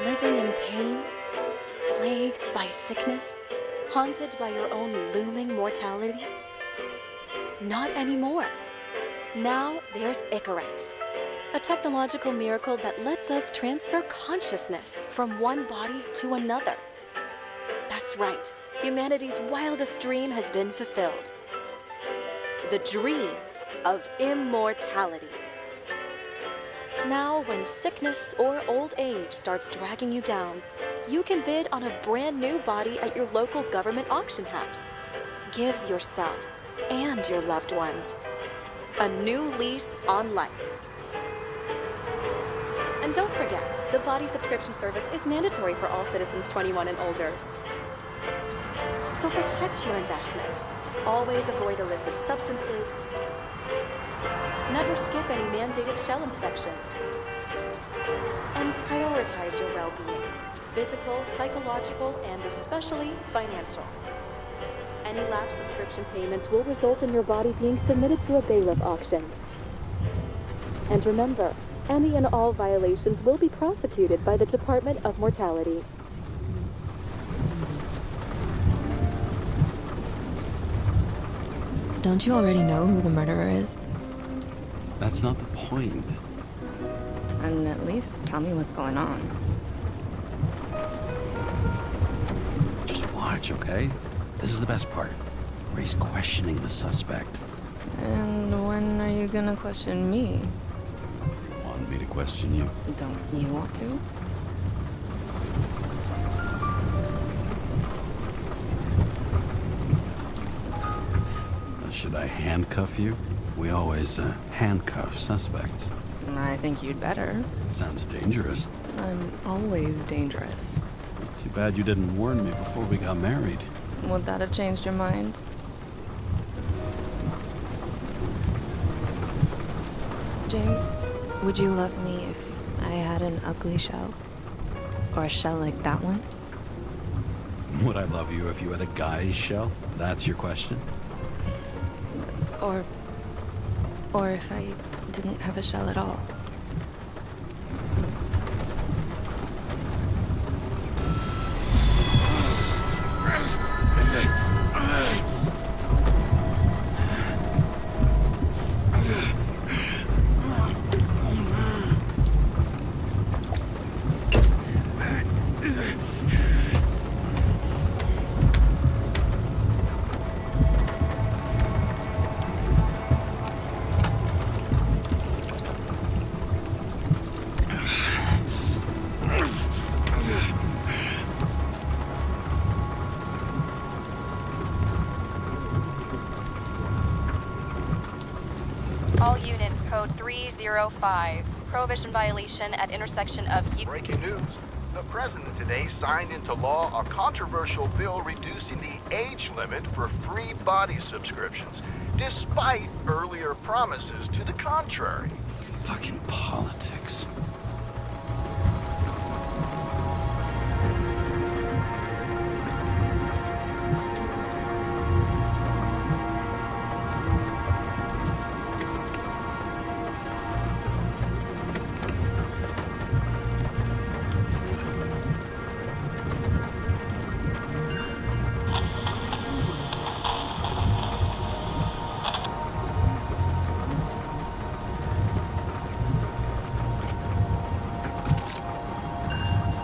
Living in pain, plagued by sickness, haunted by your own looming mortality? Not anymore. Now there's Icarite, a technological miracle that lets us transfer consciousness from one body to another. That's right, humanity's wildest dream has been fulfilled. The dream of immortality. Now, when sickness or old age starts dragging you down, you can bid on a brand new body at your local government auction house. Give yourself and your loved ones a new lease on life. And don't forget, the body subscription service is mandatory for all citizens 21 and older. So protect your investment. Always avoid illicit substances. Never skip any mandated shell inspections. And prioritize your well-being, physical, psychological, and especially financial. Any lapsed subscription payments will result in your body being submitted to a bailiff auction. And remember, any and all violations will be prosecuted by the Department of Mortality. Don't you already know who the murderer is? That's not the point. And at least tell me what's going on. Just watch, okay? This is the best part, where he's questioning the suspect. And when are you gonna question me? You want me to question you? Don't you want to? Should I handcuff you? We always handcuff suspects. I think you'd better. Sounds dangerous. I'm always dangerous. Too bad you didn't warn me before we got married. Would that have changed your mind? James, would you love me if I had an ugly shell? Or a shell like that one? Would I love you if you had a guy's shell? That's your question? Or if I didn't have a shell at all. All units, code 305. Prohibition violation at intersection of... Breaking news. The president today signed into law a controversial bill reducing the age limit for free body subscriptions, despite earlier promises to the contrary. Fucking politics.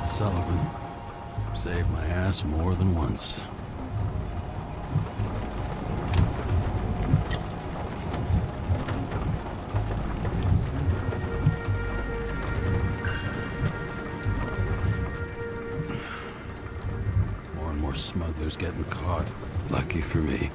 Sullivan saved my ass more than once. More and more smugglers getting caught. Lucky for me.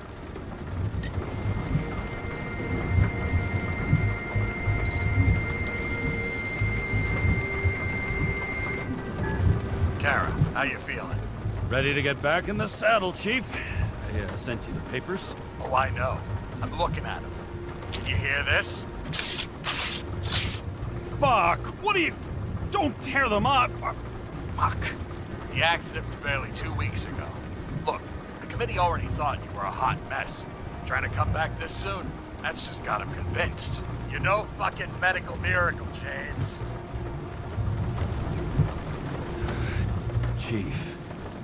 Karen, how you feeling? Ready to get back in the saddle, Chief. I sent you the papers. Oh, I know. I'm looking at them. Did you hear this? Fuck! What are you... Don't tear them up! Fuck! The accident was barely 2 weeks ago. Look, the committee already thought you were a hot mess. Trying to come back this soon? That's just got him convinced. You're no fucking medical miracle, James. Chief,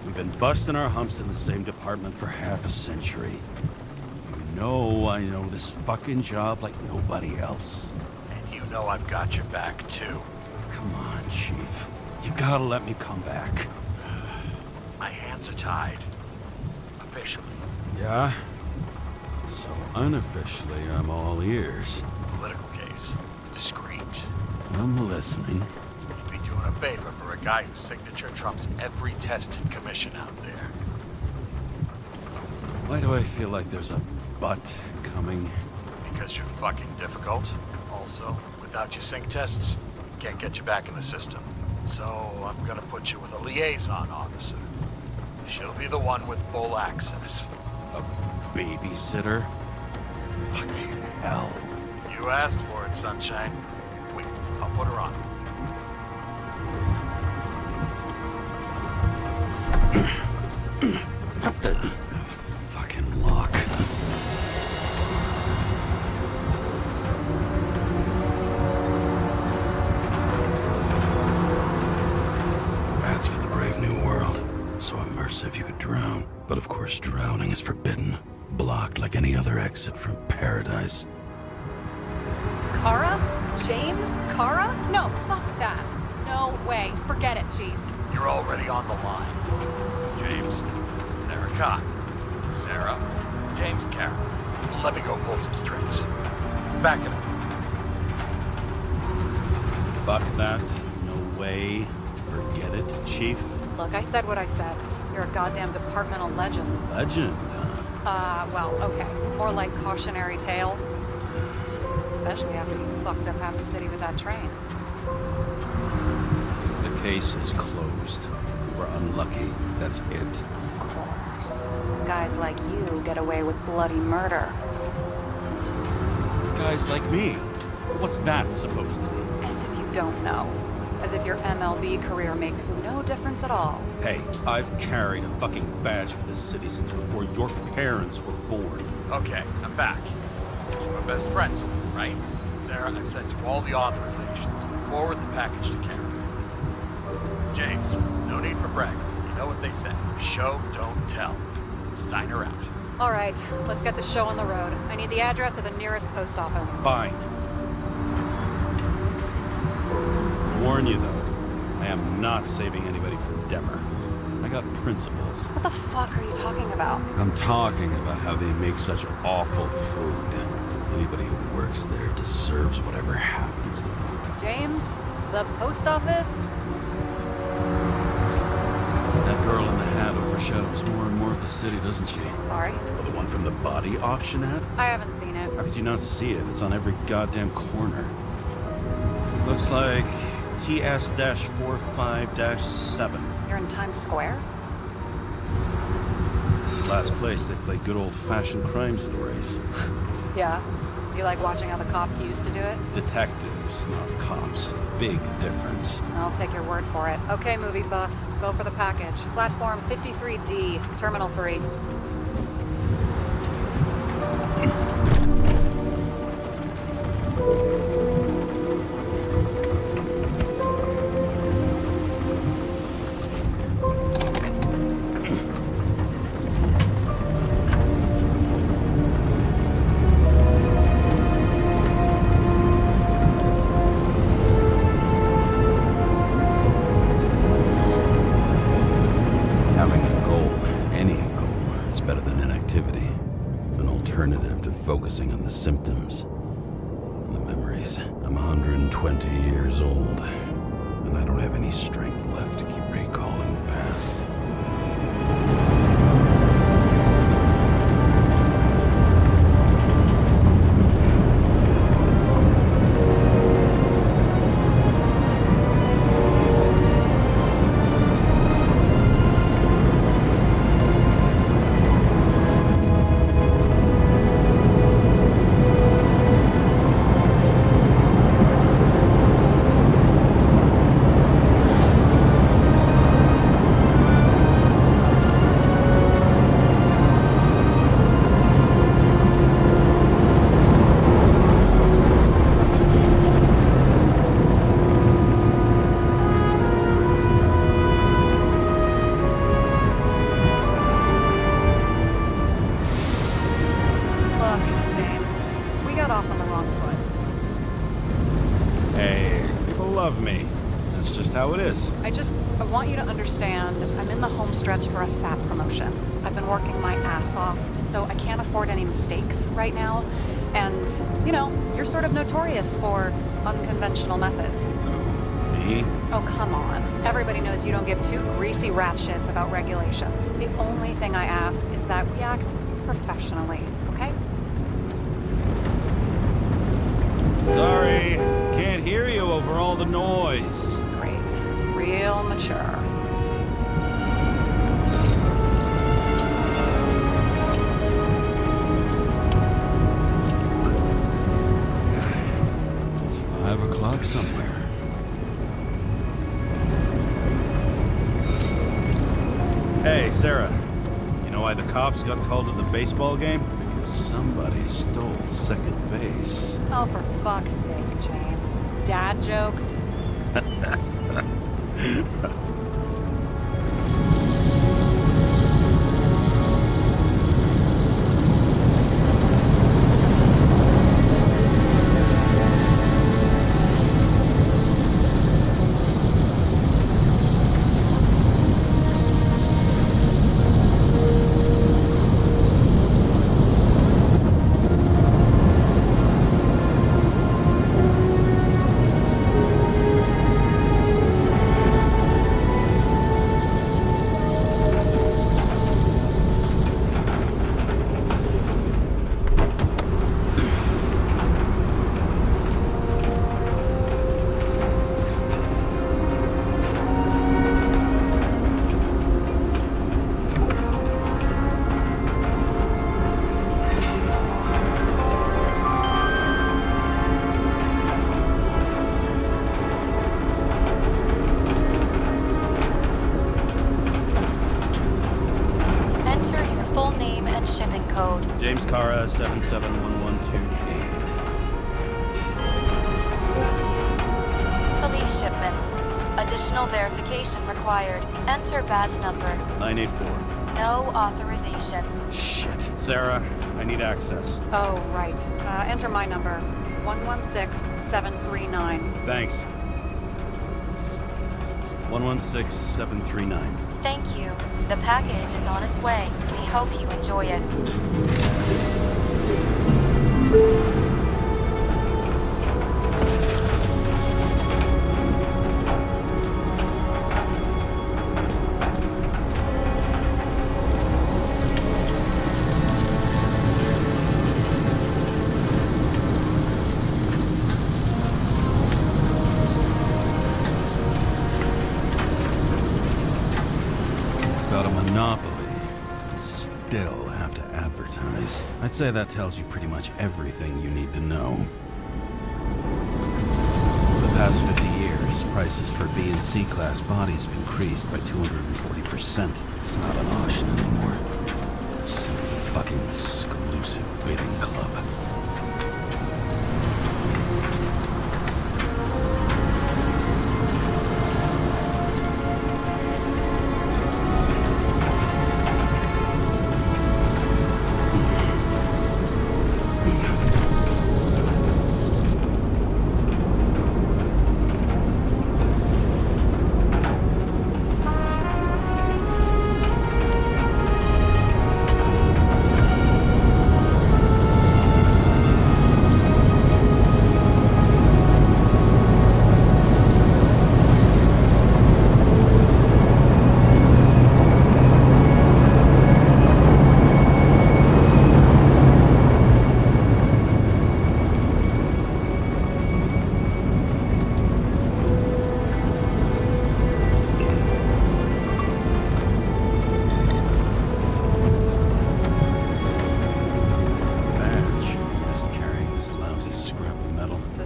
we've been busting our humps in the same department for half a century. You know I know this fucking job like nobody else. And you know I've got your back, too. Come on, Chief. You gotta let me come back. My hands are tied. Officially. Yeah? So unofficially, I'm all ears. Political case. Discreet. I'm listening. You'd be doing a favor for a guy whose signature trumps every tested commission out there. Why do I feel like there's a but coming? Because you're fucking difficult. Also, without your sync tests, can't get you back in the system. So I'm gonna put you with a liaison officer. She'll be the one with full access. A babysitter? Fucking hell. You asked for it, Sunshine. Wait, I'll put her on. What the... fucking lock. That's for the brave new world. So immersive you could drown. But of course drowning is forbidden. Blocked like any other exit from paradise. Kara? James? Kara? No, fuck that. No way. Forget it, Chief. You're already on the line. James, Sarah Cott. Sarah, James Carroll. Let me go pull some strings. Back it up. Fuck that. No way. Forget it, Chief. Look, I said what I said. You're a goddamn departmental legend. Legend. Well, okay. More like cautionary tale. Especially after you fucked up half the city with that train. The case is closed. We're unlucky. That's it. Of course. Guys like you get away with bloody murder. Guys like me. What's that supposed to be? As if you don't know. As if your MLB career makes no difference at all. Hey, I've carried a fucking badge for this city since before your parents were born. Okay, I'm back. We're best friends, right? Sarah, I've sent you all the authorizations. Forward the package to Karen. James, no need for bragging. You know what they say. Show, don't tell. Steiner out. All right, let's get the show on the road. I need the address of the nearest post office. Fine. Warn you though, I am not saving anybody from Demmer. I got principles. What the fuck are you talking about? I'm talking about how they make such awful food. Anybody who works there deserves whatever happens to them. James? The post office? That girl in the hat overshadows more and more of the city, doesn't she? Sorry? Well, the one from the body auction ad? I haven't seen it. How could you not see it? It's on every goddamn corner. Looks like TS-45-7. You're in Times Square? It's the last place they play good old-fashioned crime stories. Yeah. You like watching how the cops used to do it? Detectives, not cops. Big difference. I'll take your word for it. Okay, movie buff. Go for the package. Platform 53D, Terminal 3. Focusing on the symptoms and the memories. I'm 120 years old, and I don't have any strength left to keep recalling the past. Hey, people love me. That's just how it is. I want you to understand, I'm in the home stretch for a fat promotion. I've been working my ass off, so I can't afford any mistakes right now. And, you know, you're sort of notorious for unconventional methods. Me? Oh, come on. Everybody knows you don't give two greasy rat shits about regulations. The only thing I ask is that we act professionally, okay? Sorry, can't hear you over all the noise. Great. Real mature. It's 5 o'clock somewhere. Hey, Sarah. You know why the cops got called to the baseball game? Because somebody stole second base. Oh, for fuck's sake, James. Dad jokes? Shipping code. James Cara, 77112P. Police shipment. Additional verification required. Enter badge number. 984. No authorization. Shit. Sarah, I need access. Oh, right. Enter my number. 116739. Thanks. 116739. Thank you. The package is on its way. We hope you enjoy it. Got a monopoly. Still have to advertise. I'd say that tells you pretty much everything you need to know. For the past 50 years, prices for B and C class bodies have increased by 240%. It's not an auction anymore. It's some fucking exclusive bidding club.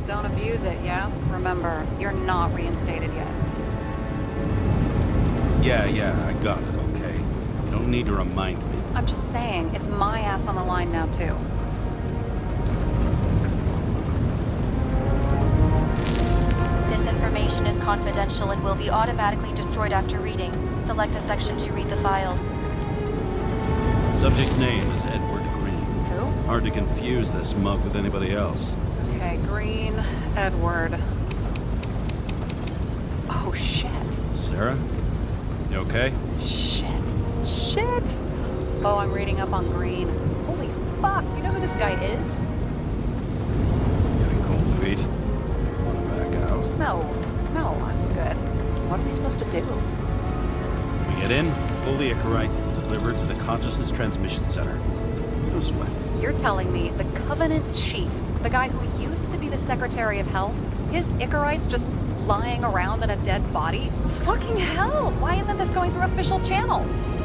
Don't abuse it, yeah? Remember, you're not reinstated yet. Yeah, I got it, okay? You don't need to remind me. I'm just saying, it's my ass on the line now, too. This information is confidential and will be automatically destroyed after reading. Select a section to read the files. Subject's name is Edward Green. Who? Hard to confuse this mug with anybody else. Okay, Green, Edward. Oh, shit. Sarah? You okay? Shit. Shit. Oh, I'm reading up on Green. Holy fuck, you know who this guy is? Getting cold feet. Wanna back out? No, I'm good. What are we supposed to do? We get in, pull the Icarite, deliver it to the Consciousness Transmission Center. No sweat. You're telling me the Covenant Chief, the guy who used to be the Secretary of Health, his Icarite's just lying around in a dead body? Fucking hell! Why isn't this going through official channels? Would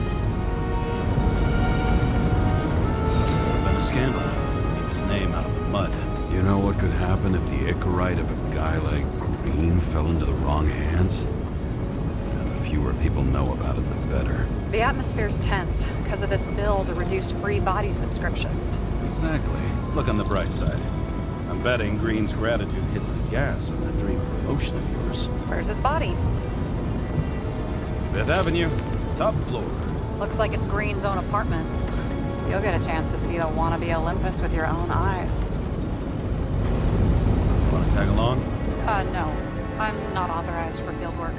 have been a scandal. Keep his name out of the mud. You know what could happen if the Icarite of a guy like Green fell into the wrong hands? And the fewer people know about it, the better. The atmosphere's tense because of this bill to reduce free body subscriptions. Exactly. Look on the bright side. I'm betting Green's gratitude hits the gas on that dream promotion of yours. Where's his body? 5th Avenue, top floor. Looks like it's Green's own apartment. You'll get a chance to see the wannabe Olympus with your own eyes. Want to tag along? No. I'm not authorized for field work.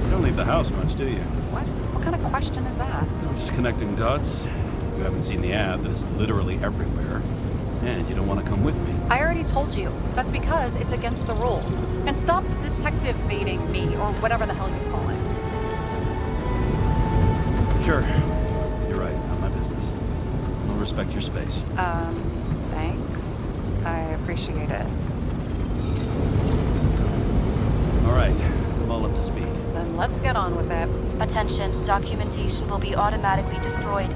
You don't leave the house much, do you? What? What kind of question is that? I'm just connecting dots. You haven't seen the ad that is literally everywhere. And you don't want to come with me. I already told you. That's because it's against the rules. And stop detective-baiting me, or whatever the hell you call it. Sure. You're right. Not my business. I'll respect your space. Thanks. I appreciate it. All right. I'm all up to speed. Then let's get on with it. Attention, documentation will be automatically destroyed.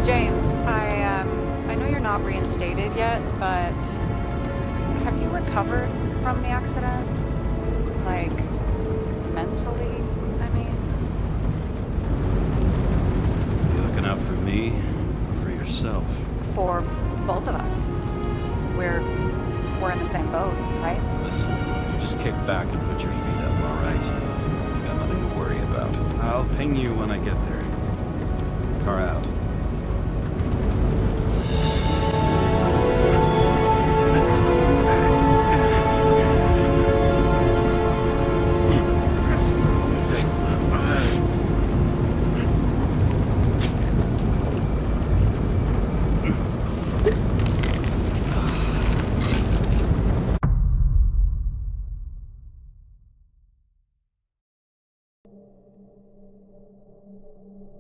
James, I know you're not reinstated yet, but have you recovered from the accident? Like, mentally, I mean? You looking out for me or for yourself? For both of us. We're in the same boat, right? Listen, you just kick back and put your feet up, all right? You've got nothing to worry about. I'll ping you when I get there. Car out.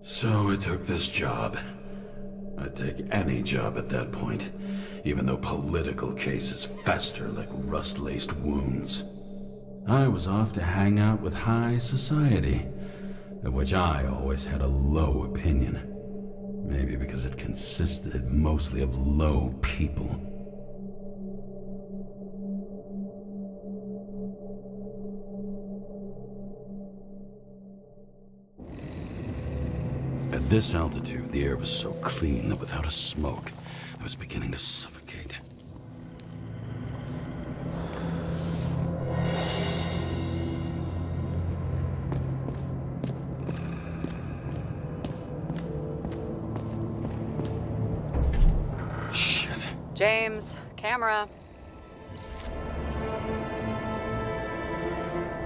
So I took this job. I'd take any job at that point, even though political cases fester like rust-laced wounds. I was off to hang out with high society, of which I always had a low opinion. Maybe because it consisted mostly of low people. At this altitude, the air was so clean that without a smoke, I was beginning to suffocate. Shit. James, camera.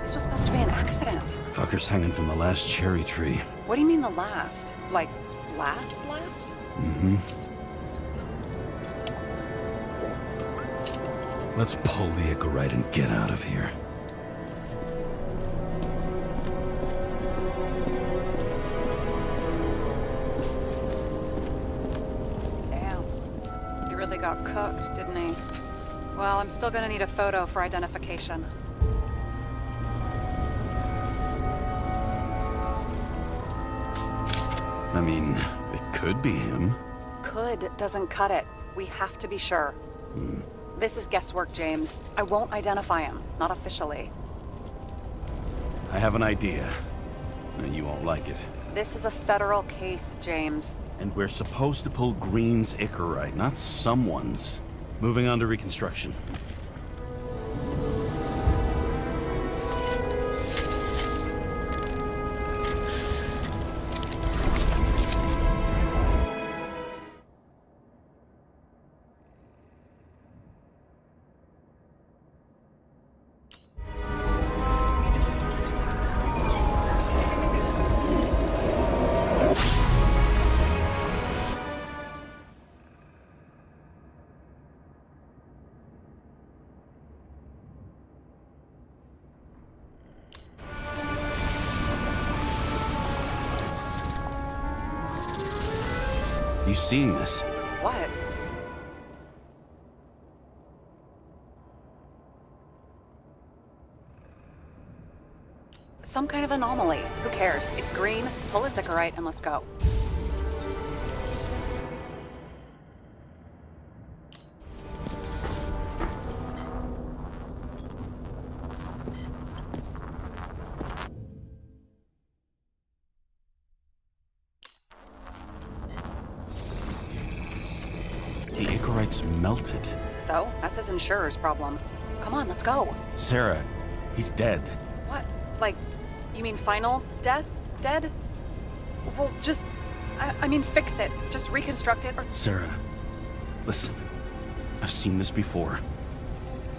This was supposed to be an accident. Fucker's hanging from the last cherry tree. What do you mean the last? Like, last? Mm-hmm. Let's pull the Icarite and get out of here. Damn. He really got cooked, didn't he? Well, I'm still gonna need a photo for identification. I mean, it could be him. Could doesn't cut it. We have to be sure. This is guesswork, James. I won't identify him. Not officially. I have an idea. You won't like it. This is a federal case, James. And we're supposed to pull Green's Icarite, not someone's. Moving on to reconstruction. You seeing this? What? Some kind of anomaly. Who cares? It's green, pull a Zicarite, and let's go. The Icarite's melted. So, that's his insurer's problem. Come on, let's go. Sarah, he's dead. What? Like, you mean final death? Dead? Well, just... I mean, fix it. Just reconstruct it, or... Sarah, listen. I've seen this before.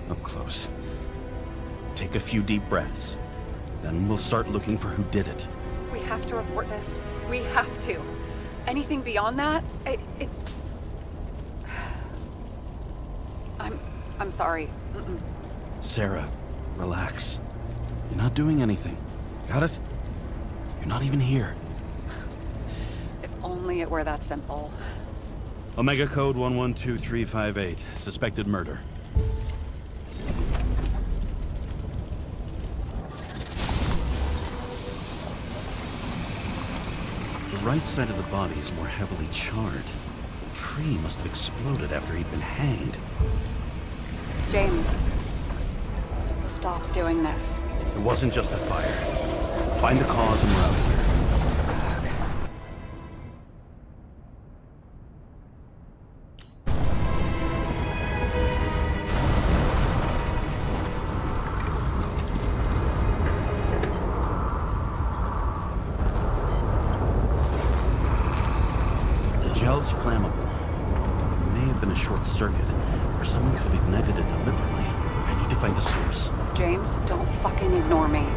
Up close. Take a few deep breaths. Then we'll start looking for who did it. We have to report this. We have to. Anything beyond that, it's... I'm sorry. Mm-mm. Sarah, relax. You're not doing anything. Got it? You're not even here. If only it were that simple. Omega code 112358. Suspected murder. The right side of the body is more heavily charred. The tree must have exploded after he'd been hanged. James, stop doing this. It wasn't just a fire. Find the cause and we're out of here. The gel's flammable. It may have been a short circuit, or someone could have ignited it deliberately. I need to find the source. James, don't fucking ignore me.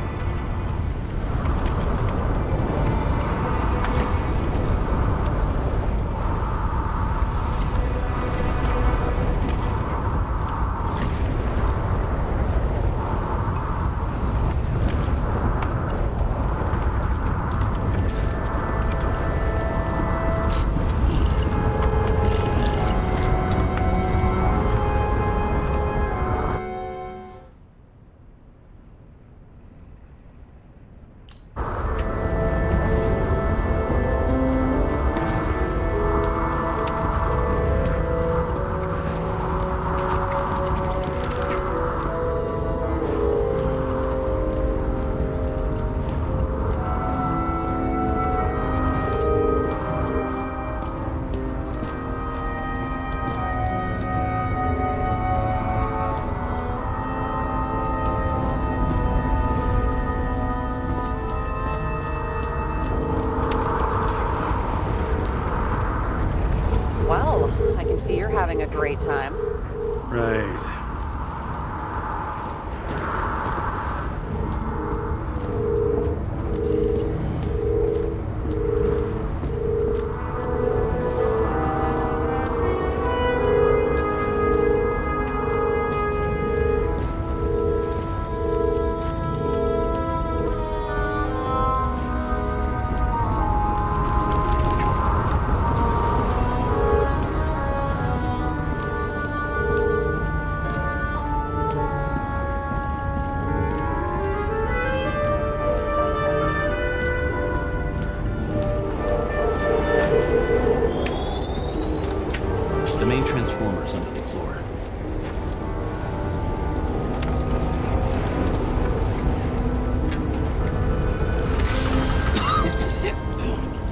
Well, I can see you're having a great time. Right. The main transformer's under the floor.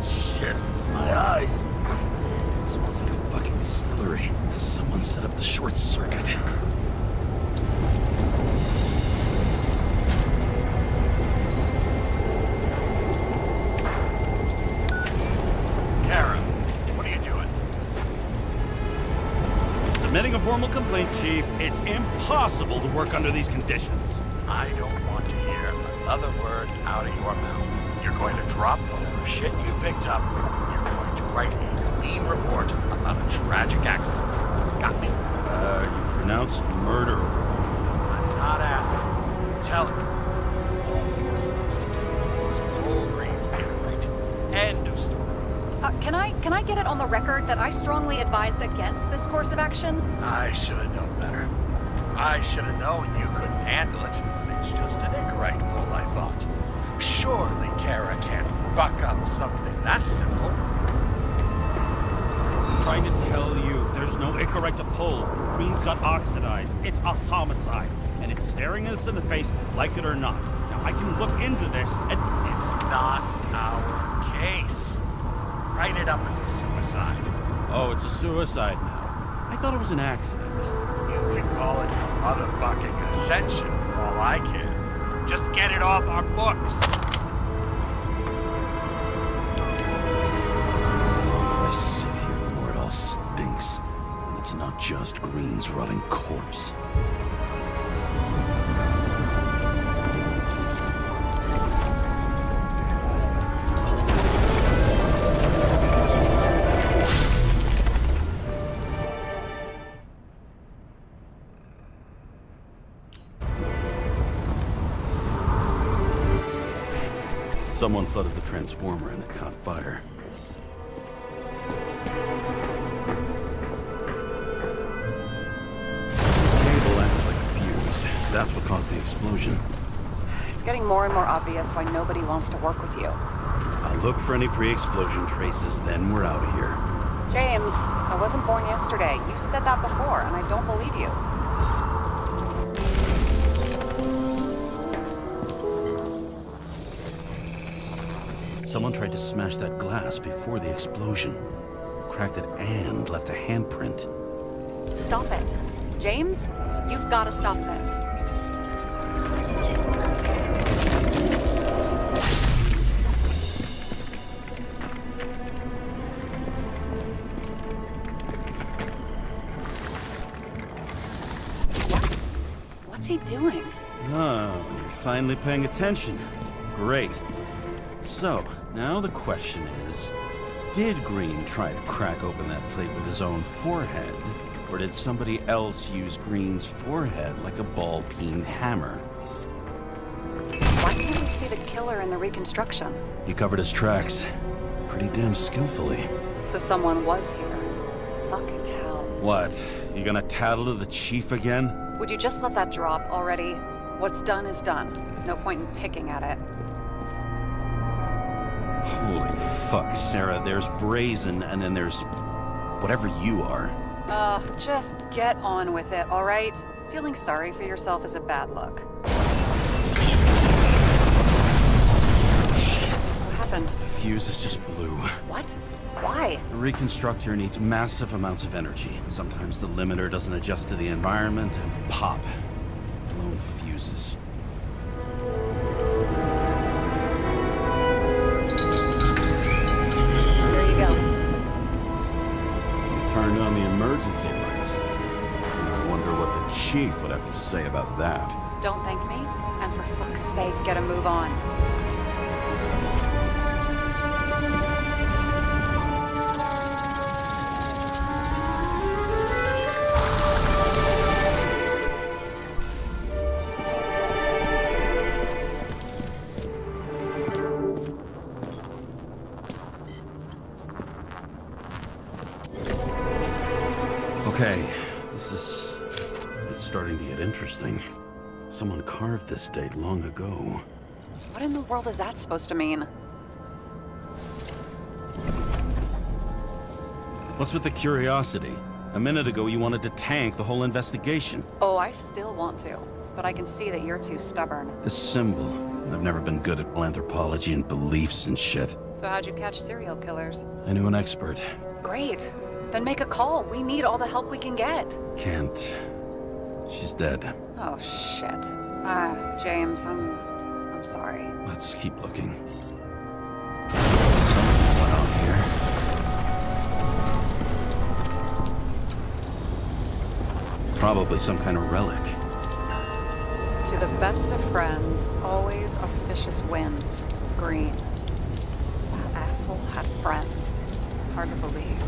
Shit, my eyes. Smells like a fucking distillery. Someone set up the short circuit. Kara, what are you doing? Submitting a formal complaint, Chief. It's impossible to work under these conditions. I don't want to hear another word out of your mouth. You're going to drop whatever shit you picked up. You're going to write a clean report about a tragic accident. Got me? You pronounced murder wrong. I'm not asking. I'm telling you. All you're supposed to do is pull Green's Icarite. End of story. Can I get it on the record that I strongly advised against this course of action? I should have known better. I should have known you couldn't handle it. It's just an incorrect pull, I thought. Surely Kara can't buck up something that simple. Trying to tell you, there's no Icarite to pull. Green's got oxidized. It's a homicide. And it's staring us in the face, like it or not. Now, I can look into this and... It's not our case. Write it up as a suicide. Oh, it's a suicide now. I thought it was an accident. You can call it a motherfucking ascension for all I care. Just get it off our books. The longer I sit here, the more it all stinks. And it's not just Green's rotting corpse. Someone flooded the transformer and it caught fire. The cable acted like a fuse. That's what caused the explosion. It's getting more and more obvious why nobody wants to work with you. I'll look for any pre-explosion traces, then we're out of here. James, I wasn't born yesterday. You said that before, and I don't believe you. Someone tried to smash that glass before the explosion. Cracked it and left a handprint. Stop it. James, you've got to stop this. What's he doing? Oh, you're finally paying attention. Great. So, now the question is, did Green try to crack open that plate with his own forehead? Or did somebody else use Green's forehead like a ball-peen hammer? Why can't we see the killer in the reconstruction? He covered his tracks pretty damn skillfully. So someone was here. Fucking hell. What? You gonna tattle to the chief again? Would you just let that drop already? What's done is done. No point in picking at it. Holy fuck, Sarah. There's brazen, and then there's whatever you are. Just get on with it, all right? Feeling sorry for yourself is a bad look. Shit. What happened? The fuses just blew. What? Why? The reconstructor needs massive amounts of energy. Sometimes the limiter doesn't adjust to the environment, and pop. Blown fuses. Turned on the emergency lights. I wonder what the chief would have to say about that. Don't thank me, and for fuck's sake, get a move on. Okay, it's starting to get interesting. Someone carved this date long ago. What in the world is that supposed to mean? What's with the curiosity? A minute ago you wanted to tank the whole investigation. Oh, I still want to, but I can see that you're too stubborn. The symbol. I've never been good at anthropology and beliefs and shit. So how'd you catch serial killers? I knew an expert. Great. Then make a call. We need all the help we can get. Can't. She's dead. Oh, shit. James, I'm sorry. Let's keep looking. Something went off here. Probably some kind of relic. To the best of friends, always auspicious winds. Green. That asshole had friends. Hard to believe.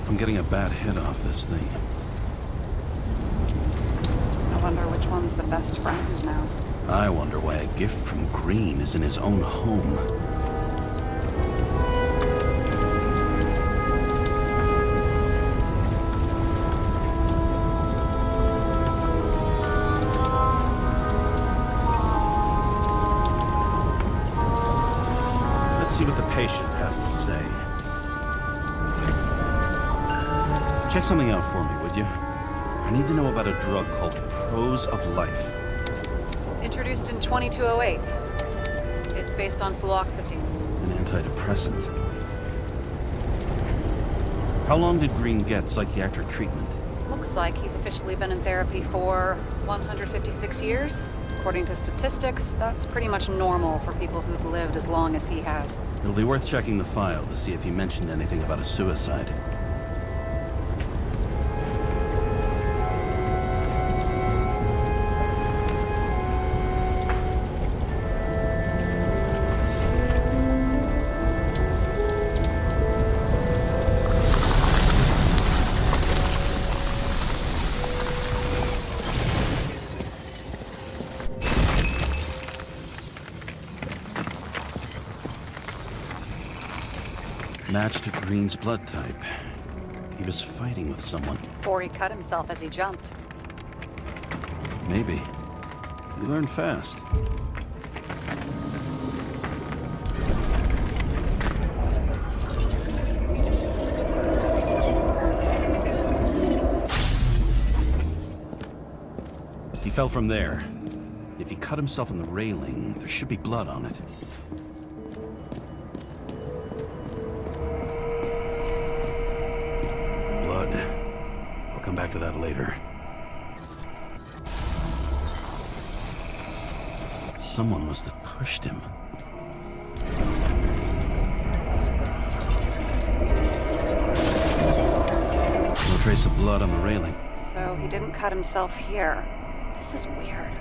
I'm getting a bad hit off this thing. I wonder which one's the best friend now. I wonder why a gift from Green is in his own home. Check something out for me, would you? I need to know about a drug called Pros of Life. Introduced in 2208. It's based on fluoxetine. An antidepressant. How long did Green get psychiatric treatment? Looks like he's officially been in therapy for 156 years. According to statistics, that's pretty much normal for people who've lived as long as he has. It'll be worth checking the file to see if he mentioned anything about a suicide. Matched to Green's blood type. He was fighting with someone. Or he cut himself as he jumped. Maybe. You learn fast. He fell from there. If he cut himself on the railing, there should be blood on it. I'll come back to that later. Someone must have pushed him. No trace of blood on the railing. So he didn't cut himself here. This is weird.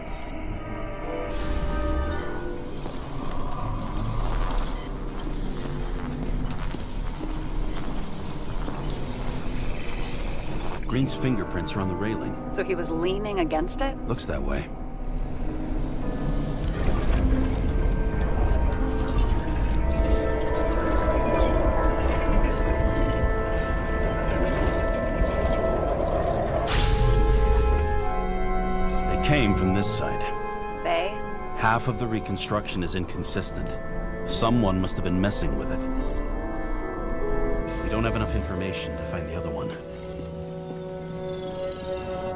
Green's fingerprints are on the railing. So he was leaning against it? Looks that way. They came from this side. They? Half of the reconstruction is inconsistent. Someone must have been messing with it. We don't have enough information to find the other one.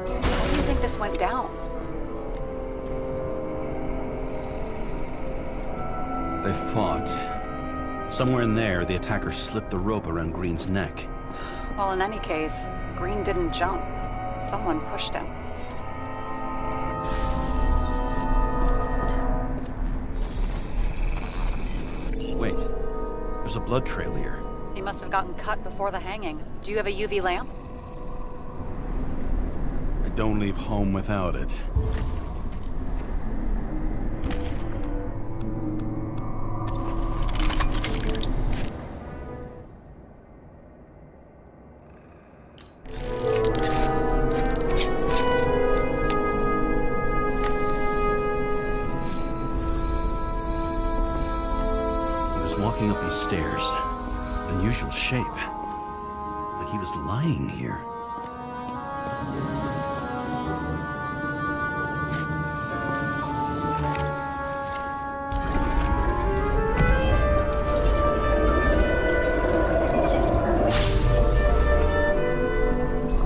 How do you think this went down? They fought. Somewhere in there, the attacker slipped the rope around Green's neck. Well, in any case, Green didn't jump. Someone pushed him. Wait, there's a blood trail here. He must have gotten cut before the hanging. Do you have a UV lamp? I don't leave home without it. Walking up these stairs. Unusual shape. Like he was lying here.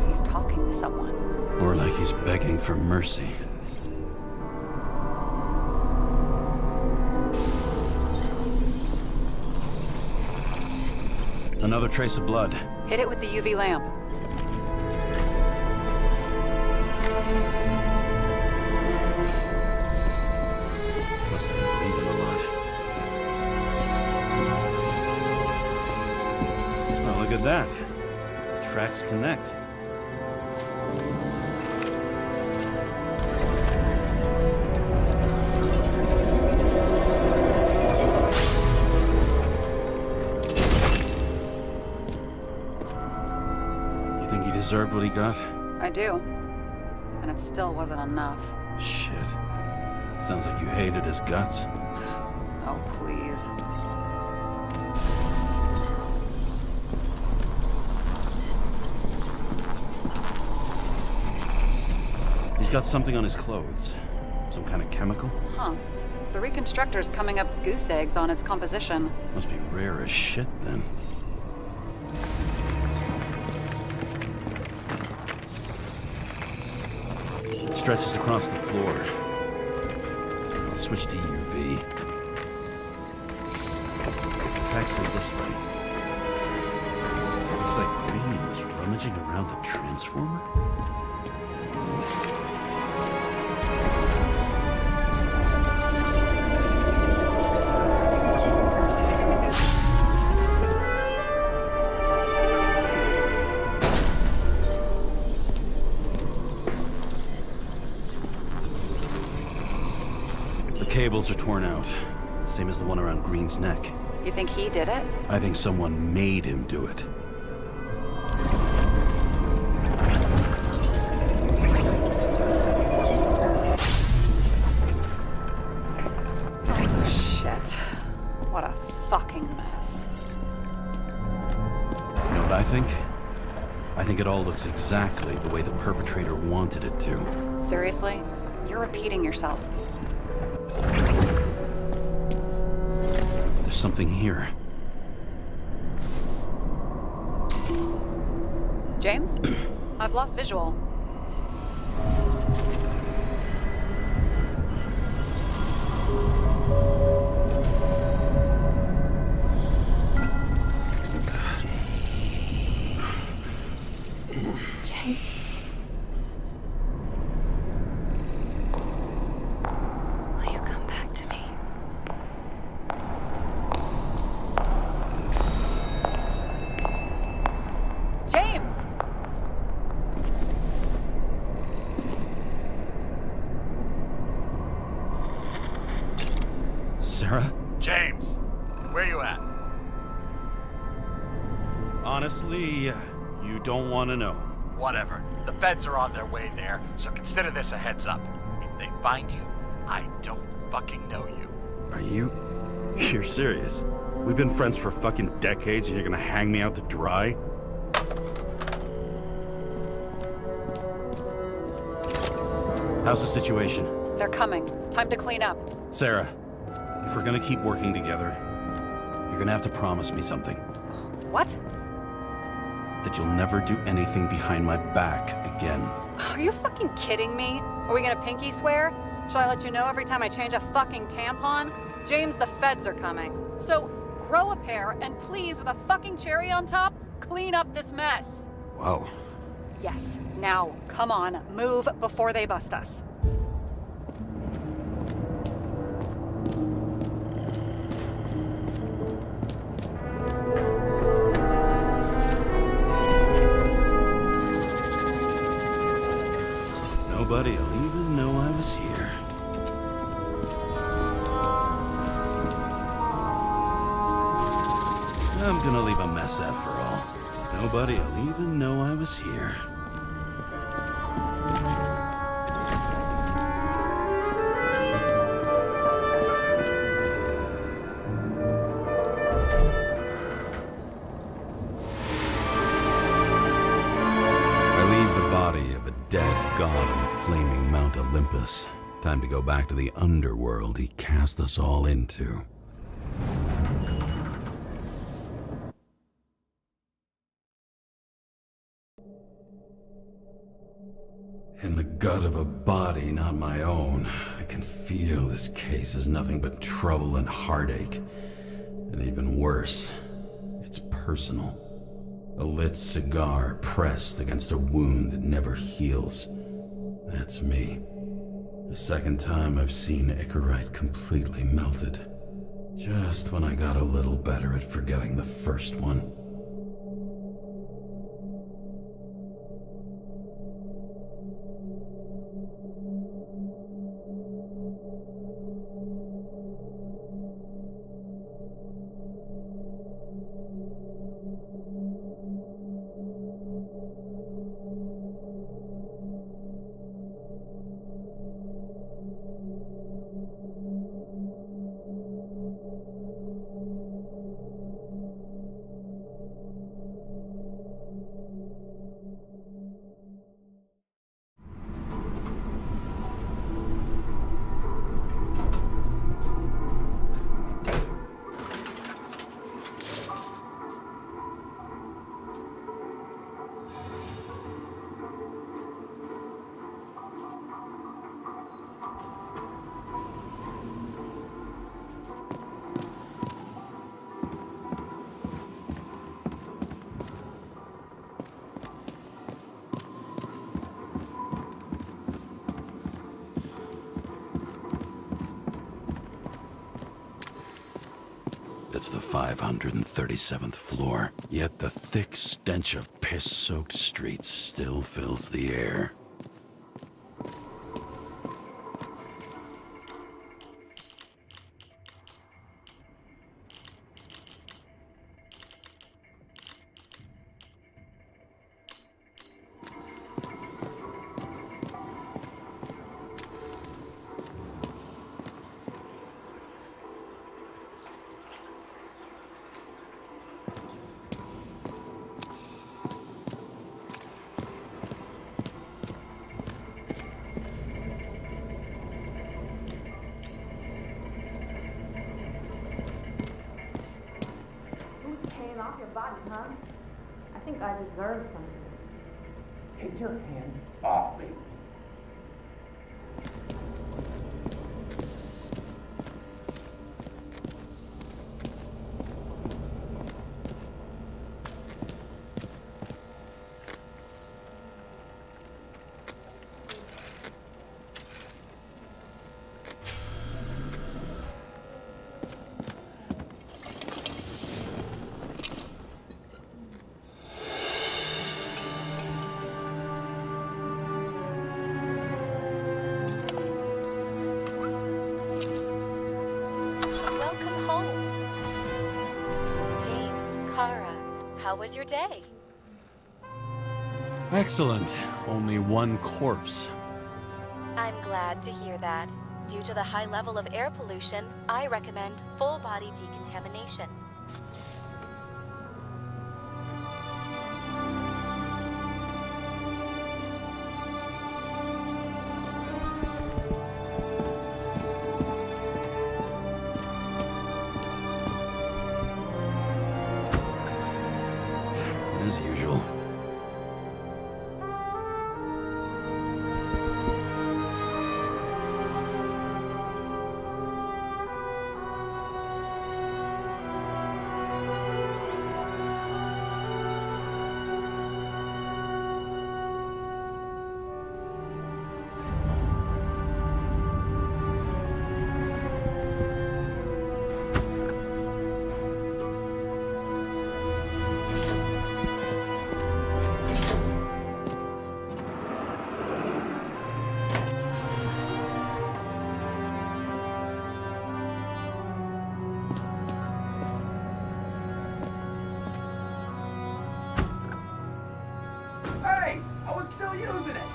He's talking to someone. Or like he's begging for mercy. Another trace of blood. Hit it with the UV lamp. Must have been bleeding a lot. Oh, look at that. Tracks connect. Deserved what he got? I do. And it still wasn't enough. Shit. Sounds like you hated his guts. Oh, please. He's got something on his clothes. Some kind of chemical? Huh. The reconstructor's coming up with goose eggs on its composition. Must be rare as shit, then. stretches across the floor. I'll switch to UV. Attacks from this way. Looks like Green was rummaging around the transformer. The cables are torn out. Same as the one around Green's neck. You think he did it? I think someone made him do it. Oh, shit. What a fucking mess. You know what I think? I think it all looks exactly the way the perpetrator wanted it to. Seriously? You're repeating yourself. There's something here. James? I've lost visual. James. Will you come back to me? James! Sarah? James, where you at? Honestly, you don't want to know. Whatever. The feds are on their way there, so consider this a heads up. If they find you, I don't fucking know you. Are you? You're serious? We've been friends for fucking decades and you're gonna hang me out to dry? How's the situation? They're coming. Time to clean up. Sarah, if we're gonna keep working together, you're gonna have to promise me something. What? That you'll never do anything behind my back again. Are you fucking kidding me? Are we gonna pinky swear? Should I let you know every time I change a fucking tampon? James, the feds are coming. So, grow a pair, and please, with a fucking cherry on top, clean up this mess. Wow. Yes. Now, come on, move before they bust us. Nobody'll even know I was here. I'm gonna leave a mess after all. Nobody'll even know I was here. I leave the body of a dead god on the flaming Mount Olympus. Time to go back to the underworld he cast us all into. In the gut of a body not my own, I can feel this case is nothing but trouble and heartache. And even worse, it's personal. A lit cigar pressed against a wound that never heals. That's me. The second time I've seen Icarite completely melted. Just when I got a little better at forgetting the first one. it's the 537th floor. Yet the thick stench of piss-soaked streets still fills the air. Off your body, huh? I think I deserve something. Take your hands off me. How was your day? Excellent. Only one corpse. I'm glad to hear that. Due to the high level of air pollution, I recommend full body decontamination. As usual. Hey! I was still using it!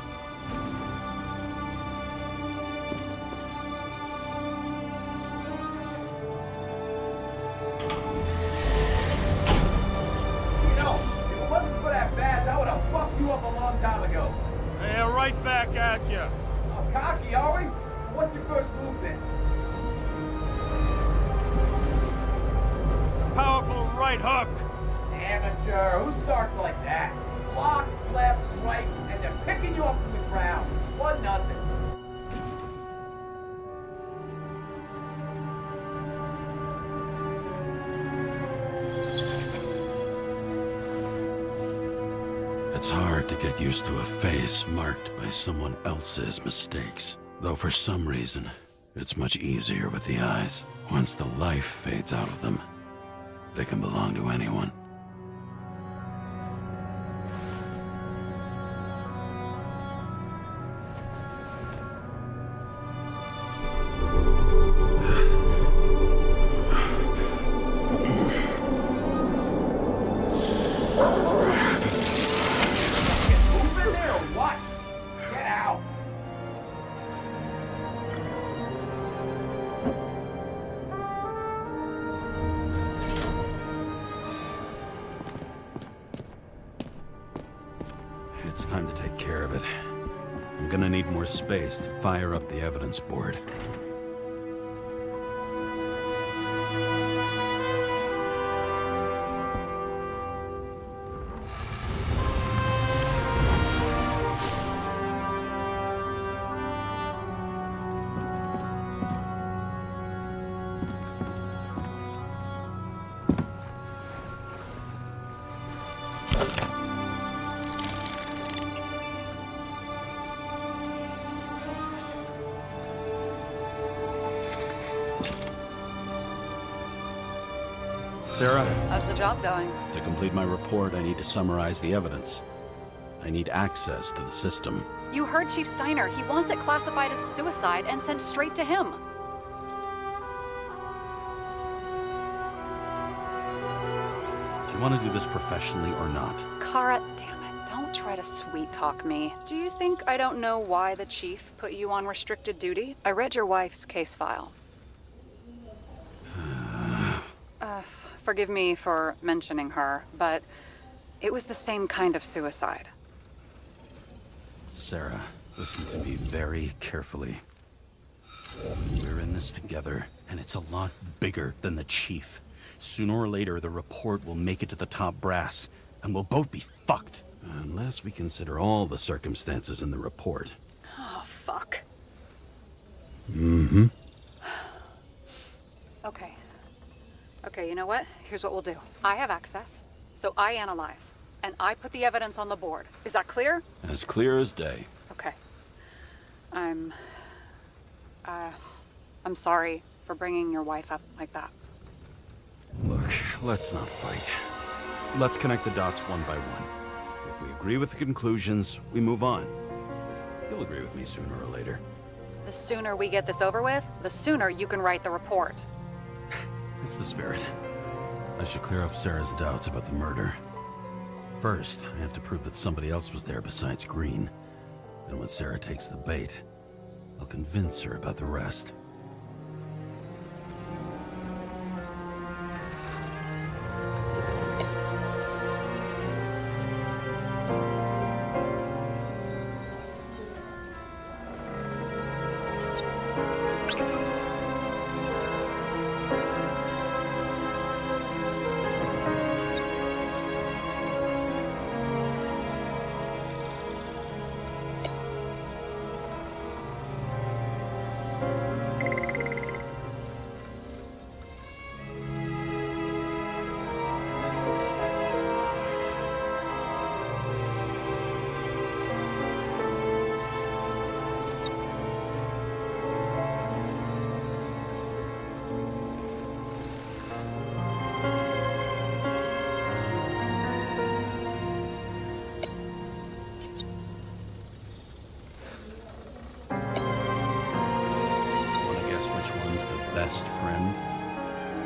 You know, if it wasn't for that badge, I would have fucked you up a long time ago. Hey, right back at you. Oh, cocky, are we? What's your first move then? Powerful right hook. Amateur, who starts like that? Block, left, right, and they're picking you up from the ground. 1-0. It's hard to get used to a face marked by someone else's mistakes. Though for some reason, it's much easier with the eyes. Once the life fades out of them, they can belong to anyone. Move in there or what? Get out. It's time to take care of it. I'm gonna need more space to fire up the evidence board. Sarah, How's the job going? to complete my report, I need to summarize the evidence. I need access to the system. You heard Chief Steiner. He wants it classified as a suicide and sent straight to him. Do you want to do this professionally or not? Kara, damn it, don't try to sweet talk me. Do you think I don't know why the chief put you on restricted duty? I read your wife's case file. Forgive me for mentioning her, but it was the same kind of suicide. Sarah, listen to me very carefully. We're in this together, and it's a lot bigger than the chief. Sooner or later, the report will make it to the top brass, and we'll both be fucked. Unless we consider all the circumstances in the report. Oh, fuck. Mm-hmm. Okay. Okay, you know what? Here's what we'll do. I have access, so I analyze, and I put the evidence on the board. Is that clear? As clear as day. Okay. I'm sorry for bringing your wife up like that. Look, let's not fight. Let's connect the dots one by one. If we agree with the conclusions, we move on. You'll agree with me sooner or later. The sooner we get this over with, the sooner you can write the report. That's the spirit. I should clear up Sarah's doubts about the murder. First, I have to prove that somebody else was there besides Green. Then when Sarah takes the bait, I'll convince her about the rest. Best friend?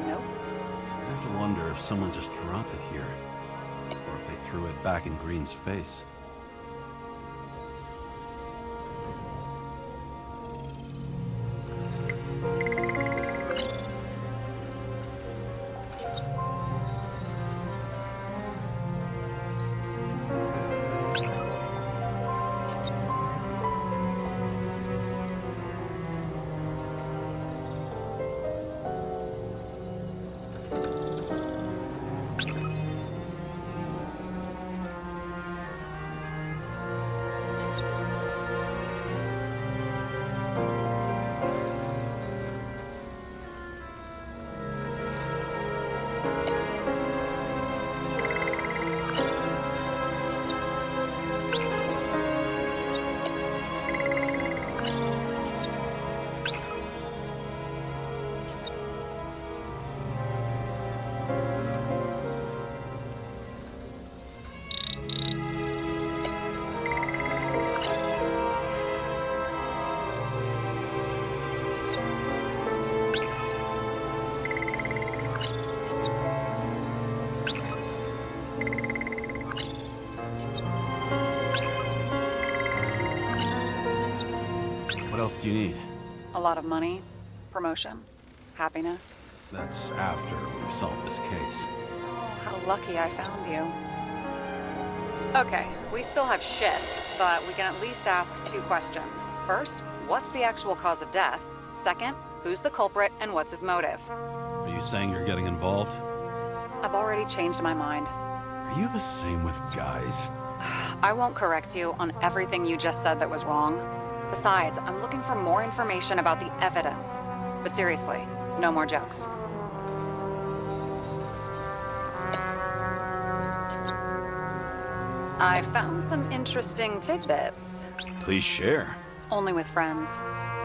Nope. I have to wonder if someone just dropped it here, or if they threw it back in Green's face. What else do you need? A lot of money, promotion, happiness. That's after we've solved this case. Oh, how lucky I found you. Okay, we still have shit, but we can at least ask 2 questions. First, what's the actual cause of death? Second, who's the culprit and what's his motive? Are you saying you're getting involved? I've already changed my mind. Are you the same with guys? I won't correct you on everything you just said that was wrong. Besides, I'm looking for more information about the evidence. But seriously, no more jokes. I found some interesting tidbits. Please share. Only with friends.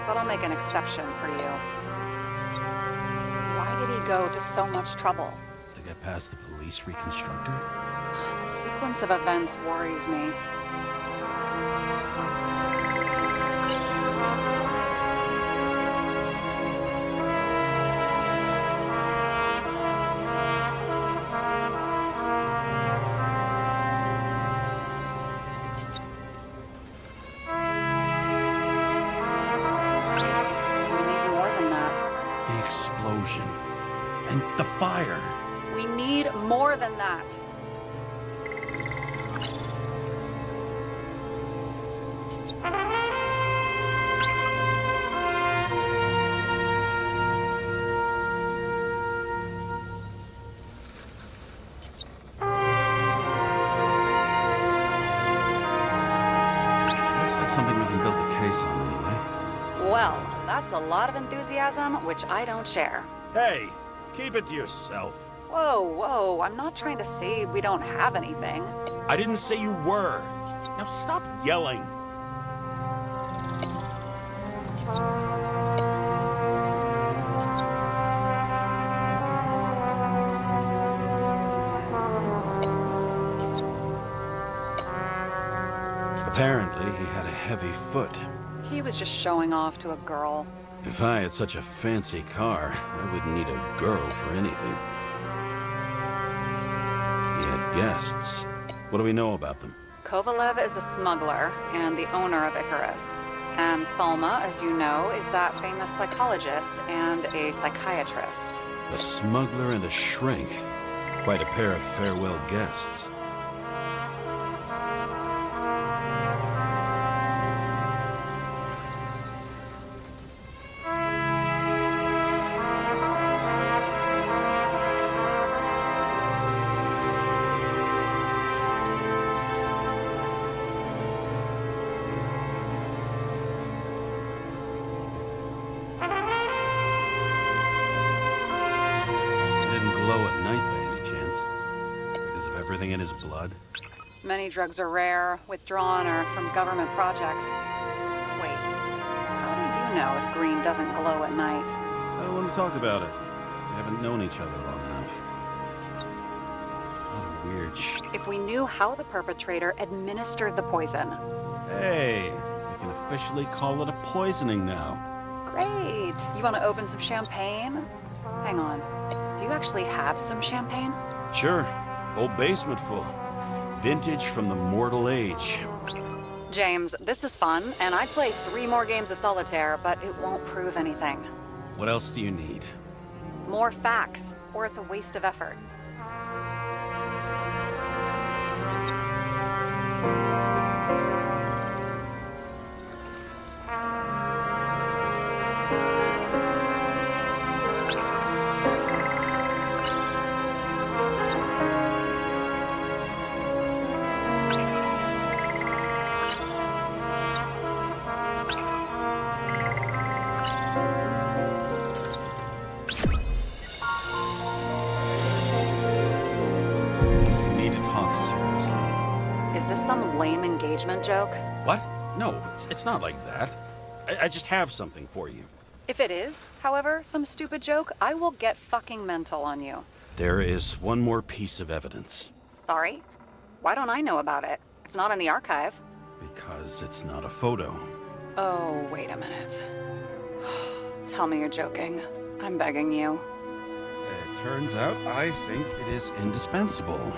But I'll make an exception for you. Why did he go to so much trouble? To get past the police reconstructor? The sequence of events worries me. And the fire. We need more than that. Looks like something we can build a case on anyway. Well, that's a lot of enthusiasm, which I don't share. Hey, keep it to yourself. Whoa, whoa, I'm not trying to say we don't have anything. I didn't say you were. Now stop yelling. Apparently, he had a heavy foot. He was just showing off to a girl. If I had such a fancy car, I wouldn't need a girl for anything. He had guests. What do we know about them? Kovalev is a smuggler and the owner of Icarus. And Salma, as you know, is that famous psychologist and a psychiatrist. A smuggler and a shrink. Quite a pair of farewell guests. In his blood. Many drugs are rare, withdrawn, or from government projects. Wait, how do you know if green doesn't glow at night? I don't want to talk about it. We haven't known each other long enough. What a weird If we knew how the perpetrator administered the poison. Hey, we can officially call it a poisoning now. Great. You want to open some champagne? Hang on. Do you actually have some champagne? Sure. Whole basement full. Vintage from the mortal age. James, this is fun, and I'd play 3 more games of solitaire, but it won't prove anything. What else do you need? More facts, or it's a waste of effort. Engagement joke? What? No, it's not like that. I just have something for you. If it is, however, some stupid joke, I will get fucking mental on you. There is one more piece of evidence. Sorry? Why don't I know about it? It's not in the archive. Because it's not a photo. Oh, wait a minute. Tell me you're joking. I'm begging you. It turns out I think it is indispensable.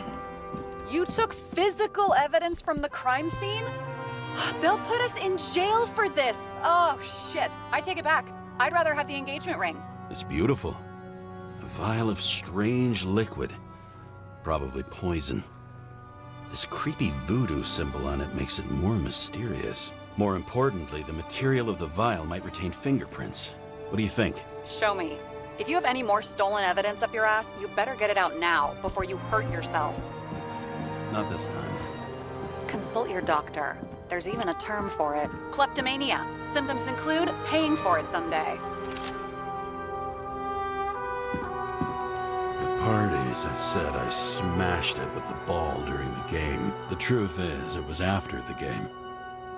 You took physical evidence from the crime scene? They'll put us in jail for this. Oh, shit. I take it back. I'd rather have the engagement ring. It's beautiful. A vial of strange liquid. Probably poison. This creepy voodoo symbol on it makes it more mysterious. More importantly, the material of the vial might retain fingerprints. What do you think? Show me. If you have any more stolen evidence up your ass, you better get it out now before you hurt yourself. Not this time. Consult your doctor. There's even a term for it. Kleptomania. Symptoms include paying for it someday. At parties, I said I smashed it with the ball during the game. The truth is, it was after the game.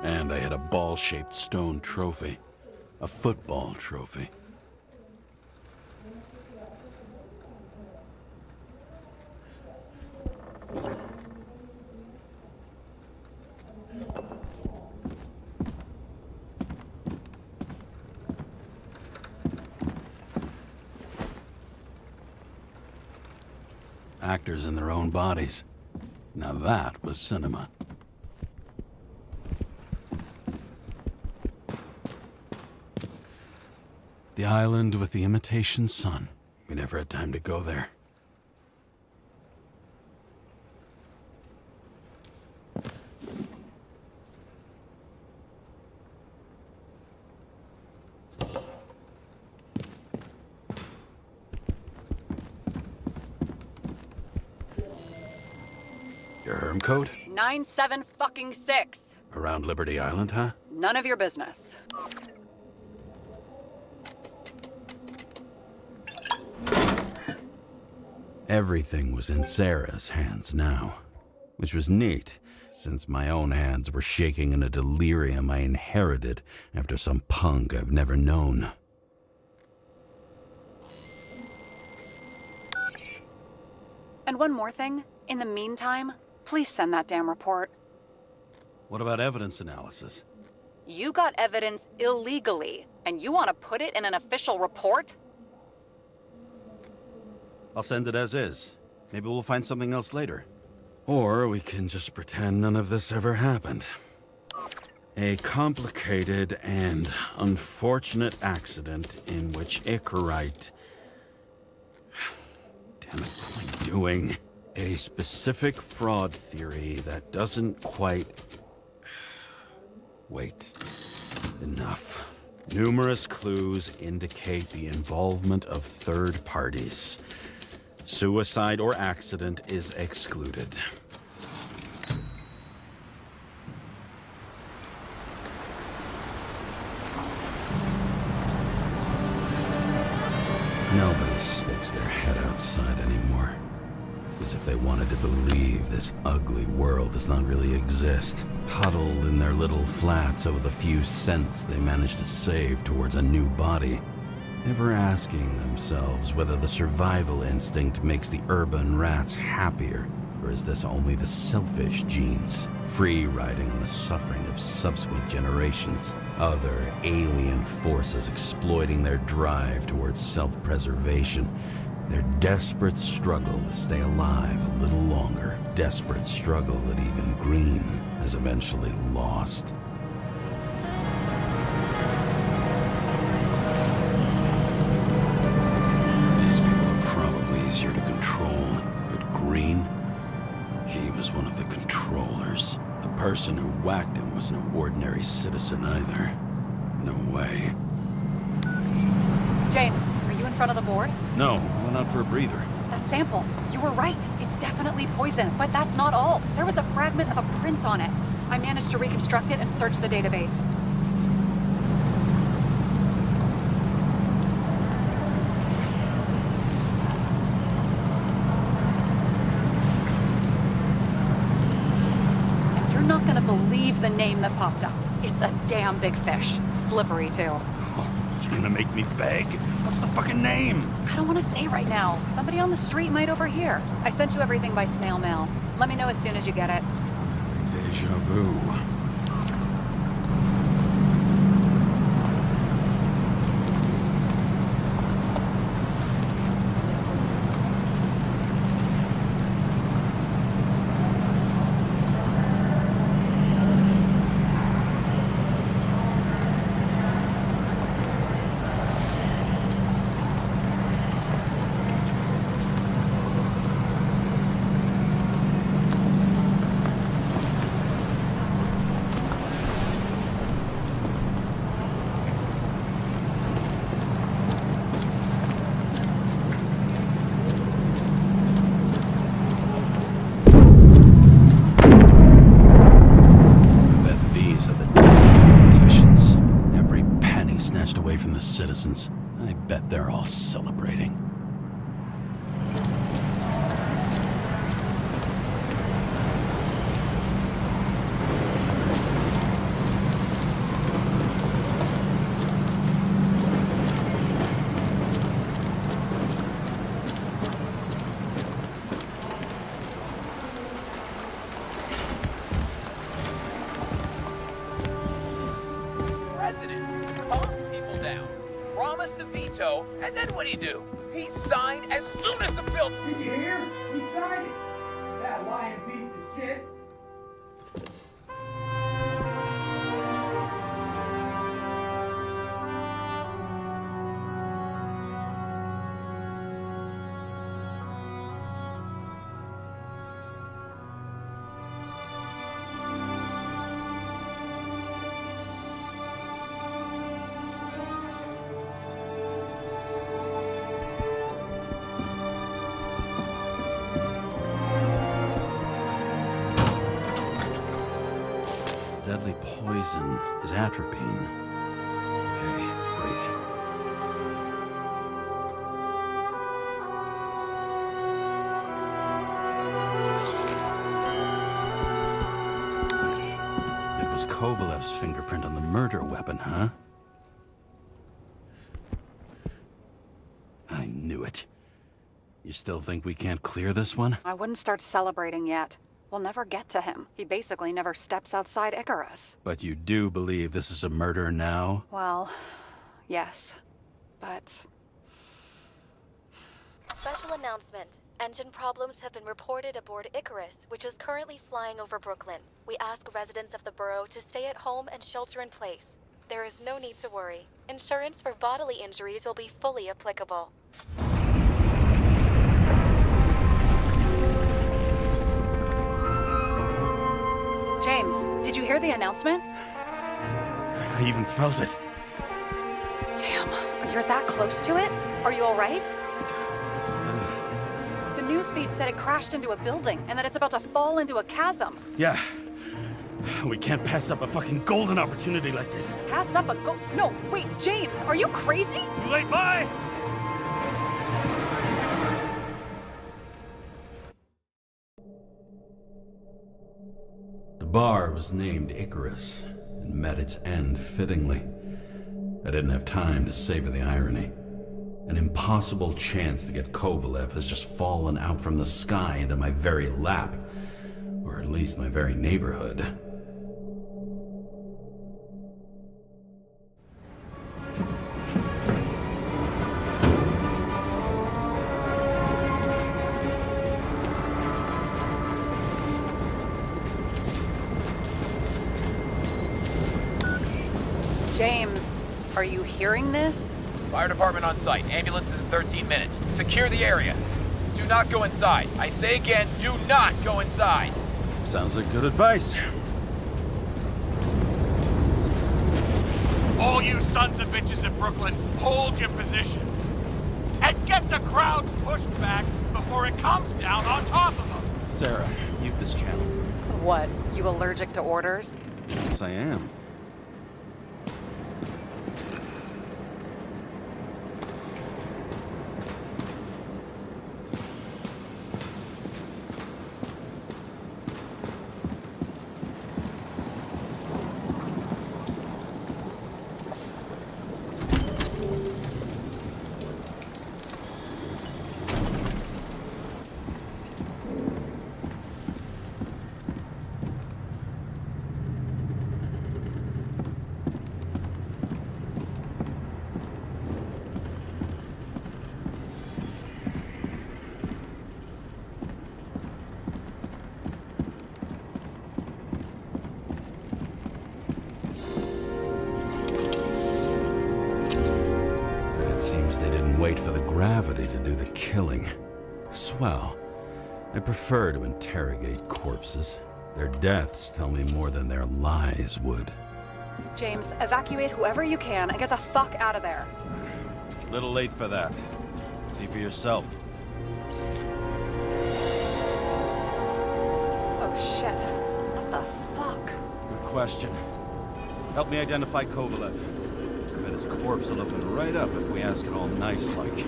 And I had a ball-shaped stone trophy. A football trophy. actors in their own bodies. Now that was cinema. The island with the imitation sun. We never had time to go there. Your herm code? 97-fucking-6. Around Liberty Island, huh? None of your business. Everything was in Sarah's hands now, which was neat, since my own hands were shaking in a delirium I inherited after some punk I've never known. And one more thing. In the meantime, please send that damn report. What about evidence analysis? You got evidence illegally, and you want to put it in an official report? I'll send it as is. Maybe we'll find something else later. Or we can just pretend none of this ever happened. A complicated and unfortunate accident in which Icarite... Damn it, what am I doing? A specific fraud theory that doesn't quite... Wait. Enough. Numerous clues indicate the involvement of third parties. Suicide or accident is excluded. Nobody sticks their head outside anymore. As if they wanted to believe this ugly world does not really exist. Huddled in their little flats over the few cents they managed to save towards a new body. Never asking themselves whether the survival instinct makes the urban rats happier, or is this only the selfish genes, free riding on the suffering of subsequent generations, other alien forces exploiting their drive towards self-preservation, their desperate struggle to stay alive a little longer, desperate struggle that even Green has eventually lost. Easier to control, but Green, he was one of the controllers. The person who whacked him was no ordinary citizen either. No way. James, are you in front of the board? No, I went out for a breather. That sample. You were right. It's definitely poison, but that's not all. There was a fragment of a print on it. I managed to reconstruct it and search the database. Not gonna believe the name that popped up. It's a damn big fish. Slippery, too. Oh, you gonna make me beg? What's the fucking name? I don't want to say right now. Somebody on the street might overhear. I sent you everything by snail mail. Let me know as soon as you get it. Deja vu. Citizens. I bet they're all celebrating. Promised to veto, and then what'd he do? He signed as soon as the bill... Did you hear? Who signed it? That lying piece of shit. Deadly poison is atropine. Okay, great. It was Kovalev's fingerprint on the murder weapon, huh? I knew it. You still think we can't clear this one? I wouldn't start celebrating yet. We'll never get to him. He basically never steps outside Icarus. But you do believe this is a murder now? Well, yes. But... Special announcement. Engine problems have been reported aboard Icarus, which is currently flying over Brooklyn. We ask residents of the borough to stay at home and shelter in place. There is no need to worry. Insurance for bodily injuries will be fully applicable. James, did you hear the announcement? I even felt it. Damn, you're that close to it? Are you all right? The newsfeed said it crashed into a building and that it's about to fall into a chasm. Yeah. We can't pass up a fucking golden opportunity like this. Pass up a No, wait, James, are you crazy? Too late, bye! The bar was named Icarus and met its end fittingly. I didn't have time to savor the irony. An impossible chance to get Kovalev has just fallen out from the sky into my very lap, or at least my very neighborhood. James, are you hearing this? Fire department on site. Ambulances in 13 minutes. Secure the area. Do not go inside. I say again, do not go inside. Sounds like good advice. All you sons of bitches in Brooklyn, hold your positions. And get the crowd pushed back before it comes down on top of them. Sarah, mute this channel. What, you allergic to orders? Yes, I am. They didn't wait for the gravity to do the killing. Swell. I prefer to interrogate corpses. Their deaths tell me more than their lies would. James, evacuate whoever you can and get the fuck out of there. Little late for that. See for yourself. Oh shit. What the fuck? Good question. Help me identify Kovalev. I bet his corpse will open right up if we ask it all nice-like.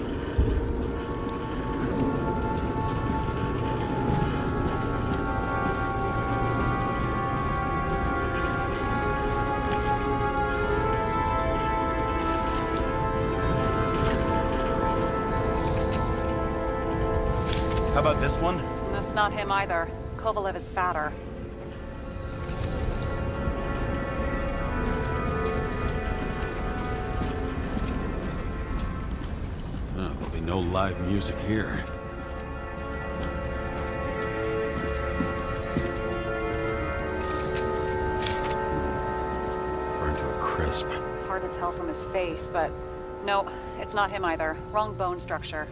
How about this one? That's not him either. Kovalev is fatter. Oh, there'll be no live music here. crisp. It's hard to tell from his face, but no, it's not him either. Wrong bone structure.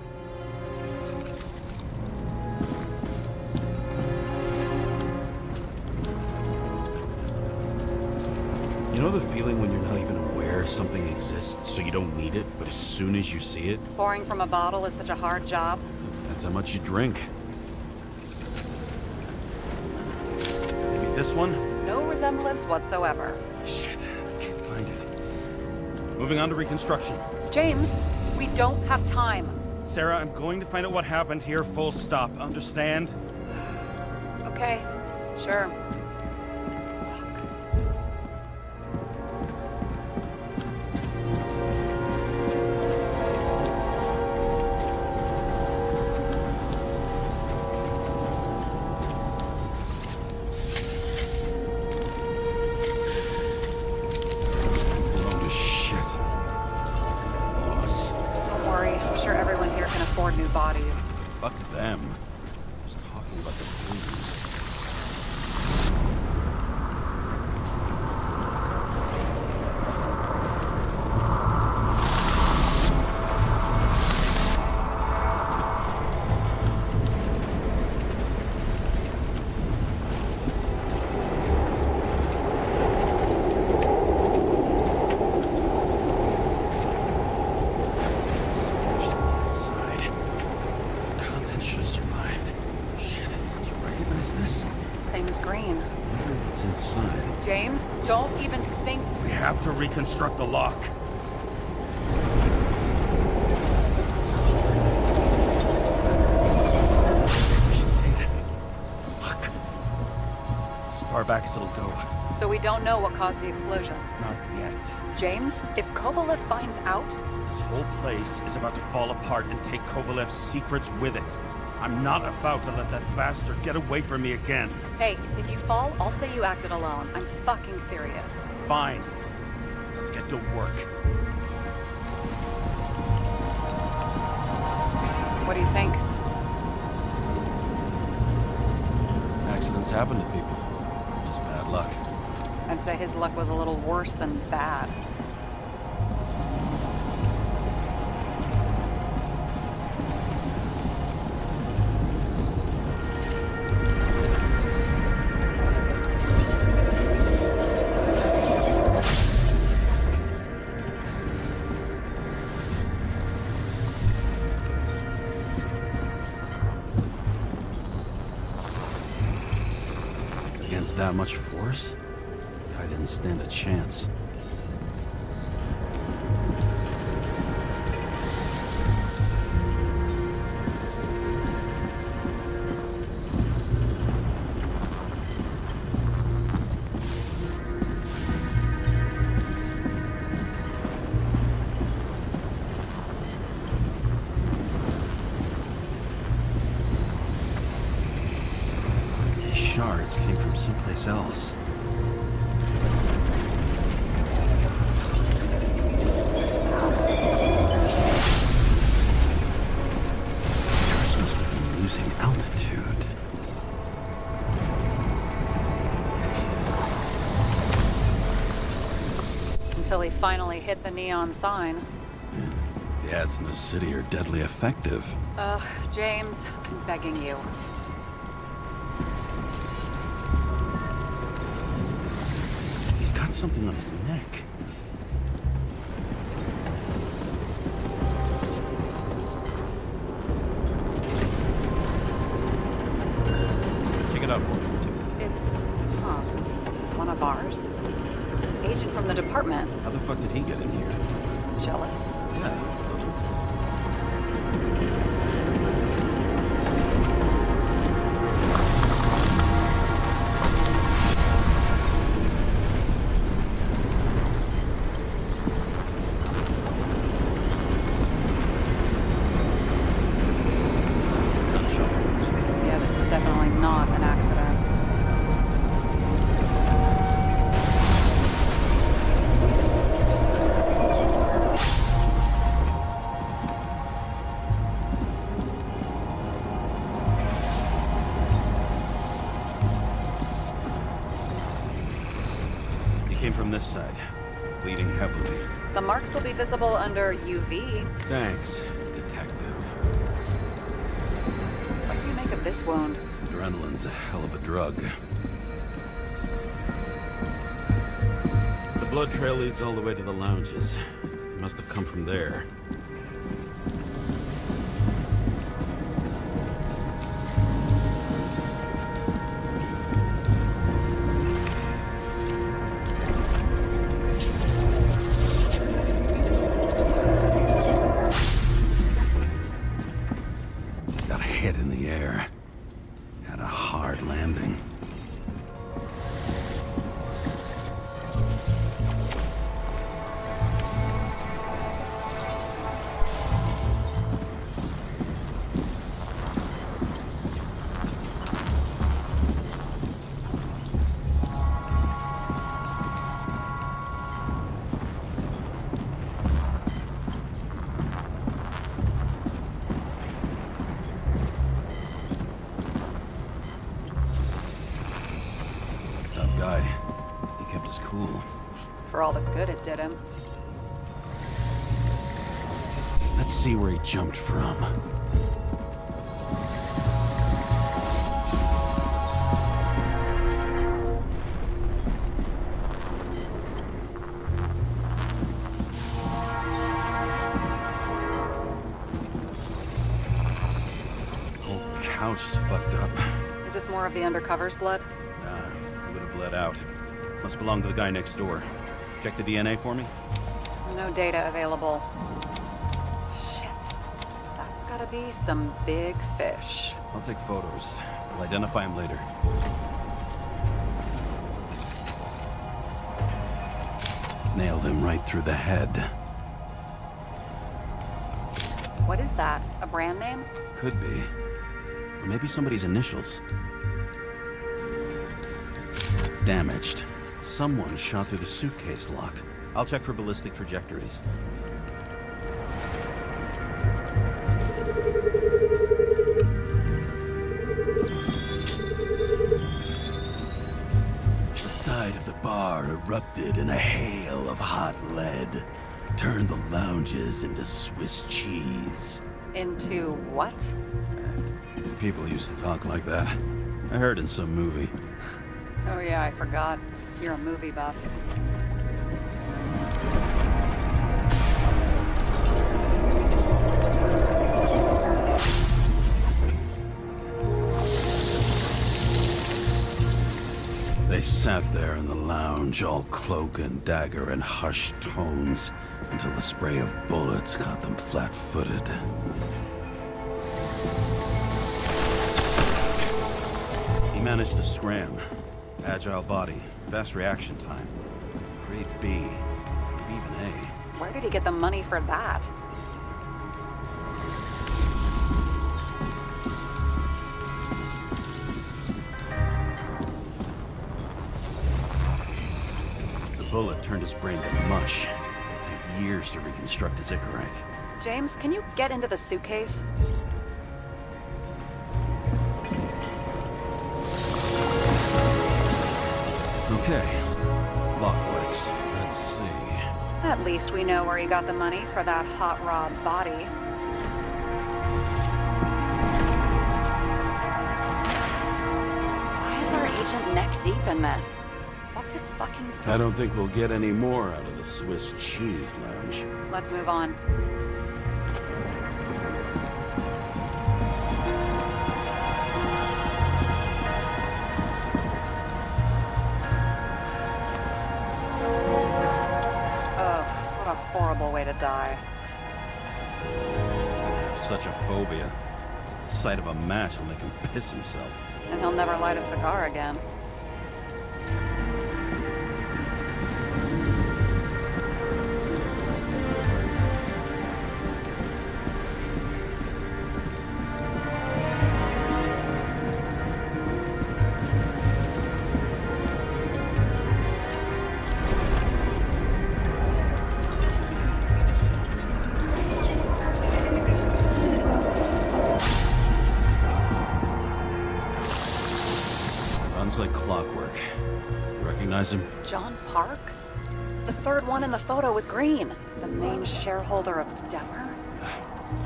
You know the feeling when you're not even aware something exists, so you don't need it, but as soon as you see it? Pouring from a bottle is such a hard job. Depends how much you drink. Maybe this one? No resemblance whatsoever. Shit, I can't find it. Moving on to reconstruction. James, we don't have time. Sarah, I'm going to find out what happened here, full stop. Understand? Okay, sure. Oh, shit. Boss. Don't worry, I'm sure everyone here can afford new bodies. Fuck them. Just talking about the blues. Same as green. What's inside? James, don't even think. We have to reconstruct the lock. Fuck. As far back as it'll go. So we don't know what caused the explosion. Not yet. James, if Kovalev finds out... This whole place is about to fall apart and take Kovalev's secrets with it. I'm not about to let that bastard get away from me again. Hey, if you fall, I'll say you acted alone. I'm fucking serious. Fine. Let's get to work. What do you think? Accidents happen to people. Just bad luck. I'd say his luck was a little worse than bad. Against that much force? I didn't stand a chance. These shards came from someplace else. Yours must have been losing altitude. Until he finally hit the neon sign. The ads in the city are deadly effective. Ugh, James, I'm begging you. He's got something on his neck. Check it out for me, would you? It's, one of ours? Agent from the department. How the fuck did he get in here? Jealous. Yeah. Yeah, this was definitely not an accident. He came from this side. bleeding heavily. The marks will be visible under UV. Thanks, detective. What do you make of this wound? Adrenaline's a hell of a drug. The blood trail leads all the way to the lounges. It must have come from there. Got hit in the air. Had a hard landing. Guy. He kept us cool. For all the good it did him. Let's see where he jumped from. Whole couch is fucked up. Is this more of the undercover's blood? Bled out. Must belong to the guy next door. Check the DNA for me? No data available. Shit. That's gotta be some big fish. I'll take photos. I'll identify him later. Nailed him right through the head. What is that? A brand name? Could be. Or maybe somebody's initials. Damaged. Someone shot through the suitcase lock. I'll check for ballistic trajectories. The side of the bar erupted in a hail of hot lead. Turned the lounges into Swiss cheese. Into what? People used to talk like that. I heard in some movie. Oh yeah, I forgot. You're a movie buff. They sat there in the lounge, all cloak and dagger and hushed tones, until the spray of bullets caught them flat-footed. He managed to scram. Agile body, fast reaction time. Grade B, maybe even A. Where did he get the money for that? The bullet turned his brain to mush. It'll take years to reconstruct his Icarite. James, can you get into the suitcase? Okay, lock works. Let's see. At least we know where he got the money for that hot rod body. Why is our agent neck deep in this? What's his fucking... I don't think we'll get any more out of the Swiss cheese lounge. Let's move on. Horrible way to die. He's gonna have such a phobia. Just the sight of a match will make him piss himself. And he'll never light a cigar again. Runs like clockwork. You recognize him? John Park? The third one in the photo with green. The main shareholder of Demmer.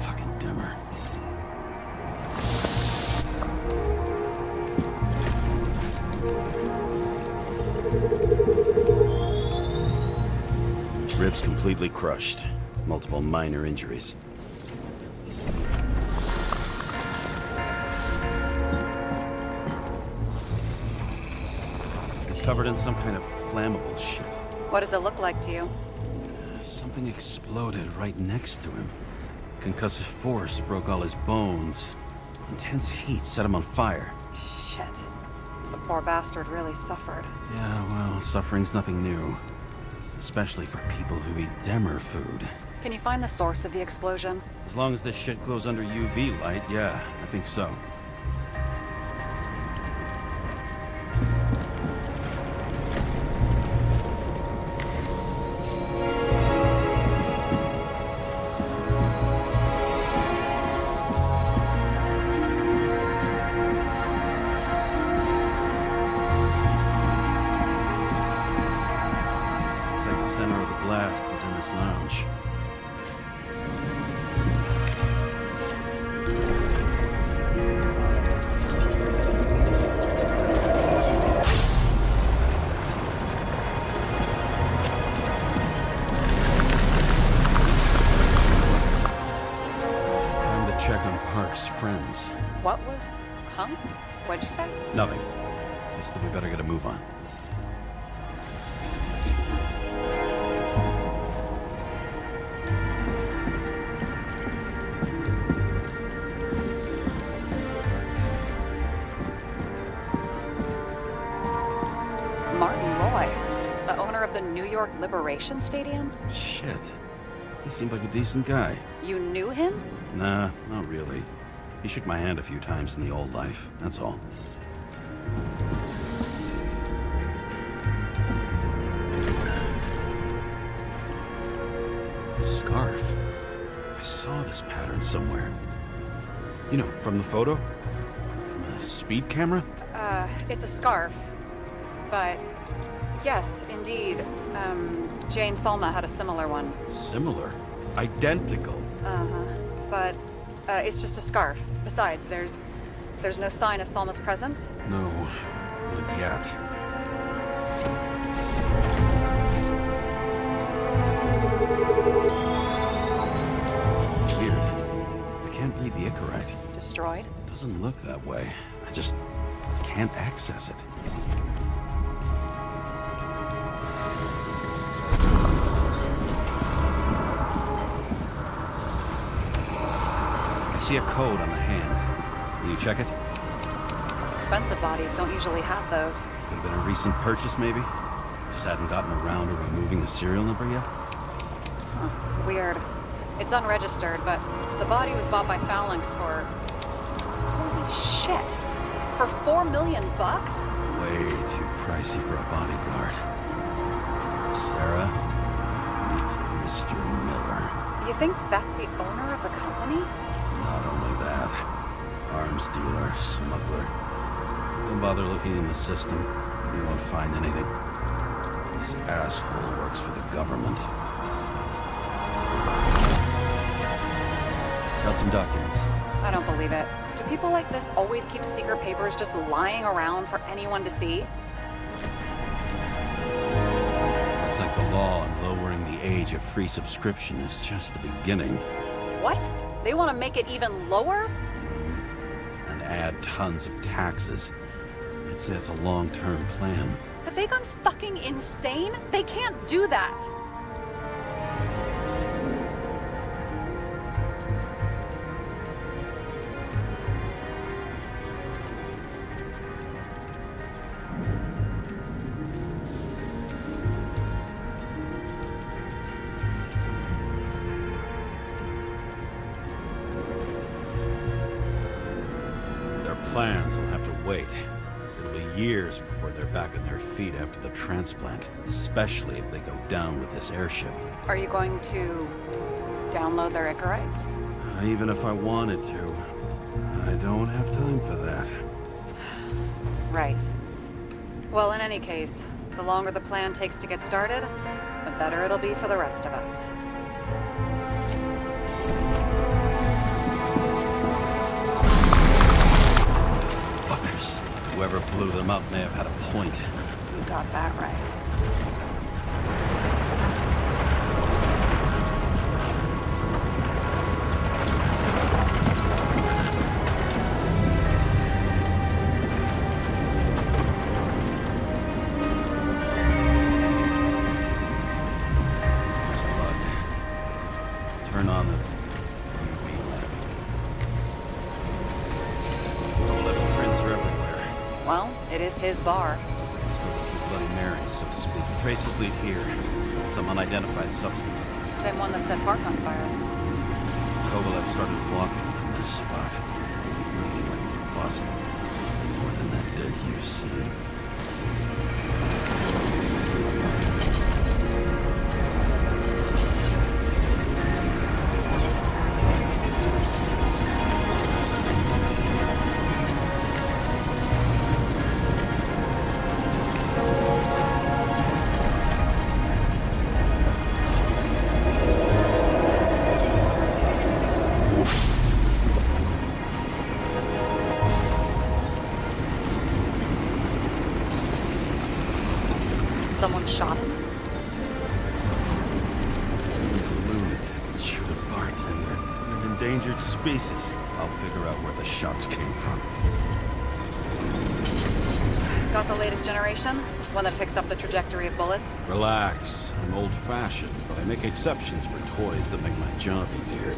Fucking Demmer. Ribs completely crushed. Multiple minor injuries. It's covered in some kind of flammable shit. What does it look like to you? Something exploded right next to him. Concussive force broke all his bones. Intense heat set him on fire. Shit. The poor bastard really suffered. Yeah, well, suffering's nothing new. Especially for people who eat Demmer food. Can you find the source of the explosion? As long as this shit glows under UV light, yeah, I think so. Blast was in this lounge. Time to check on Park's friends. What was... Huh? What'd you say? Nothing. Just that we better get a move on. The New York Liberation Stadium? Shit. He seemed like a decent guy. You knew him? Nah, not really. He shook my hand a few times in the old life, that's all. Scarf. I saw this pattern somewhere. You know, from the photo? From a speed camera? It's a scarf. But... yes, indeed. Jane Salma had a similar one. Similar? Identical? Uh-huh. But, it's just a scarf. Besides, there's no sign of Salma's presence? No, not yet. Weird. I can't read the Icarite. Destroyed? Doesn't look that way. I just can't access it. I see a code on the hand. Will you check it? Expensive bodies don't usually have those. Could have been a recent purchase, maybe? Just hadn't gotten around to removing the serial number yet? Huh. Weird. It's unregistered, but the body was bought by Phalanx for... holy shit! For $4 million bucks? Way too pricey for a bodyguard. Sarah, meet Mr. Miller. You think that's the owner of the company? Not only that. Arms dealer, smuggler. Don't bother looking in the system. You won't find anything. This asshole works for the government. Got some documents. I don't believe it. Do people like this always keep secret papers just lying around for anyone to see? Looks like the law on lowering the age of free subscription is just the beginning. What? They want to make it even lower? And add tons of taxes. I'd say it's a long-term plan. Have they gone fucking insane? They can't do that! Plans will have to wait. It'll be years before they're back on their feet after the transplant, especially if they go down with this airship. Are you going to download their Icarites? Even if I wanted to, I don't have time for that. Right. Well, in any case, The longer the plan takes to get started, the better it'll be for the rest of us. Fuckers. Whoever blew them up may have had a point. You got that right. Turn on the UV lamp. Kovalev's prints are everywhere. Well, it is his bar. Bloody Marys, so to speak. Traces lead here. Some unidentified substance. Same one that set Park on fire. Kovalev started walking from this spot. Leaning like a faucet. More than that dirt you've seen. Someone shot him. Lunatic, shoot a bartender. An endangered species. I'll figure out where the shots came from. Got the latest generation? One that picks up the trajectory of bullets? Relax. I'm old-fashioned, but I make exceptions for toys that make my job easier.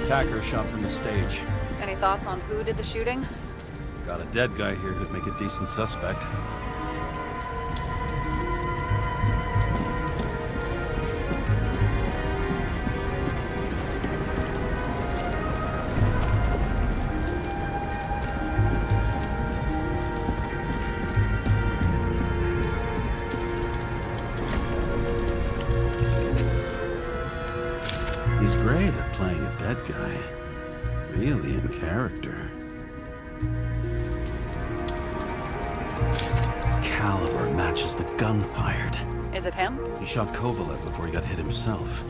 Attacker shot from the stage. Any thoughts on who did the shooting? Got a dead guy here who'd make a decent suspect. He's great at playing a dead guy. Really in character. Caliber matches the gun fired. Is it him? He shot Kovalev before he got hit himself.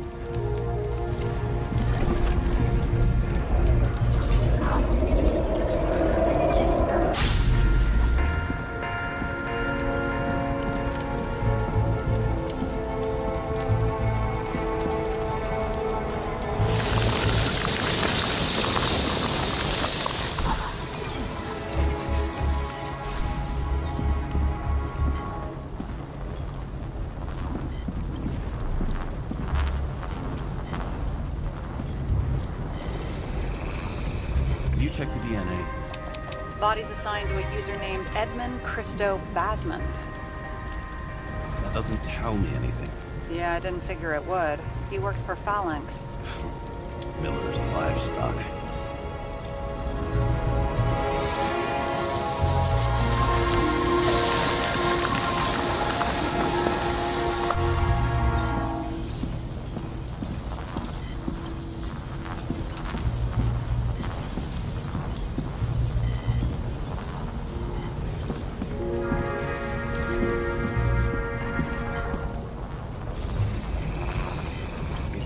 check the DNA. Body's assigned to a user named Edmund Christo Basmond. That doesn't tell me anything. Yeah, I didn't figure it would. He works for Phalanx. Miller's livestock.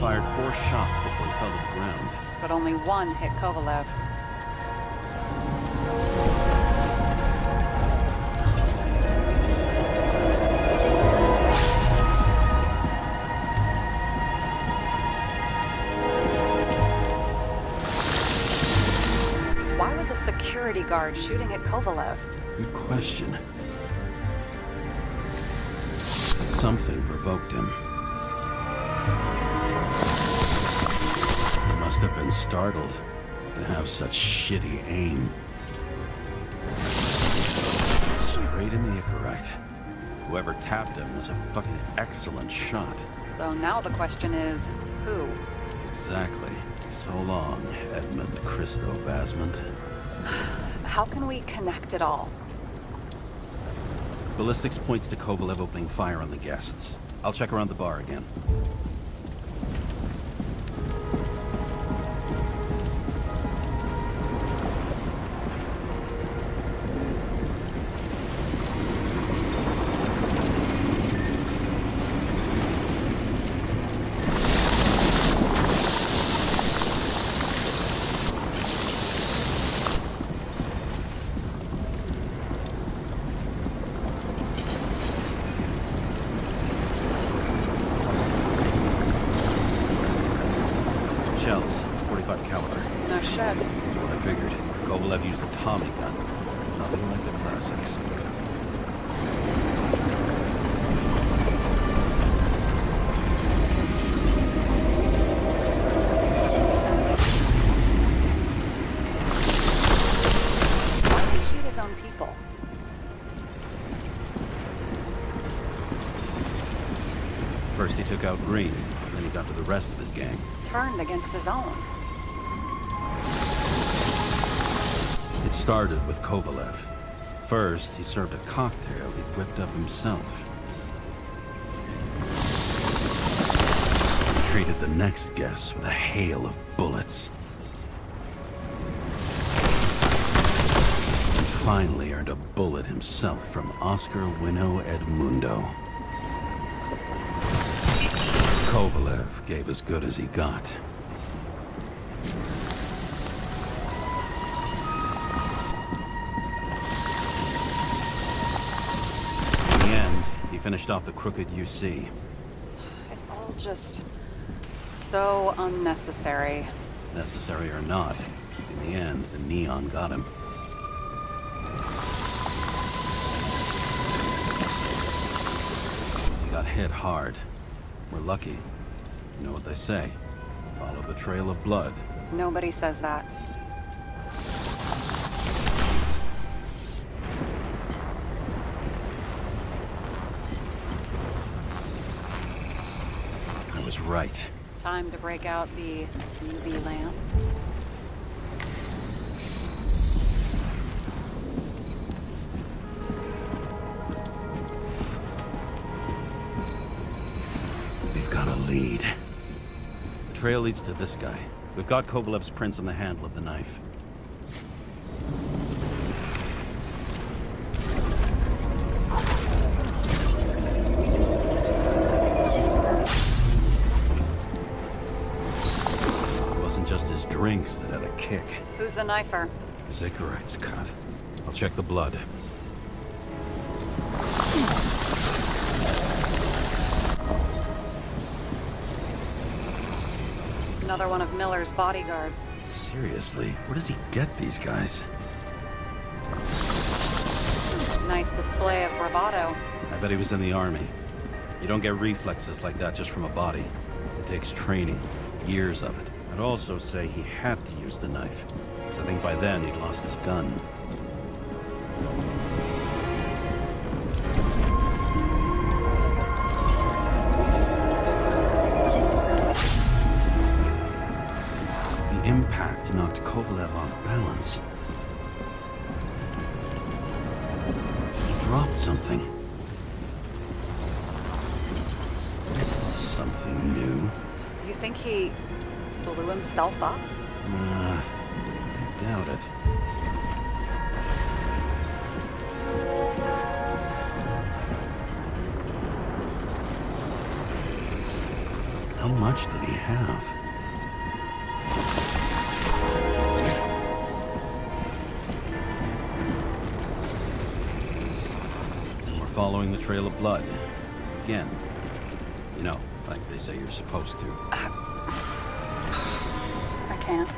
Fired 4 shots before he fell to the ground. But only one hit Kovalev. Why was a security guard shooting at Kovalev? Good question. Something provoked him. Must have been startled to have such shitty aim. Straight in the Icarite. Whoever tapped him was a fucking excellent shot. So now the question is, who? Exactly. So long, Edmund Christo Basmond. How can we connect it all? Ballistics points to Kovalev opening fire on the guests. I'll check around the bar again. Shells, 45 caliber. No shit. That's what I figured. Kovalev used a Tommy gun. Nothing like the classics. Why did he shoot his own people? First he took out Green, then he got to the rest of his gang. Turned against his own. It started with Kovalev. First, he served a cocktail he'd whipped up himself. He treated the next guest with a hail of bullets. He finally earned a bullet himself from Oscar Winnow Edmundo. Kovalev gave as good as he got. In the end, he finished off the crooked UC. It's all just so unnecessary. Necessary or not, in the end, the neon got him. He got hit hard. We're lucky. You know what they say. Follow the trail of blood. Nobody says that. I was right. Time to break out the UV lamp. We've got a lead. The trail leads to this guy. We've got Kovalev's prints on the handle of the knife. It wasn't just his drinks that had a kick. Who's the knifer? His Icarite's cut. I'll check the blood. Another one of Miller's bodyguards. Seriously, where does he get these guys? Nice display of bravado. I bet he was in the army. You don't get reflexes like that just from a body. It takes training, years of it. I'd also say he had to use the knife. because I think by then he'd lost his gun. The impact knocked Kovalev off balance. He dropped something. Something new. You think he blew himself up? I doubt it. How much did he have? And we're following the trail of blood. Again. You know, like they say you're supposed to. I can't.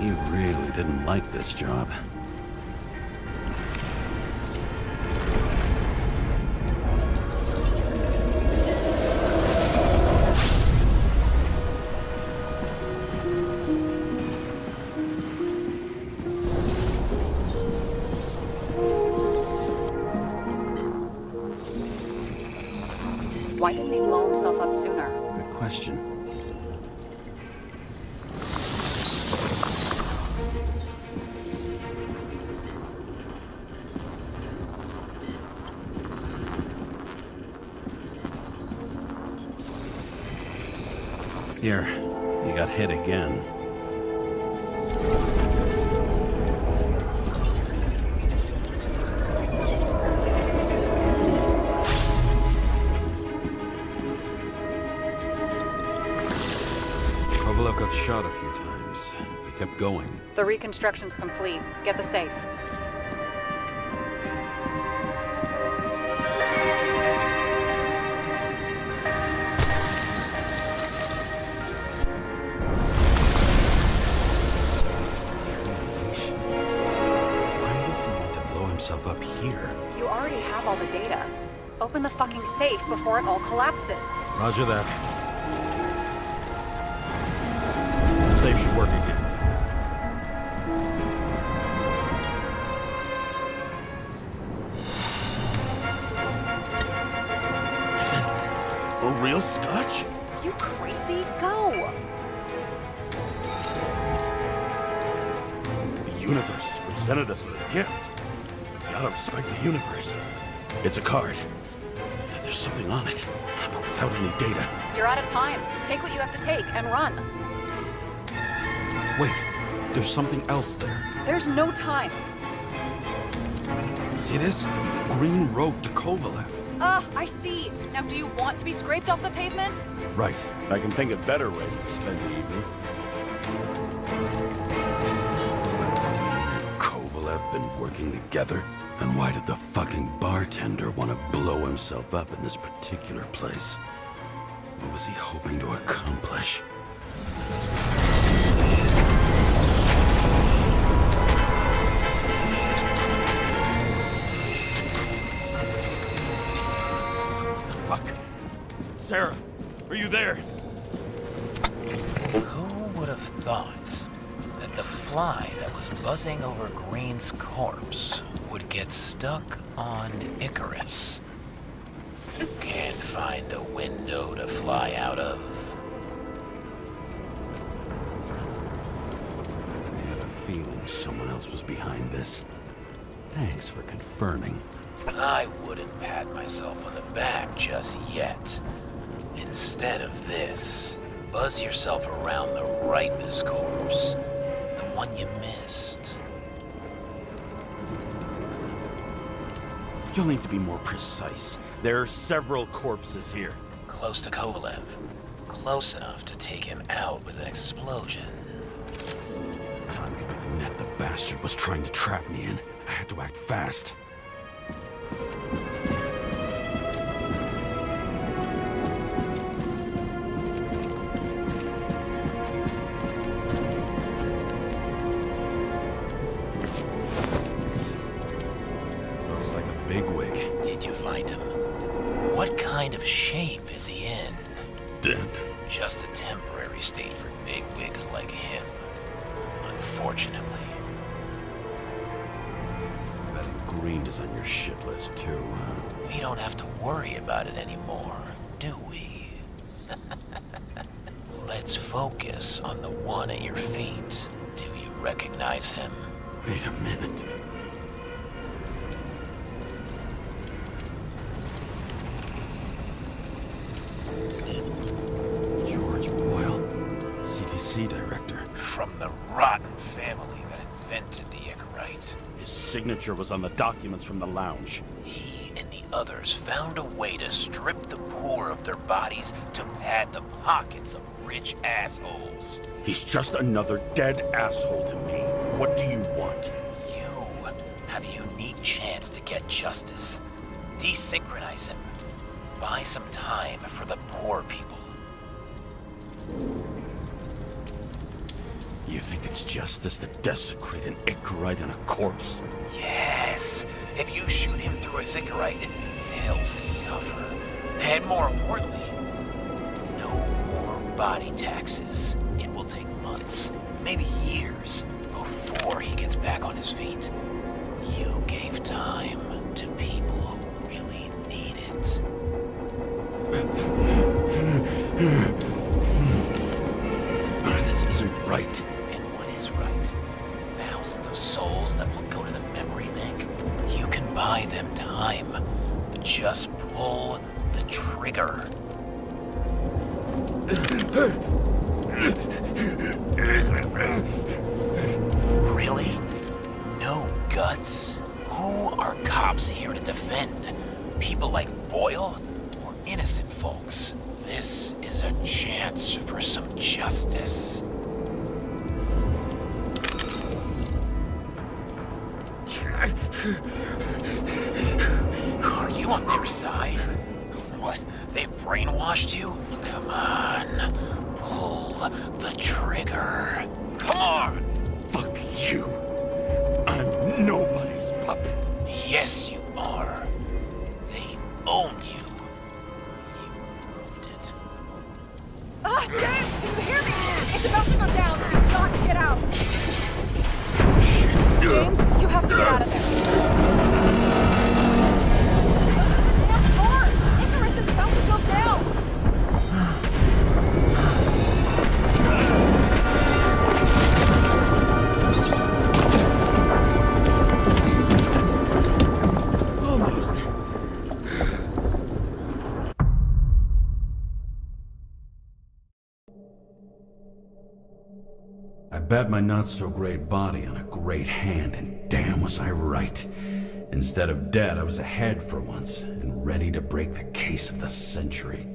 He really didn't like this job. Why didn't he blow himself up sooner? Good question. Here, you got hit again. Kovalev got shot a few times. We kept going. The reconstruction's complete. Get the safe. Himself up here. You already have all the data. Open the fucking safe before it all collapses. Roger that. The safe should work again. Is it a real scotch? You crazy? Go! The universe has presented us with a gift. Gotta respect the universe. It's a card. There's something on it, but without any data. You're out of time. Take what you have to take and run. Wait, there's something else there. There's no time. See this? Green road to Kovalev. I see. Now, do you want to be scraped off the pavement? Right. I can think of better ways to spend the evening. Kovalev been working together? And why did the fucking bartender want to blow himself up in this particular place? What was he hoping to accomplish? What the fuck? Sarah, are you there? Who would have thought that the fly that was buzzing over Green's corpse would get stuck on Icarus? Can't find a window to fly out of. I had a feeling someone else was behind this. Thanks for confirming. I wouldn't pat myself on the back just yet. Instead of this, buzz yourself around the ripest corpse, the one you missed. You'll need to be more precise. There are several corpses here. Close to Kovalev. Close enough to take him out with an explosion. Time could be the net the bastard was trying to trap me in. I had to act fast. Looks like a bigwig. Did you find him? What kind of shape is he in? Dead. Just a temporary state for bigwigs like him. Unfortunately. Betting Green is on your shit list too, huh? We don't have to worry about it anymore, do we? Let's focus on the one at your feet. Do you recognize him? Wait a minute. George Boyle, CTC director. From the rotten family that invented the Icarite. His signature was on the documents from the lounge. He and the others found a way to strip the poor of their bodies to pad the pockets of rich assholes. He's just another dead asshole to me. What do you want? You have a unique chance to get justice. Desynchronize him. Buy some time for the poor people. You think it's justice to desecrate an Icarite and a corpse? Yes. If you shoot him through his Icarite, he'll suffer. And more importantly, no more body taxes. It will take months, maybe years, before he gets back on his feet. You gave time to people who really need it. This isn't right. And what is right? Thousands of souls that will go to the memory bank. You can buy them time. Just pull the trigger. Really? No guts? Who are cops here to defend? People like Boyle or innocent folks? This is a chance for some justice. Are you on their side? What? They brainwashed you? Come on. Pull the trigger. Come on! Fuck you. I'm nobody's puppet. Yes, you are. They own you. You proved it. Ah, James, can you hear me? It's about to go down. You've got to get out. Shit. James, you have to get out of there. Damn door! Icarus is about to go down. Almost. I bet my not-so-great body on a great hand, and damn was I right. Instead of dead, I was ahead for once, and ready to break the case of the century.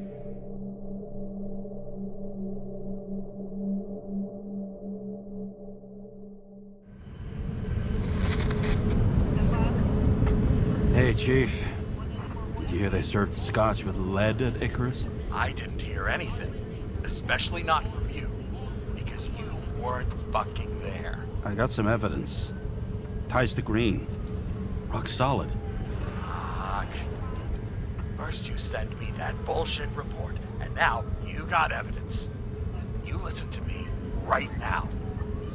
Hey, Chief. Did you hear they served scotch with lead at Icarus? I didn't hear anything. Especially not from you. Because you weren't fucking there. I got some evidence. Ties to Green. Rock solid. Fuck. First you send me that bullshit report, and now you got evidence. You listen to me right now.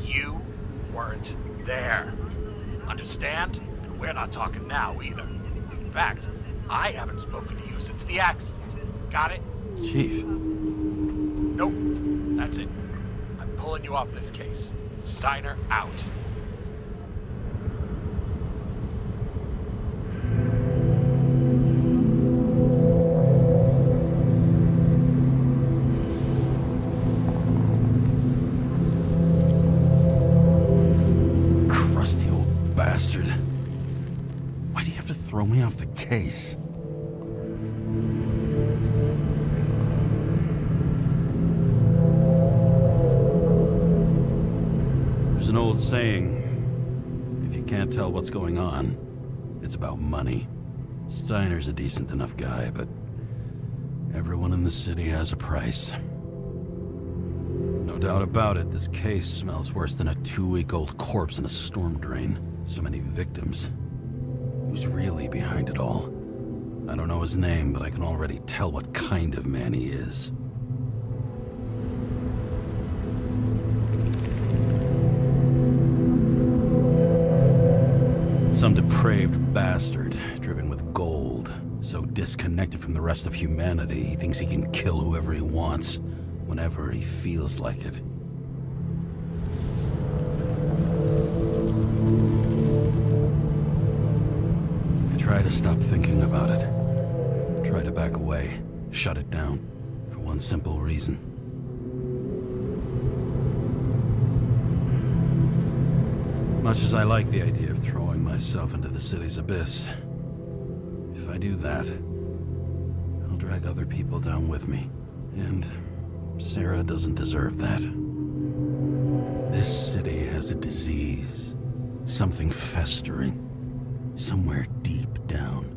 You weren't there. Understand? And we're not talking now either. In fact, I haven't spoken to you since the accident. Got it? Chief. Nope. That's it. I'm pulling you off this case. Steiner out. Crusty old bastard. Why do you have to throw me off the case? There's an old saying, if you can't tell what's going on, it's about money. Steiner's a decent enough guy, but everyone in the city has a price. No doubt about it, this case smells worse than a 2-week-old corpse in a storm drain. So many victims. Who's really behind it all? I don't know his name, but I can already tell what kind of man he is. Some depraved bastard, driven with gold, so disconnected from the rest of humanity, he thinks he can kill whoever he wants, whenever he feels like it. I try to stop thinking about it. Try to back away, shut it down, for one simple reason. Much as I like the idea of throwing myself into the city's abyss, if I do that, I'll drag other people down with me. And Sarah doesn't deserve that. This city has a disease, something festering, somewhere deep down,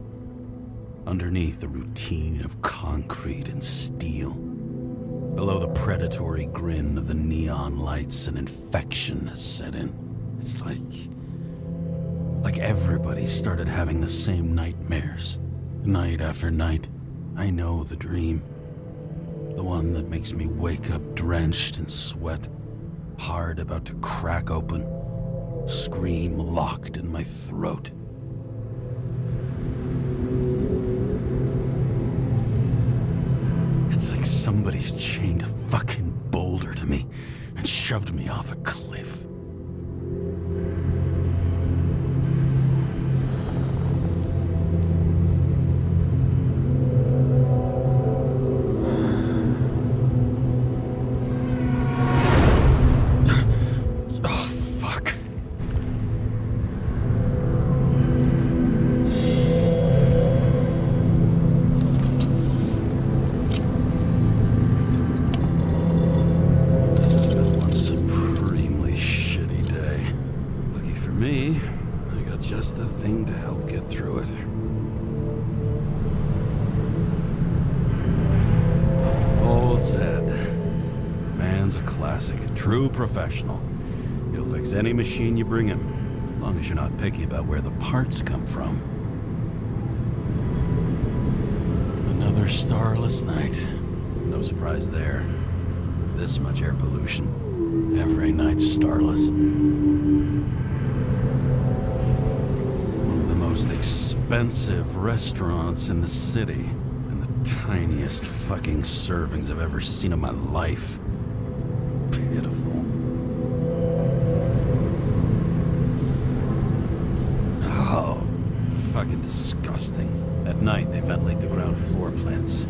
underneath the routine of concrete and steel. Below the predatory grin of the neon lights, an infection has set in. It's like everybody started having the same nightmares, night after night. I know the dream. The one that makes me wake up drenched in sweat, heart about to crack open, scream locked in my throat. It's like somebody's chained a fucking boulder to me and shoved me off a cliff. Just the thing to help get through it. Old said, man's a classic, a true professional. He'll fix any machine you bring him, as long as you're not picky about where the parts come from. Another starless night. No surprise there. This much air pollution. Every night's starless. Most expensive restaurants in the city, and the tiniest fucking servings I've ever seen in my life. Pitiful. Oh, fucking disgusting. At night, they ventilate the ground floor plants.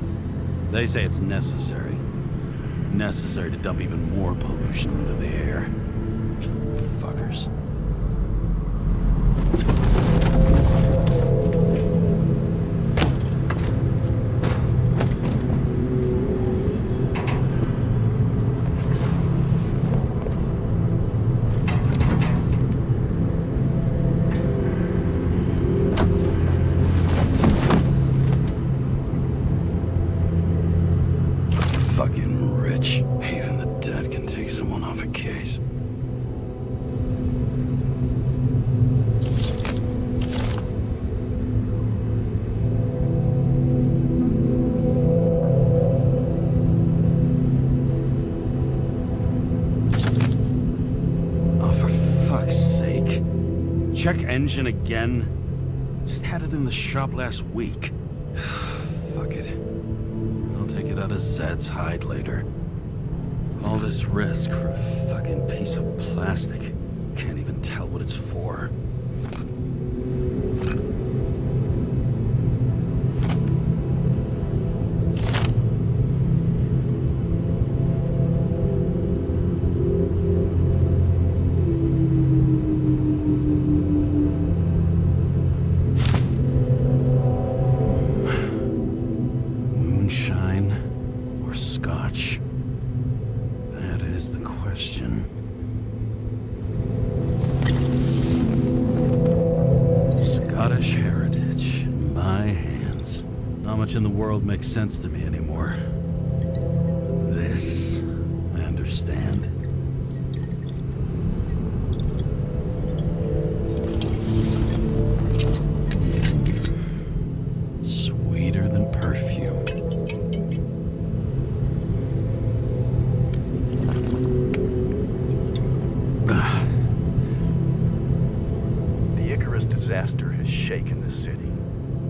They say it's necessary. Necessary to dump even more pollution into the air. Fuckers. Fucking rich. Even the dead can take someone off a case. Oh, for fuck's sake. Check engine again? Just had it in the shop last week. Fuck it. I'll take it out of Zed's hide later. All this risk for a fucking piece of plastic. Can't even tell what it's for. Moonshine or scotch? That is the question. Scottish heritage in my hands. Not much in the world makes sense to me anymore. This, I understand. Sweet. disaster has shaken the city.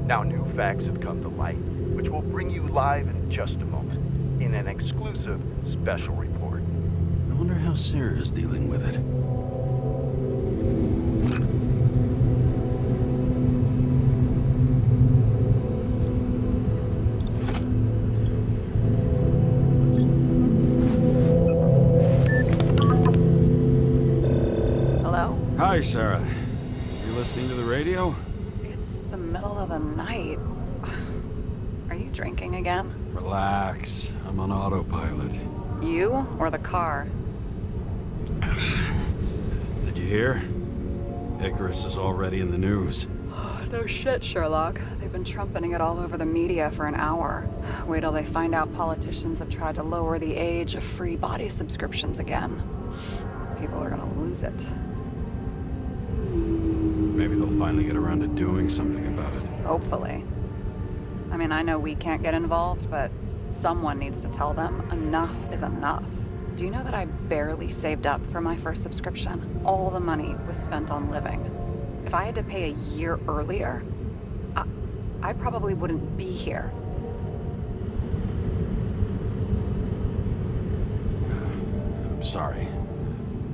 Now new facts have come to light, which we'll bring you live in just a moment, in an exclusive special report. I wonder how Sarah is dealing with it. Hello? Hi, Sarah. You listening to the radio? It's the middle of the night. Are you drinking again? Relax. I'm on autopilot. You or the car? Did you hear? Icarus is already in the news. No shit, Sherlock. They've been trumpeting it all over the media for an hour. Wait till they find out politicians have tried to lower the age of free body subscriptions again. People are gonna lose it. Maybe they'll finally get around to doing something about it. Hopefully. I mean, I know we can't get involved, but someone needs to tell them enough is enough. Do you know that I barely saved up for my first subscription? All the money was spent on living. If I had to pay a year earlier, I probably wouldn't be here. I'm sorry.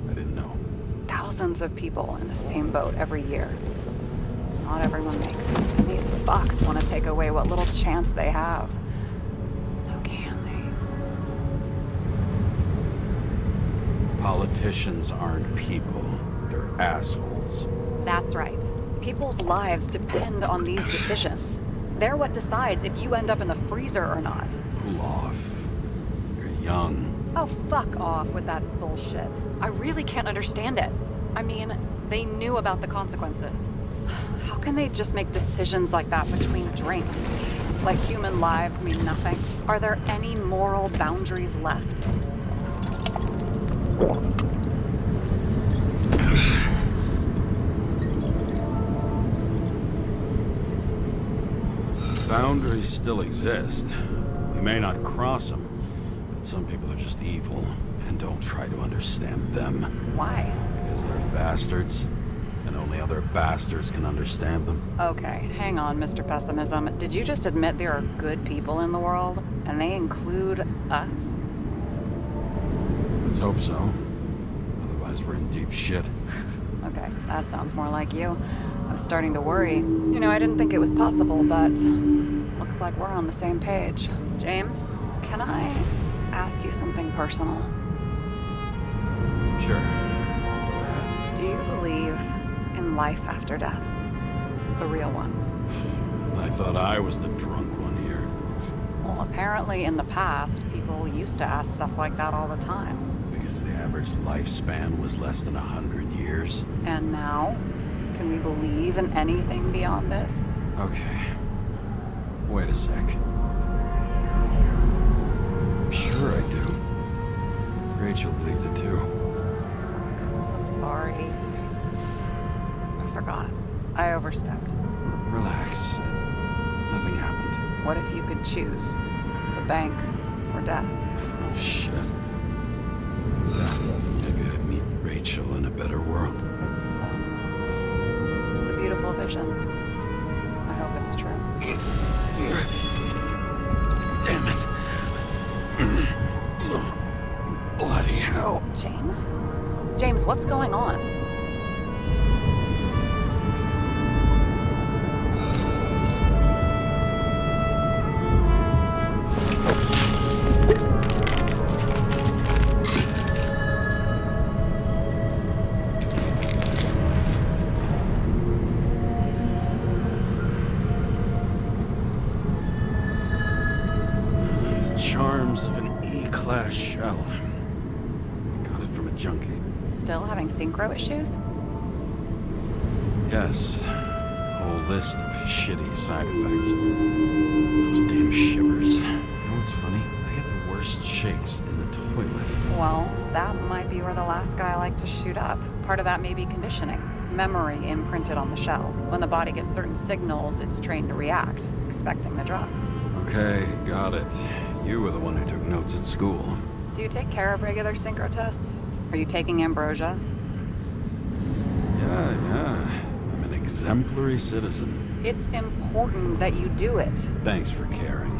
I didn't know. Thousands of people in the same boat every year. Not everyone makes it. And these fucks want to take away what little chance they have. How can they? Politicians aren't people. They're assholes. That's right. People's lives depend on these decisions. They're what decides if you end up in the freezer or not. Cool off. You're young. Oh, fuck off with that bullshit. I really can't understand it. I mean, they knew about the consequences. How can they just make decisions like that between drinks? Like human lives mean nothing? Are there any moral boundaries left? Boundaries still exist. We may not cross them, but some people are just evil, and don't try to understand them. Why? Because they're bastards, and only other bastards can understand them. Okay, hang on, Mr. Pessimism. Did you just admit there are good people in the world, and they include us? Let's hope so. Otherwise, we're in deep shit. Okay, that sounds more like you. I was starting to worry. You know, I didn't think it was possible, but looks like we're on the same page. James, can I ask you something personal? Sure. Go ahead. Do you believe in life after death? The real one? I thought I was the drunk one here. Well, apparently in the past, people used to ask stuff like that all the time. Because the average lifespan was less than 100 years. And now? Can we believe in anything beyond this? Okay. Wait a sec. Sure I do. Rachel believes it too. I'm sorry. I forgot. I overstepped. Relax. Nothing happened. What if you could choose? The bank or death? Oh, shit. Death. Maybe I'd meet Rachel in a better world. It's a beautiful vision. I hope it's true. Damn it. Bloody hell. James? James, what's going on? Charms of an E-class shell. Got it from a junkie. Still having synchro issues? Yes. A whole list of shitty side effects. Those damn shivers. You know what's funny? I get the worst shakes in the toilet. Well, that might be where the last guy liked to shoot up. Part of that may be conditioning. Memory imprinted on the shell. When the body gets certain signals, it's trained to react, expecting the drugs. Okay, got it. You were the one who took notes at school. Do you take care of regular synchro tests? Are you taking ambrosia? Yeah. I'm an exemplary citizen. It's important that you do it. Thanks for caring.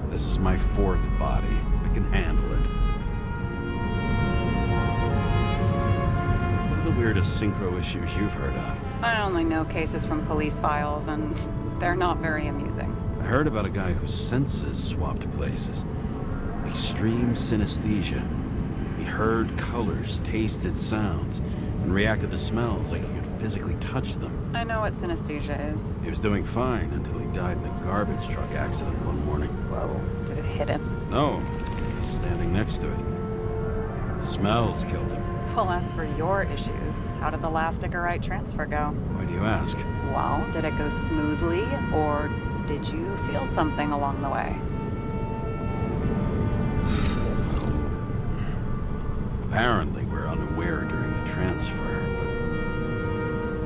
This is my 4th body. I can handle it. What are the weirdest synchro issues you've heard of? I only know cases from police files, and they're not very amusing. I heard about a guy whose senses swapped places. Extreme synesthesia. He heard colors, tasted sounds, and reacted to smells like he could physically touch them. I know what synesthesia is. He was doing fine until he died in a garbage truck accident one morning. Whoa. Did it hit him? No, he was standing next to it. The smells killed him. Well, as for your issues, how did the last Icarite transfer go? Why do you ask? Well, did it go smoothly, or did you feel something along the way? Apparently, we're unaware during the transfer, but...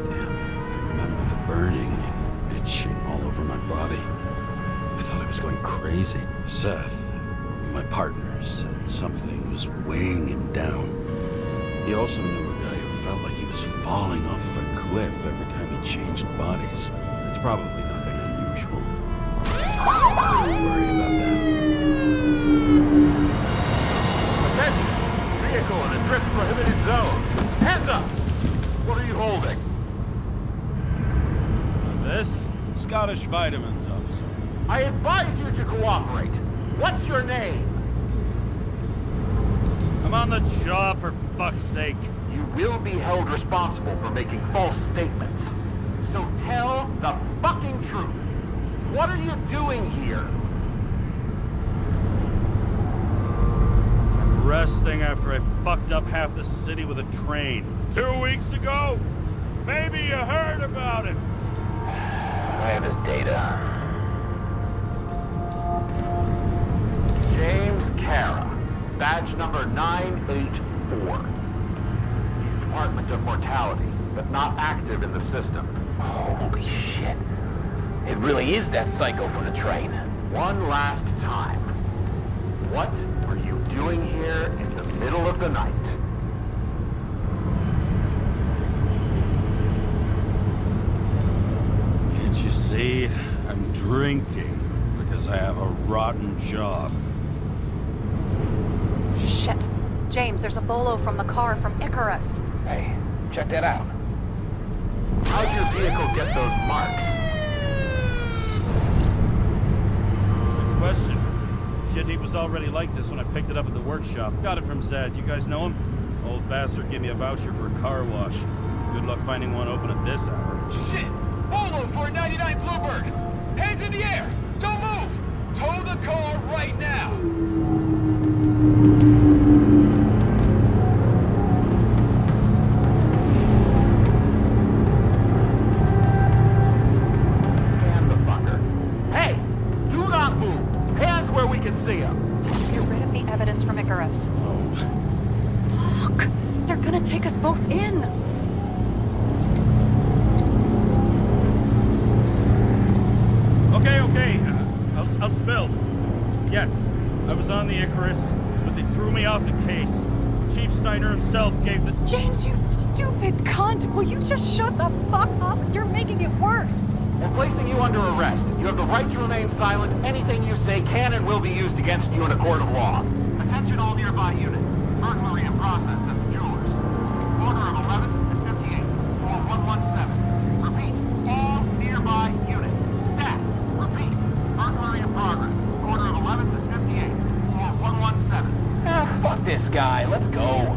Damn, I remember the burning and itching all over my body. I thought I was going crazy. Seth, my partner, said something was weighing him down. He also knew a guy who felt like he was falling off of a cliff every time he changed bodies. It's probably nothing unusual. Don't worry about that. Attention! Vehicle in a drift prohibited zone. Hands up! What are you holding? This? Scottish vitamins, officer. I advise you to cooperate. What's your name? I'm on the job, for fuck's sake. You will be held responsible for making false statements. So tell the fucking truth. What are you doing here? I'm resting after I fucked up half the city with a train. 2 weeks ago? Maybe you heard about it. I have his data. James Kara, badge number 984. He's Department of Mortality, but not active in the system. Holy shit. It really is that psycho from the train. One last time. What are you doing here in the middle of the night? Can't you see? I'm drinking because I have a rotten job. Shit. James, there's a bolo from the car from Icarus. Hey, check that out. How'd your vehicle get those marks? Good question. Shit, he was already like this when I picked it up at the workshop. Got it from Zed. You guys know him? Old bastard gave me a voucher for a car wash. Good luck finding one open at this hour. Shit! Bolo for a 99 Bluebird! Hands in the air! Don't move! Tow the car right now! Scan the fucker. Hey! Do not move! Hands where we can see him! Did you get rid of the evidence from Icarus? Look! They're gonna take us both in! Okay. I'll spill. Yes, I was on the Icarus, but they threw me off the case. Chief Steiner himself gave the... James, you stupid cunt! Will you just shut the fuck up? You're making it worse! We're placing you under arrest. You have the right to remain silent. Anything you say can and will be used against you in a court of law. Attention all nearby units. Burglary in process at the jewelers. Corner of 11th and 58. Or 117. Repeat. All nearby units. Staff. Repeat. Burglary in progress. Corner of 11th and 58. Or 117. Ah, fuck this guy. Let's go.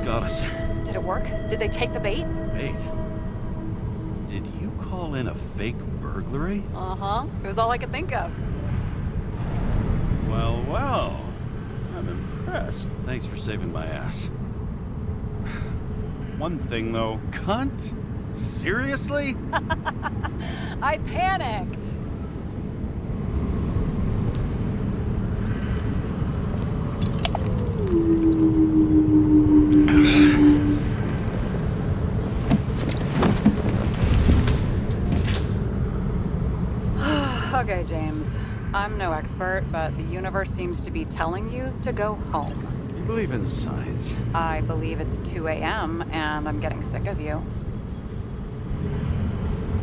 Got us. Did it work? Did they take the bait? Bait? Did you call in a fake burglary? Uh-huh. It was all I could think of. Well. I'm impressed. Thanks for saving my ass. One thing, though. Cunt? Seriously? I panicked. Okay, James. I'm no expert, but the universe seems to be telling you to go home. You believe in science? I believe it's 2 a.m. and I'm getting sick of you.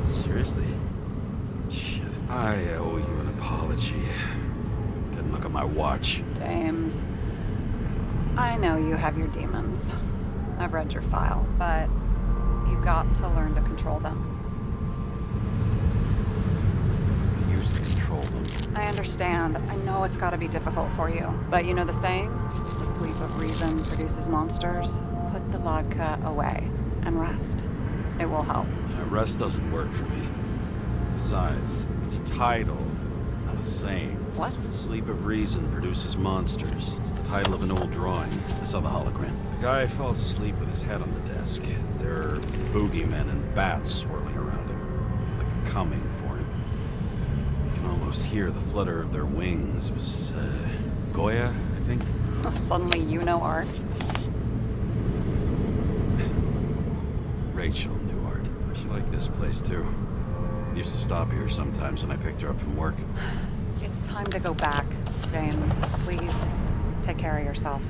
Seriously? Shit. I owe you an apology. Didn't look at my watch. James. I know you have your demons. I've read your file, but you've got to learn to control them. I used to control them. I understand. I know it's gotta be difficult for you. But you know the saying? The sleep of reason produces monsters. Put the vodka away and rest. It will help. Rest doesn't work for me. Besides, it's a title, not a saying. What? Sleep of Reason produces monsters. It's the title of an old drawing. I saw the hologram. The guy falls asleep with his head on the desk. There are boogeymen and bats swirling around him, like they're coming for him. You can almost hear the flutter of their wings. It was, Goya, I think? Suddenly you know art. Rachel knew art. She liked this place, too. Used to stop here sometimes when I picked her up from work. It's time to go back, James. Please, take care of yourself.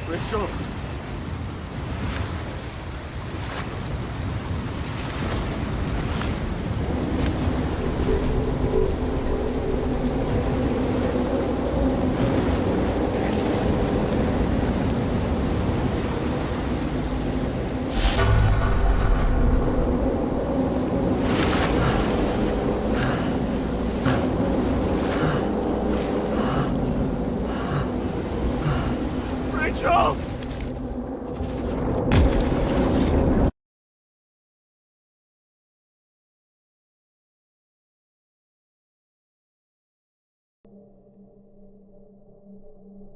Rachel! Rachel!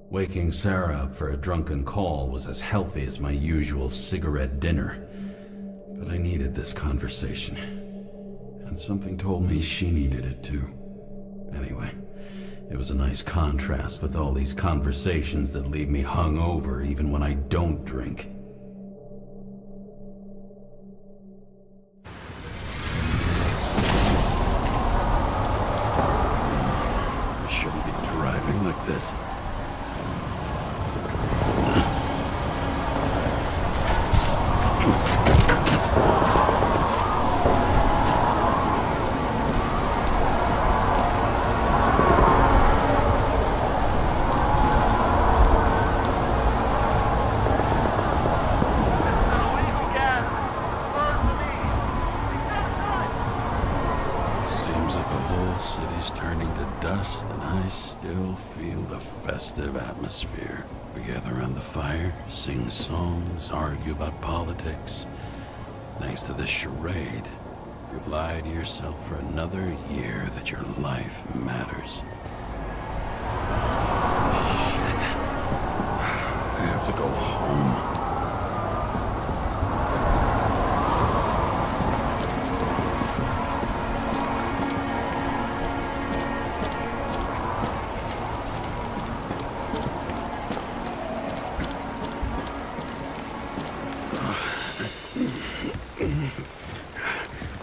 Waking Sarah up for a drunken call was as healthy as my usual cigarette dinner. But I needed this conversation. And something told me she needed it too. Anyway, it was a nice contrast with all these conversations that leave me hungover even when I don't drink. I shouldn't be driving like this. Festive atmosphere. We gather around the fire, sing songs, argue about politics. Thanks to this charade, you lie to yourself for another year that your life matters. Shit. I have to go home.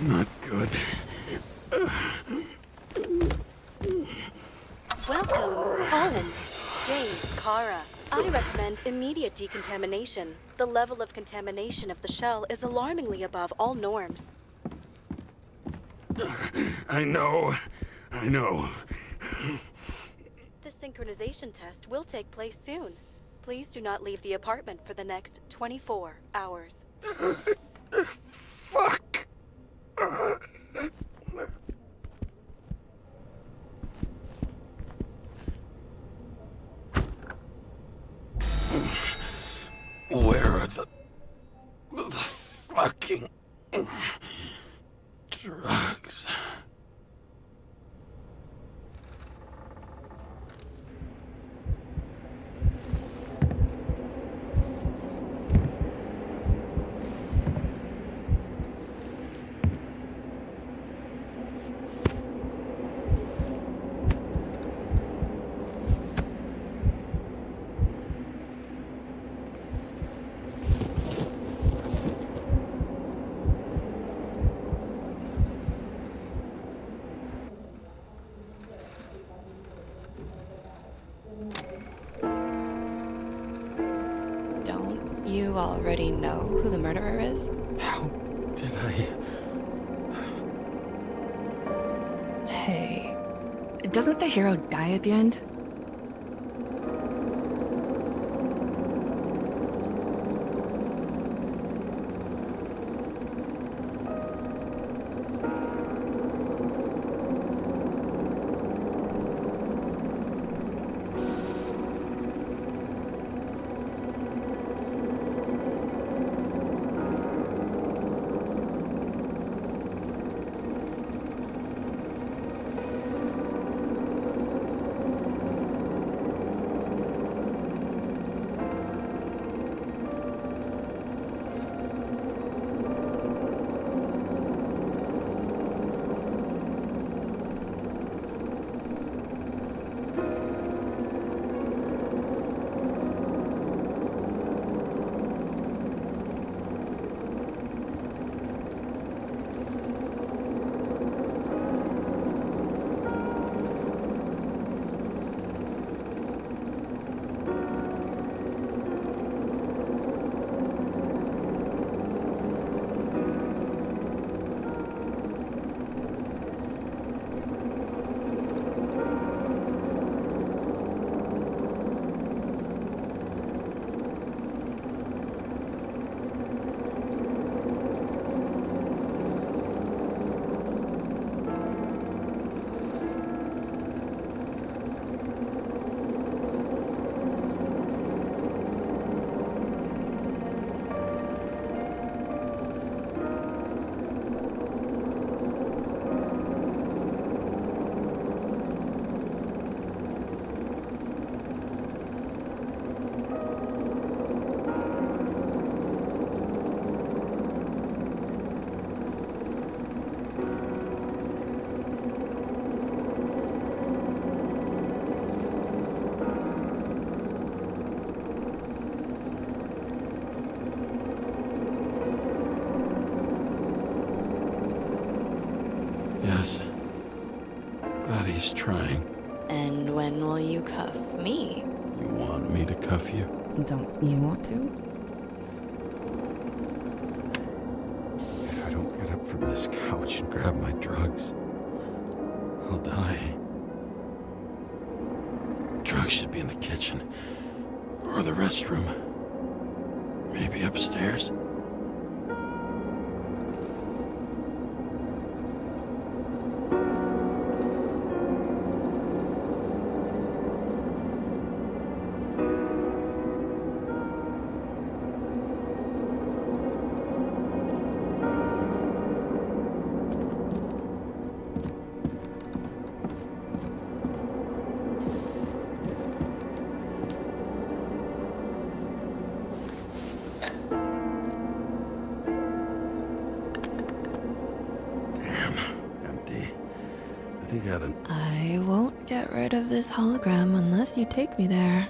Not good. Welcome home, James, Kara. I recommend immediate decontamination. The level of contamination of the shell is alarmingly above all norms. I know. The synchronization test will take place soon. Please do not leave the apartment for the next 24 hours. Fuck! Where are the fucking drugs? You already know who the murderer is? How did I... Hey, doesn't the hero die at the end? Yes. But he's trying. And when will you cuff me? You want me to cuff you? Don't you want to? If I don't get up from this couch and grab my drugs, I'll die. Drugs should be in the kitchen. Or the restroom. Maybe upstairs. I won't get rid of this hologram unless you take me there.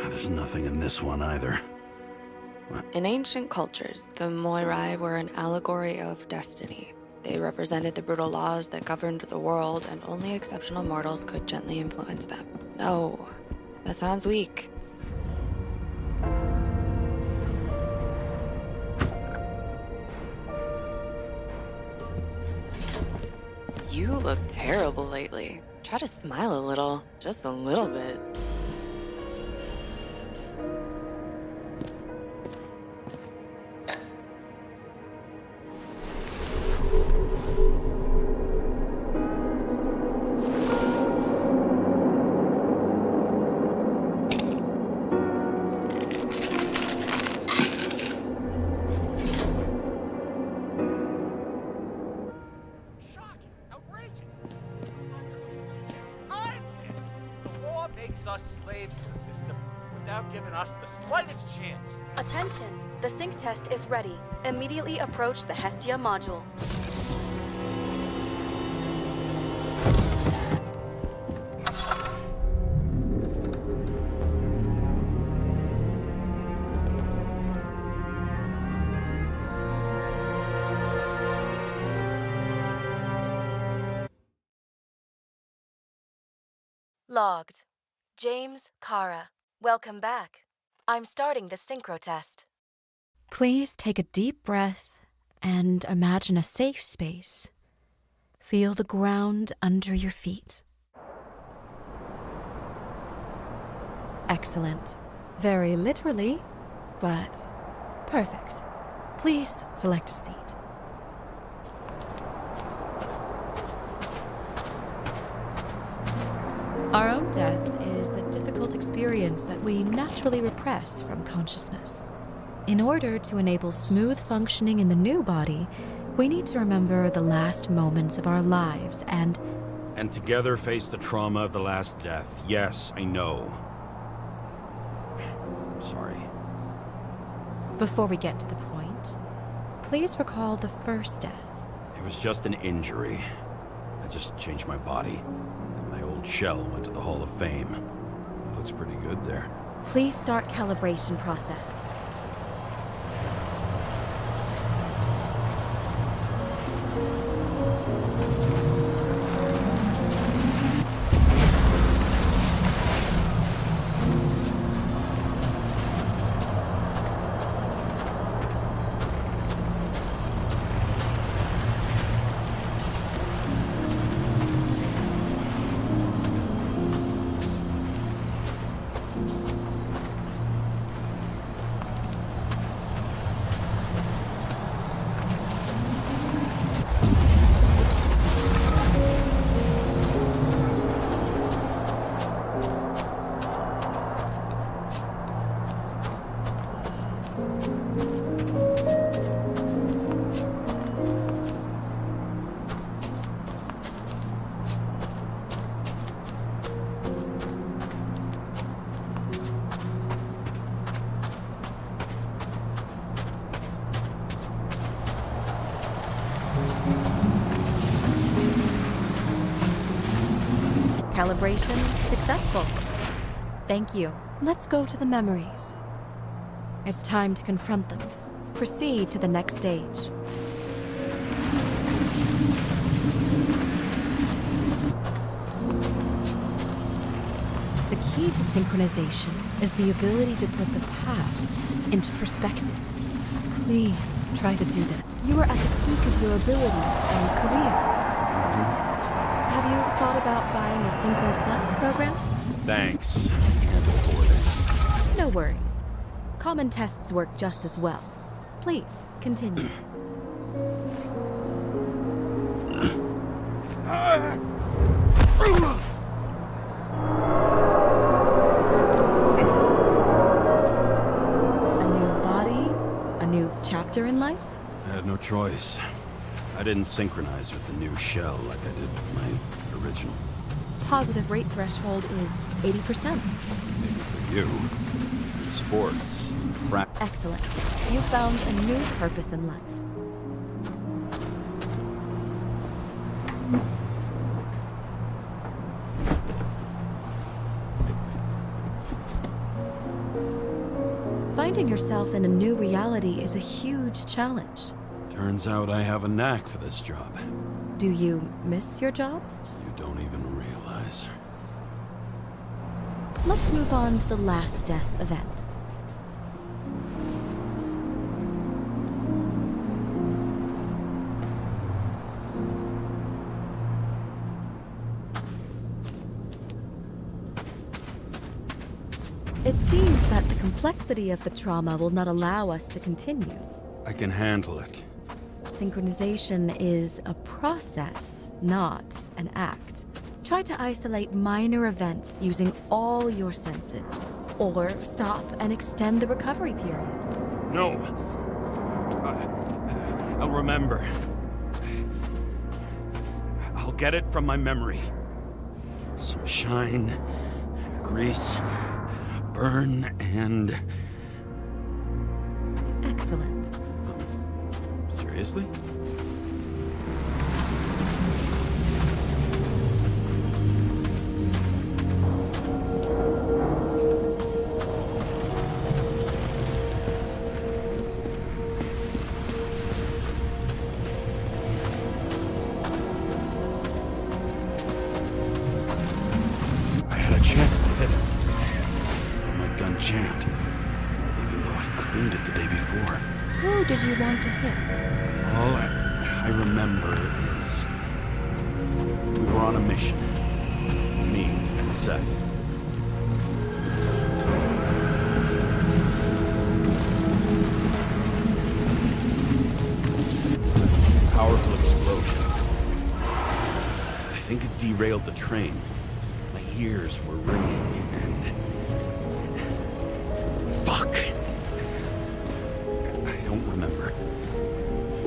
There's nothing in this one either. In ancient cultures, the Moirai were an allegory of destiny. They represented the brutal laws that governed the world, and only exceptional mortals could gently influence them. No, that sounds weak. You look terrible lately. Try to smile a little, just a little bit. without giving us the slightest chance. Attention! The sync test is ready. Immediately approach the Hestia module. Logged. James, Kara, welcome back. I'm starting the synchro test. Please take a deep breath and imagine a safe space. Feel the ground under your feet. Excellent. Very literally, but perfect. Please select a seat. Our own death is a difficult experience that we naturally repress from consciousness. In order to enable smooth functioning in the new body, we need to remember the last moments of our lives and together face the trauma of the last death. Yes, I know. I'm sorry. Before we get to the point, please recall the first death. It was just an injury. I just changed my body. And my old shell went to the Hall of Fame. It looks pretty good there. Please start calibration process. Calibration successful. Thank you. Let's go to the memories. It's time to confront them. Proceed to the next stage. The key to synchronization is the ability to put the past into perspective. Please try to do that. You are at the peak of your abilities and career. Have you thought about buying a Synchro Plus program? Thanks. Can't afford it. No worries. Common tests work just as well. Please, continue. A new body? A new chapter in life? I had no choice. I didn't synchronize with the new shell like I did with my original. Positive rate threshold is 80%. Maybe for you. Sports. Crap. Excellent. You found a new purpose in life. Finding yourself in a new reality is a huge challenge. Turns out I have a knack for this job. Do you miss your job? You don't even realize. Let's move on to the last death event. It seems that the complexity of the trauma will not allow us to continue. I can handle it. Synchronization is a process, not an act. Try to isolate minor events using all your senses, or stop and extend the recovery period. No. I'll remember. I'll get it from my memory. Some shine, grease, burn and... Excellent. Seriously? I had a chance to hit him. But my gun jammed, even though I cleaned it the day before. Who did you want to hit? All I remember is we were on a mission. Me and Seth. Powerful explosion. I think it derailed the train. My ears were ringing and... Fuck. I don't remember.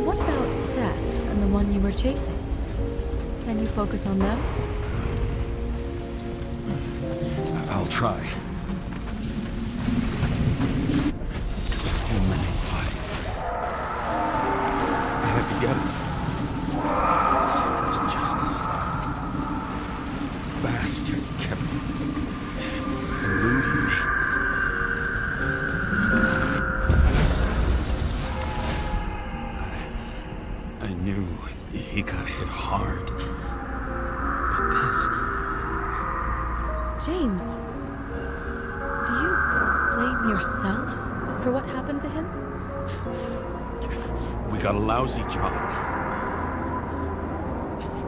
What about Seth and the one you were chasing? Can you focus on them? I'll try. So many bodies. I had to get him. It's justice. Bastard kept eluding me. I knew he got hit hard. But this... James, do you blame yourself for what happened to him? We got a lousy job.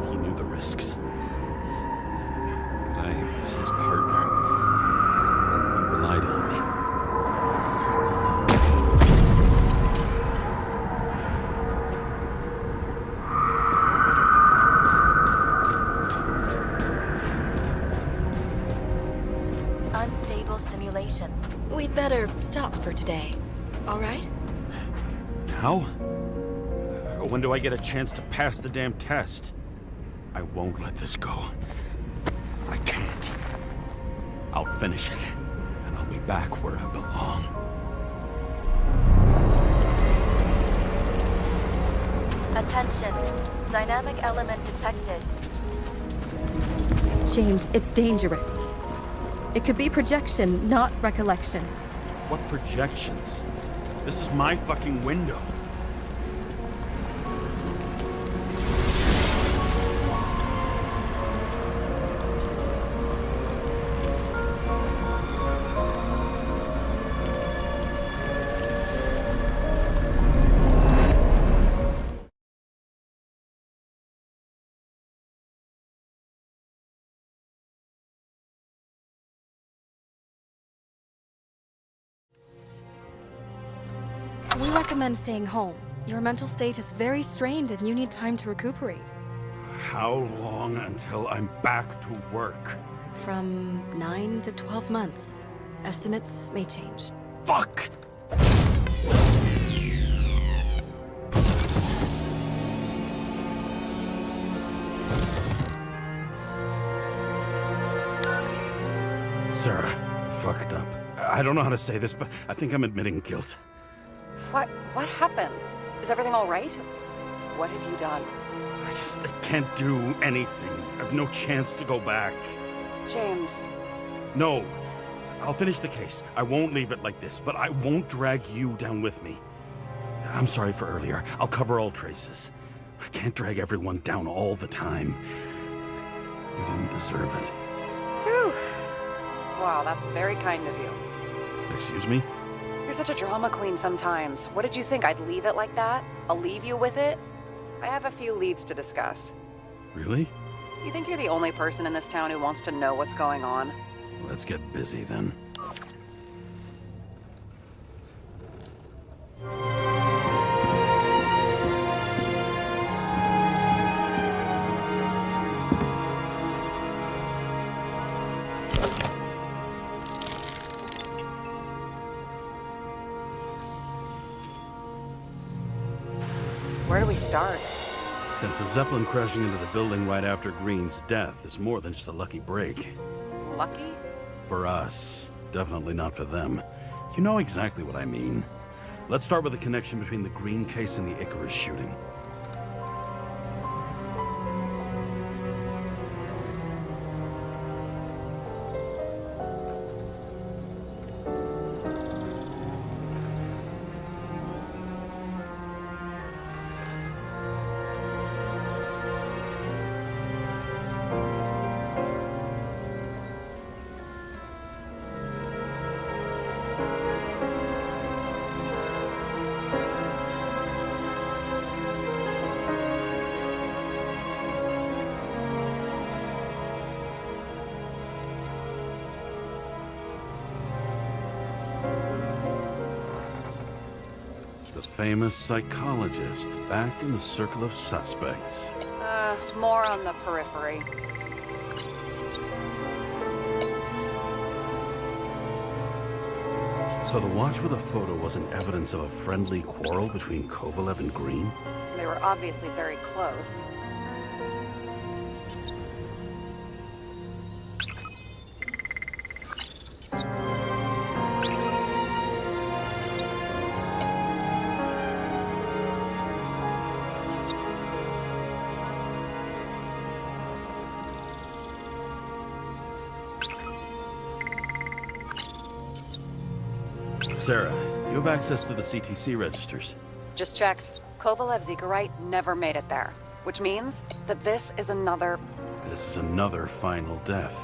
He knew the risks. But I was his partner. He relied on me. Unstable simulation. We'd better stop for today, all right? Now? When do I get a chance to pass the damn test? I won't let this go. I can't. I'll finish it, and I'll be back where I belong. Attention. Dynamic element detected. James, it's dangerous. It could be projection, not recollection. What projections? This is my fucking window. We recommend staying home. Your mental state is very strained and you need time to recuperate. How long until I'm back to work? From 9 to 12 months. Estimates may change. Fuck! Sarah, I fucked up. I don't know how to say this, but I think I'm admitting guilt. What happened? Is everything all right? What have you done? I can't do anything. I have no chance to go back. James. No. I'll finish the case. I won't leave it like this, but I won't drag you down with me. I'm sorry for earlier. I'll cover all traces. I can't drag everyone down all the time. You didn't deserve it. Whew. Wow, that's very kind of you. Excuse me? You're such a drama queen sometimes. What did you think, I'd leave it like that? I'll leave you with it? I have a few leads to discuss. Really? You think you're the only person in this town who wants to know what's going on? Let's get busy then. Where do we start? Since the Zeppelin crashing into the building right after Green's death is more than just a lucky break. Lucky? For us. Definitely not for them. You know exactly what I mean. Let's start with the connection between the Green case and the Icarus shooting. The famous psychologist, back in the circle of suspects. More on the periphery. So the watch with a photo wasn't evidence of a friendly quarrel between Kovalev and Green? They were obviously very close. Sarah, you have access to the CTC registers. Just checked. Kovalev's Zegarite never made it there, which means that this is another... This is another final death.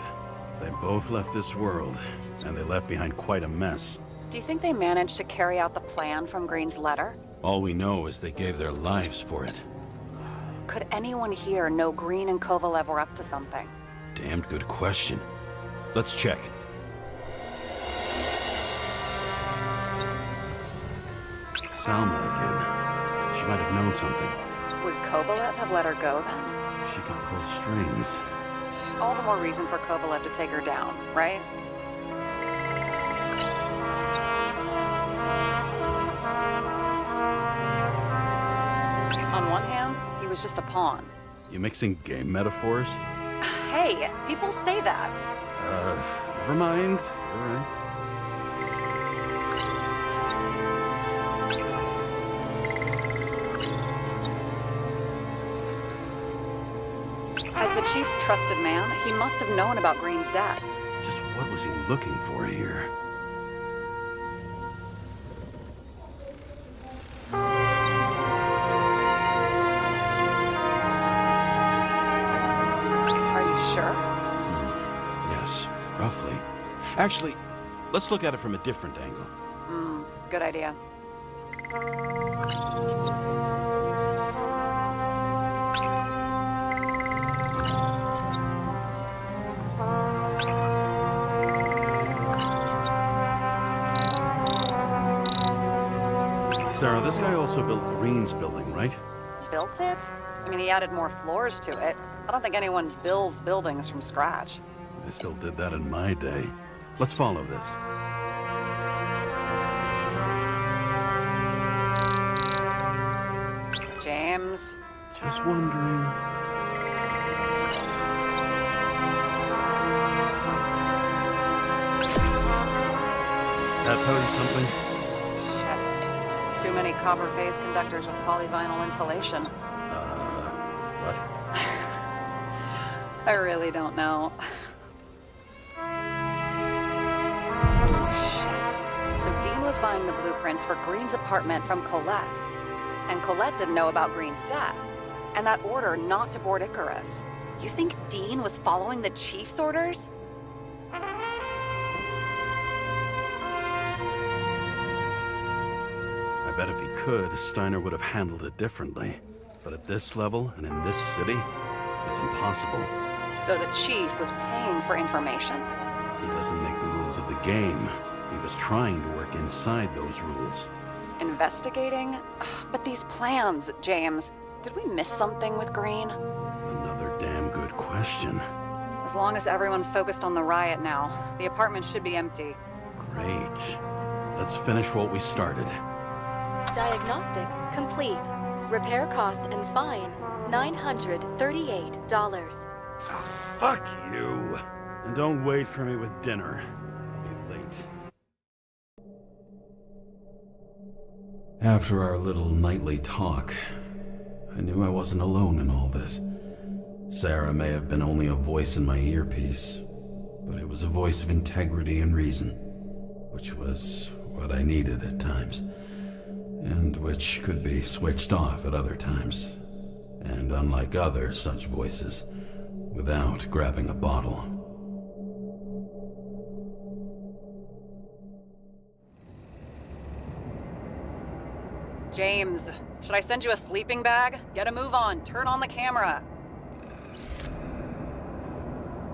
They both left this world, and they left behind quite a mess. Do you think they managed to carry out the plan from Green's letter? All we know is they gave their lives for it. Could anyone here know Green and Kovalev were up to something? Damned good question. Let's check. Salma again. She might have known something. Would Kovalev have let her go then? She could pull strings. All the more reason for Kovalev to take her down, right? On one hand, he was just a pawn. You mixing game metaphors? Hey, people say that. Never mind. All right. As the chief's trusted man, he must have known about Green's death. Just what was he looking for here? Are you sure? Yes, roughly. Actually, let's look at it from a different angle. Good idea. Sarah, this guy also built Green's building, right? Built it? I mean, he added more floors to it. I don't think anyone builds buildings from scratch. I still did that in my day. Let's follow this. James. Just wondering. That tell you something? Shit. Too many copper phase conductors with polyvinyl insulation. What? I really don't know. Shit. So Dean was buying the blueprints for Green's apartment from Colette. And Colette didn't know about Green's death. And that order not to board Icarus. You think Dean was following the chief's orders? I bet if he could, Steiner would have handled it differently. But at this level and in this city, it's impossible. So the chief was paying for information? He doesn't make the rules of the game. He was trying to work inside those rules. Investigating? Ugh, but these plans, James. Did we miss something with Green? Another damn good question. As long as everyone's focused on the riot now, the apartment should be empty. Great. Let's finish what we started. Diagnostics complete. Repair cost and fine, $938. Oh, fuck you. And don't wait for me with dinner. I'll be late. After our little nightly talk, I knew I wasn't alone in all this. Sarah may have been only a voice in my earpiece, but it was a voice of integrity and reason, which was what I needed at times, and which could be switched off at other times, and unlike other such voices, without grabbing a bottle. James, should I send you a sleeping bag? Get a move on. Turn on the camera.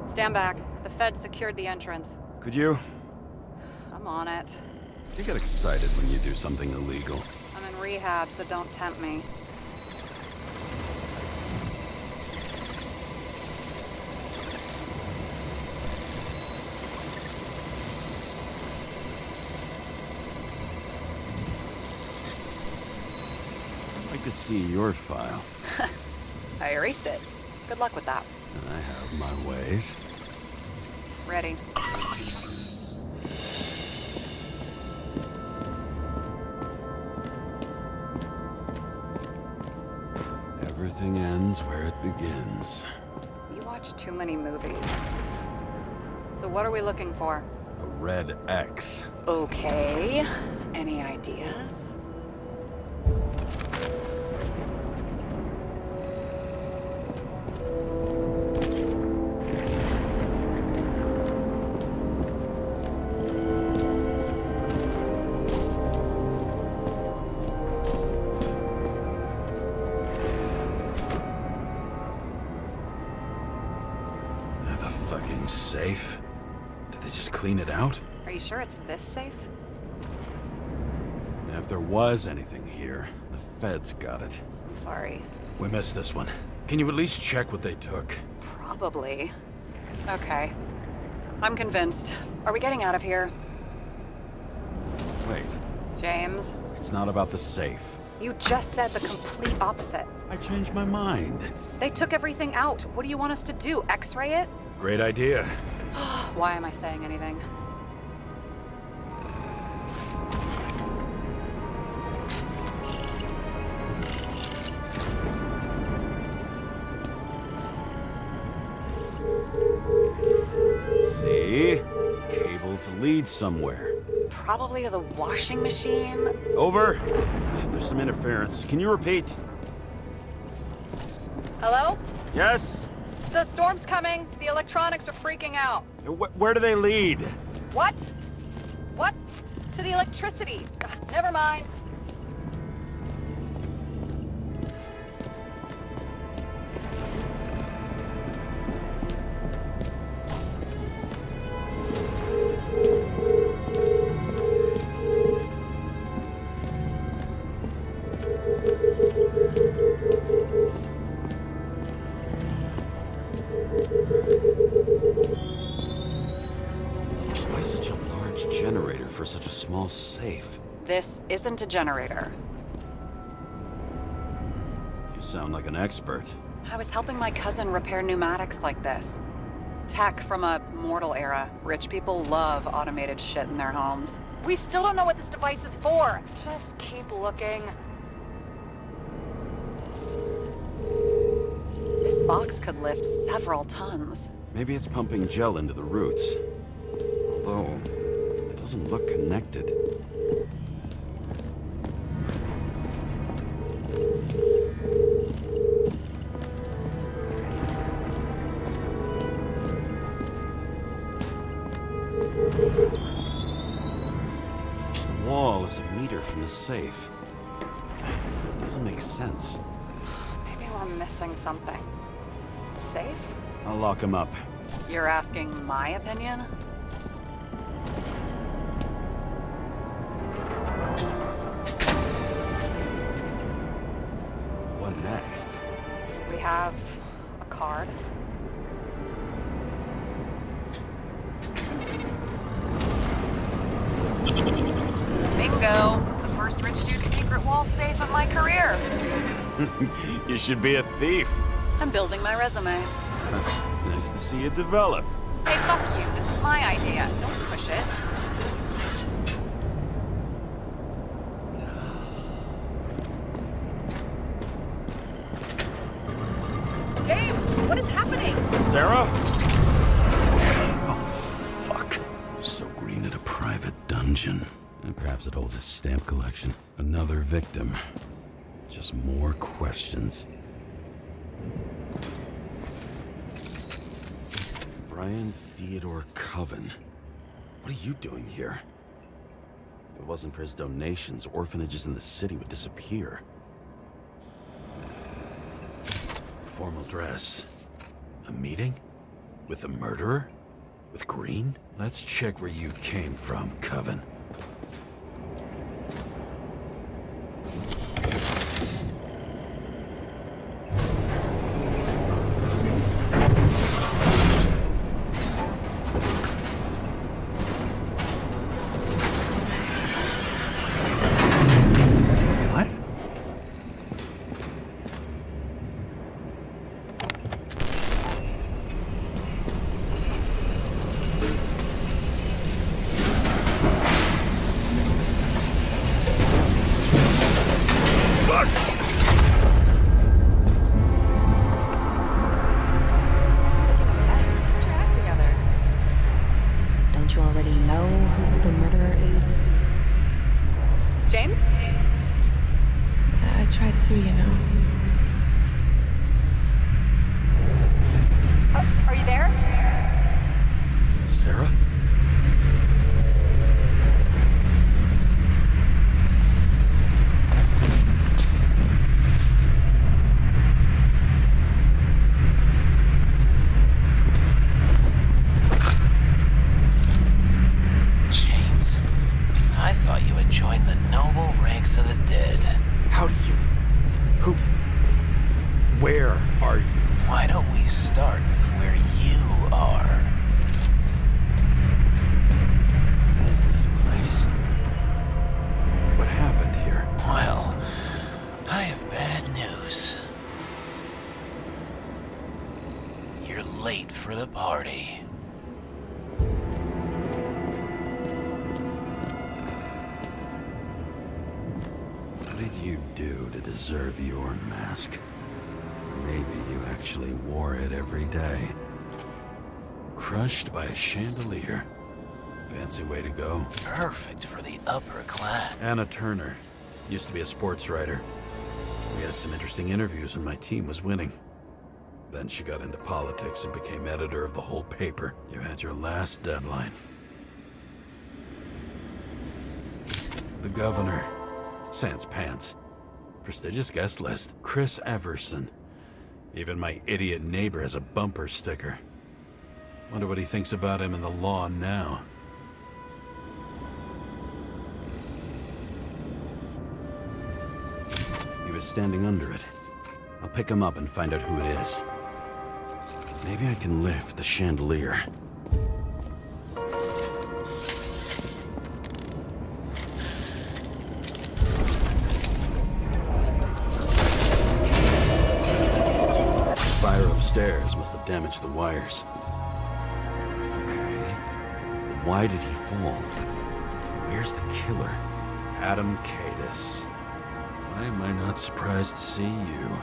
Stand back. The Fed secured the entrance. Could you? I'm on it. You get excited when you do something illegal. I'm in rehab, so don't tempt me. I'd like to see your file. I erased it. Good luck with that. I have my ways. Ready. Everything ends where it begins. You watch too many movies. So what are we looking for? A red X. Okay. Any ideas? The fucking safe? Did they just clean it out? Are you sure it's this safe? If there was anything here, the feds got it. I'm sorry. We missed this one. Can you at least check what they took? Probably. Okay. I'm convinced. Are we getting out of here? Wait, James, it's not about the safe. you just said the complete opposite. I changed my mind. They took everything out. What do you want us to do? X-ray it? Great idea. Why am I saying anything? See? Cables lead somewhere. Probably to the washing machine. Over. There's some interference. Can you repeat? Hello? Yes? The storm's coming. The electronics are freaking out. Where do they lead? What? What? To the electricity. Ugh, never mind. Why such a large generator for such a small safe? This isn't a generator. You sound like an expert. I was helping my cousin repair pneumatics like this. Tech from a mortal era. Rich people love automated shit in their homes. We still don't know what this device is for. Just keep looking. This box could lift several tons. Maybe it's pumping gel into the roots. Although, it doesn't look connected. The wall is a meter from the safe. It doesn't make sense. Maybe we're missing something. Safe? I'll lock him up. You're asking my opinion? What next? We have a card. Bingo! The first rich dude's secret wall safe of my career. You should be a thief. I'm building my resume. Nice to see it develop. Hey, fuck you. This is my idea. Don't push it. dungeon. And perhaps it holds a stamp collection. Another victim. Just more questions. Brian Theodore Coven. What are you doing here? If it wasn't for his donations, orphanages in the city would disappear. Formal dress. A meeting? With the murderer? With Green? Let's check where you came from, Coven. Deserve your mask. Maybe you actually wore it every day. Crushed by a chandelier. Fancy way to go. Perfect for the upper class. Anna Turner. Used to be a sports writer. We had some interesting interviews when my team was winning. Then she got into politics and became editor of the whole paper. You had your last deadline. The governor. Sans pants. Prestigious guest list. Chris Everson. Even my idiot neighbor has a bumper sticker. Wonder what he thinks about him in the law now. He was standing under it. I'll pick him up and find out who it is. Maybe I can lift the chandelier. Stairs must have damaged the wires. Okay. Why did he fall? Where's the killer? Adam Cadis. Why am I not surprised to see you?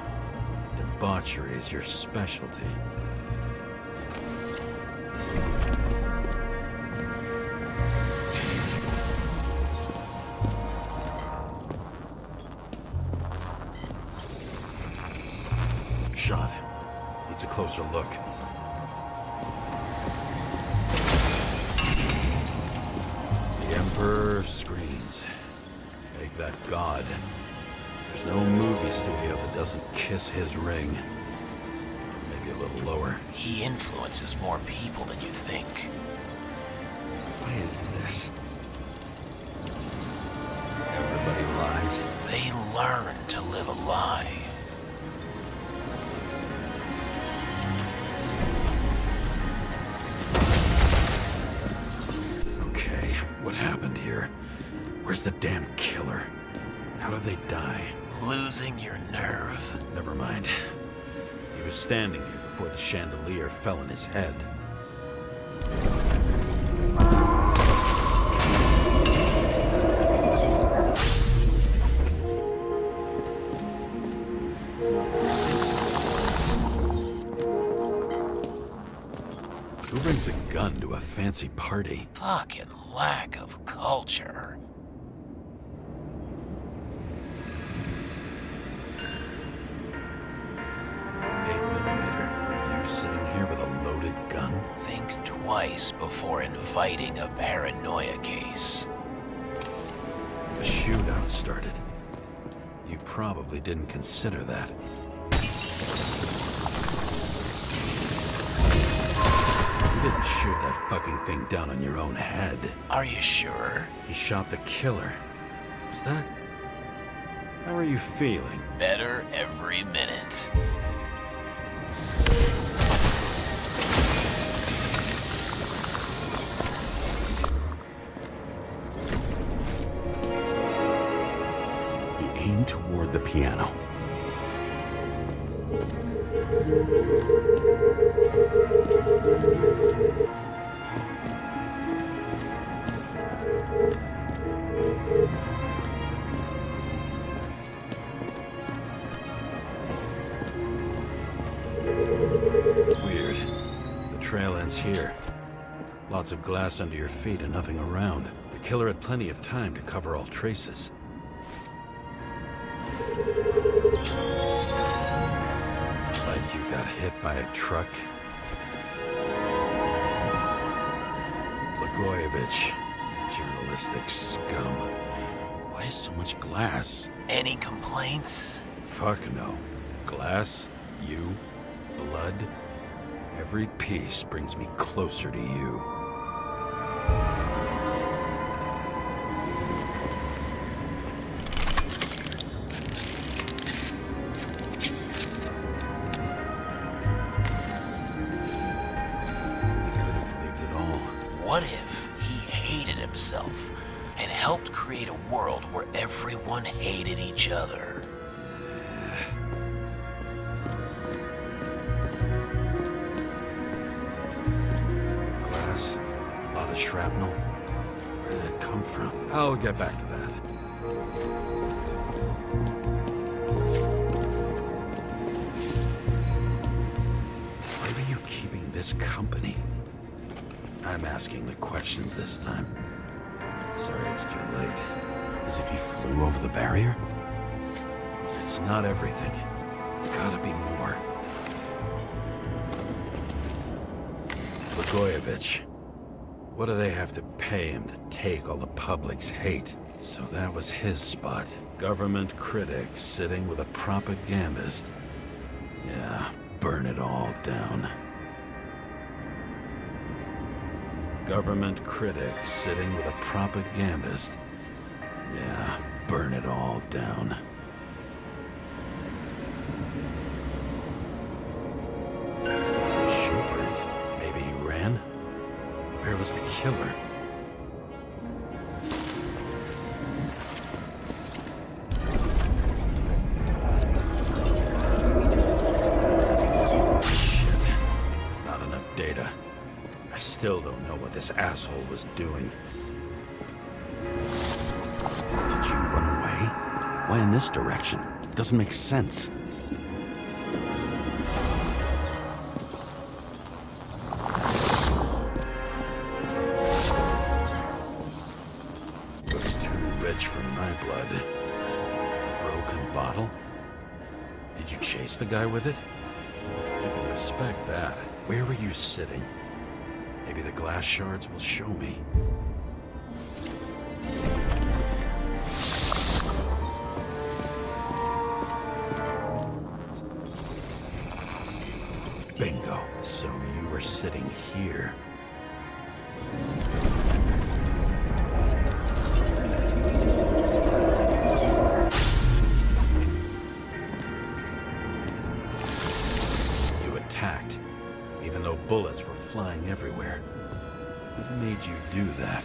Debauchery is your specialty. Shot. Needs a closer look. The Emperor screens. Make that God. There's no movie studio that doesn't kiss his ring. Maybe a little lower. He influences more people than you think. What is this? Everybody lies. They learn to live a lie. What happened here? Where's the damn killer? How did they die? Losing your nerve. Never mind. He was standing here before the chandelier fell on his head. Who brings a gun to a fancy party? Fucking lack of culture. 8mm. Are you sitting here with a loaded gun? Think twice before inviting a paranoia case. A shootout started. You probably didn't consider that. You didn't shoot that fucking thing down on your own head. Are you sure? He shot the killer. Was that... How are you feeling? Better every minute. He aimed toward the piano. Weird. The trail ends here. Lots of glass under your feet and nothing around. The killer had plenty of time to cover all traces. Like you got hit by a truck. Blagojevich, journalistic scum. Why so much glass? Any complaints? Fuck no. Glass, you, blood. Every piece brings me closer to you. What if he hated himself and helped create a world where everyone hated each other? Glass, a lot of shrapnel. Where did it come from? I'll get back to that. Why were you keeping this company? I'm asking the questions this time. Sorry it's too late. As if you flew over the barrier? It's not everything. Gotta be more. Blagojevich. What do they have to pay him to take all the public's hate? So that was his spot. Government critic sitting with a propagandist. Yeah, burn it all down. Government critic sitting with a propagandist. Yeah, burn it all down. Shoe print. Maybe he ran? Where was the killer? Shit. Not enough data. I still don't know what this asshole was doing. Did you run away? Why in this direction? It doesn't make sense. Looks too rich for my blood. A broken bottle? Did you chase the guy with it? I can respect that. Where were you sitting? Maybe the glass shards will show me. Bingo. So you were sitting here. You attacked, even though bullets were flying everywhere. What made you do that?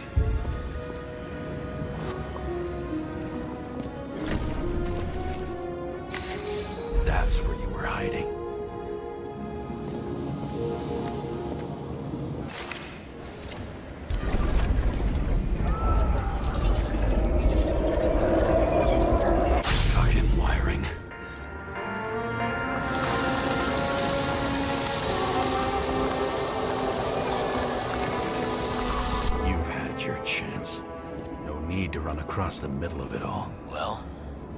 That's where you were hiding. Fucking wiring. You've had your chance. need to run across the middle of it all. Well,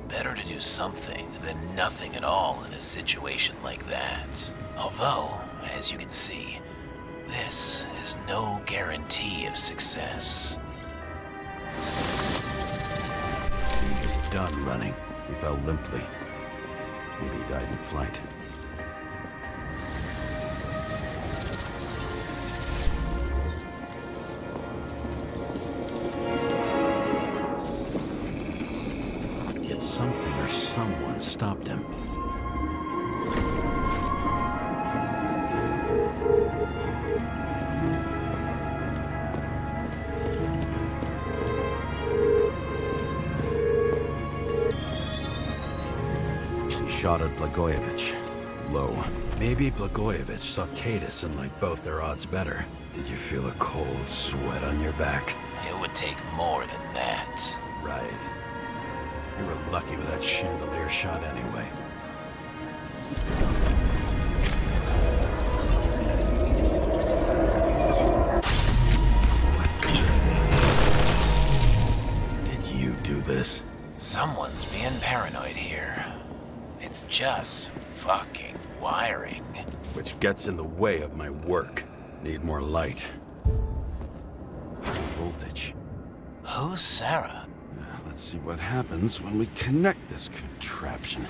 better to do something than nothing at all in a situation like that. Although, as you can see, this is no guarantee of success. He was done running. He fell limply. Maybe he died in flight. Yet something or someone stopped him. Shot at Blagojevich. Low. Maybe Blagojevich saw Cadis and liked both their odds better. Did you feel a cold sweat on your back? It would take more than that. Right. You were lucky with that chandelier shot anyway. Did you do this? Someone's being paranoid here. It's just fucking wiring. Which gets in the way of my work. Need more light. High voltage. Who's Sarah? Let's see what happens when we connect this contraption.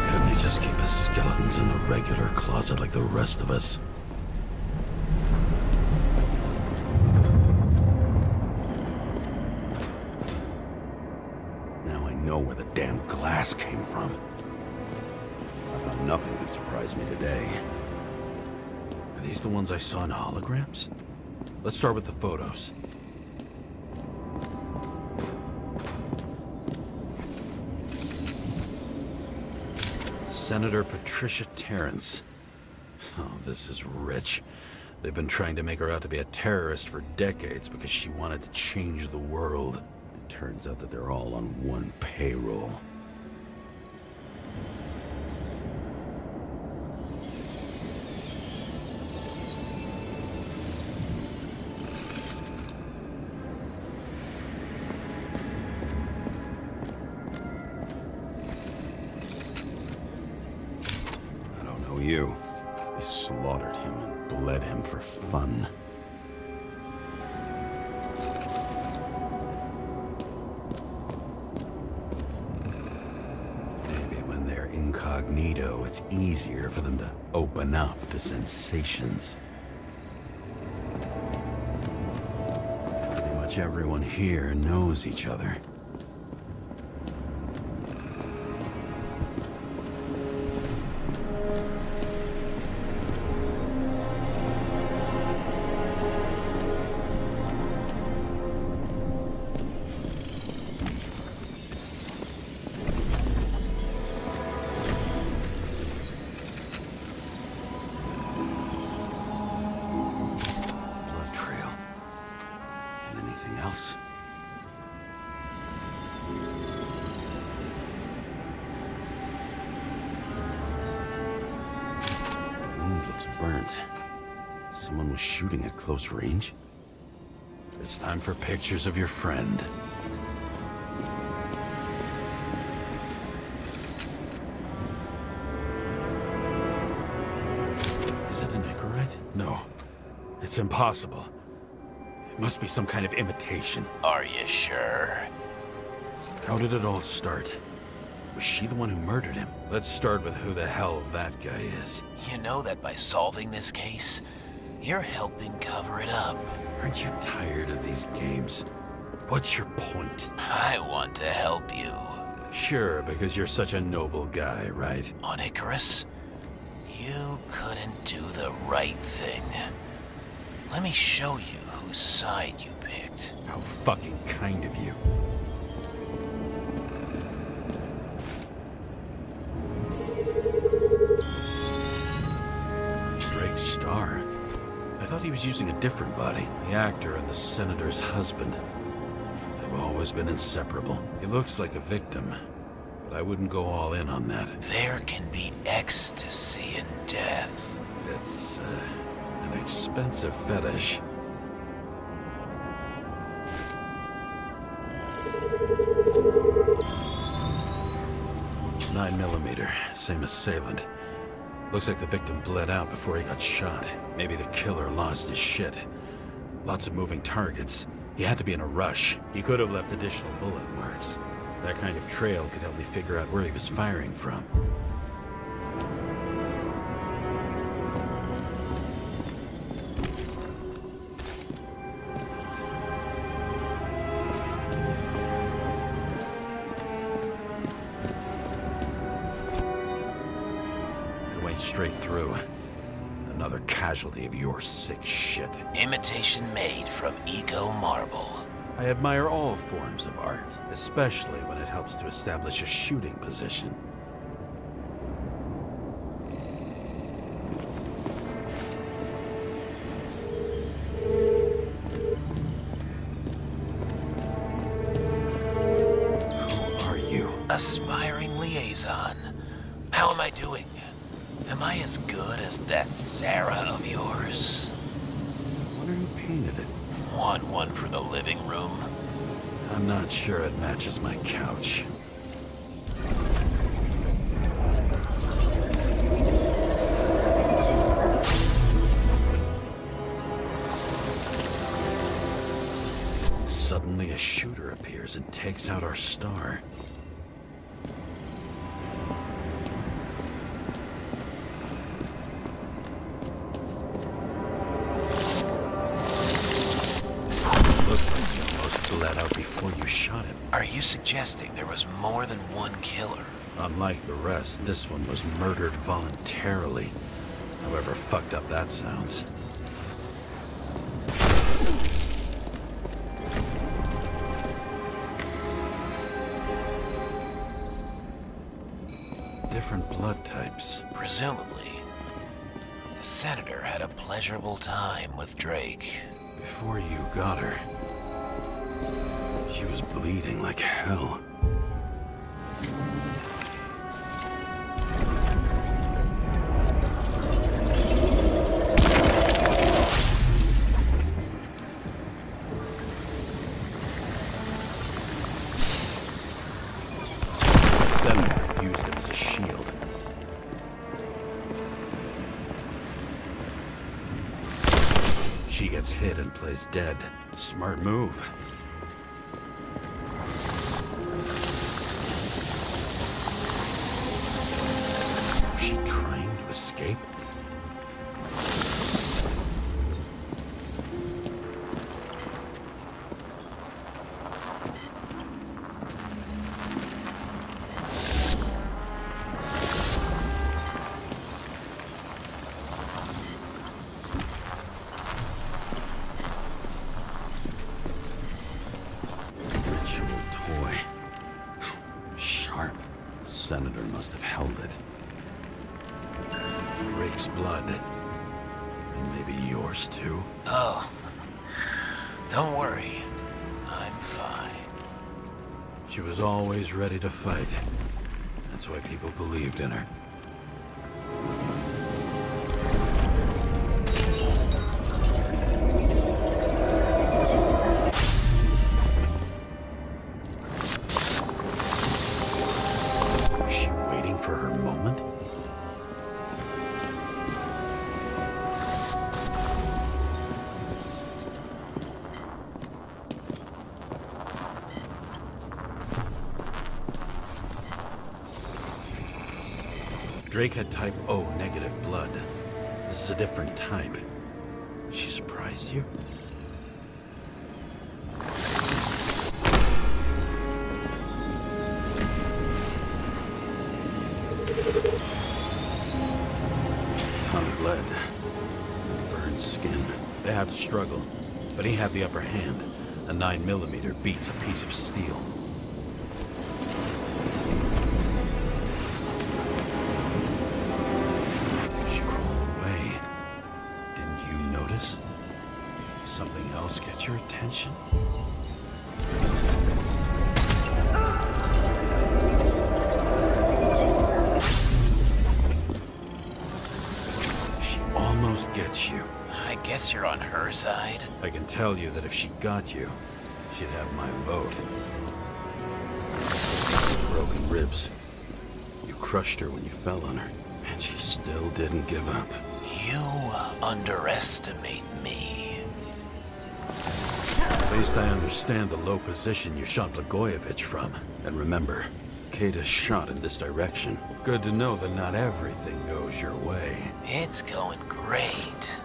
Couldn't he just keep his skeletons in the regular closet like the rest of us? Now I know where the damn glass came from. I thought nothing could surprise me today. Are these the ones I saw in holograms? Let's start with the photos. Senator Patricia Terrence. Oh, this is rich. They've been trying to make her out to be a terrorist for decades because she wanted to change the world. It turns out that they're all on one payroll. I don't know you. They slaughtered him and bled him for fun. Maybe when they're incognito, it's easier for them to open up to sensations. Pretty much everyone here knows each other. Else. The wound looks burnt. Someone was shooting at close range. It's time for pictures of your friend. Is it an Icarite? No. It's impossible. It must be some kind of imitation. Are you sure? How did it all start? Was she the one who murdered him? Let's start with who the hell that guy is. You know that by solving this case, you're helping cover it up. Aren't you tired of these games? What's your point? I want to help you. Sure, because you're such a noble guy, right? On Icarus, you couldn't do the right thing. Let me show you whose side you picked. How fucking kind of you. Drake Starr. I thought he was using a different body. The actor and the senator's husband. They've always been inseparable. He looks like a victim, but I wouldn't go all in on that. There can be ecstasy in death. It's, an expensive fetish. .9mm, same assailant. Looks like the victim bled out before he got shot. Maybe the killer lost his shit. Lots of moving targets. He had to be in a rush. He could have left additional bullet marks. That kind of trail could help me figure out where he was firing from. It went straight through. Another casualty of your sick shit. Imitation made from eco marble. I admire all forms of art, especially when it helps to establish a shooting position. Who are you? Aspiring liaison. How am I doing? Am I as good as that Sarah of yours? I wonder who painted it. Want one for the living room? I'm not sure it matches my couch. Suddenly a shooter appears and takes out our star. Looks like you almost bled out before you shot him. Are you suggesting there was more than one killer? Unlike the rest, this one was murdered voluntarily. However fucked up that sounds. Different blood types. Presumably, the senator had a pleasurable time with Drake. Before you got her, she was bleeding like hell. The senator used him as a shield. She gets hit and plays dead. Smart move. Was she trying to escape? Toy. Sharp. The senator must have held it. Drake's blood. And maybe yours too. Oh, don't worry. I'm fine. She was always ready to fight. That's why people believed in her. For her moment? Drake had type O negative blood. This is a different type. She surprised you? Blood. Burned skin. They have to struggle. But he had the upper hand. A 9mm beats a piece of steel. She crawled away. Didn't you notice? Something else get your attention? almost get you. I guess you're on her side. I can tell you that if she got you, she'd have my vote. Broken ribs. You crushed her when you fell on her, and she still didn't give up. You underestimate me. At least I understand the low position you shot Blagojevich from. And remember, Kata's shot in this direction. Good to know that not everything goes your way. It's going great.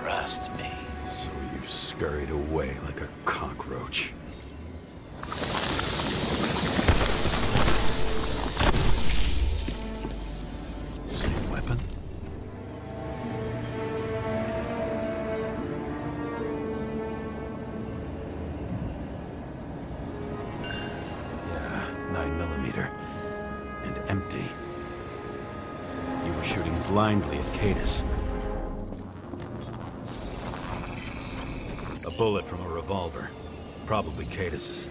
Trust me. So you scurried away like a cockroach. Same weapon? Yeah, 9mm. And empty. You were shooting blindly at Katis. A bullet from a revolver. Probably Katis's.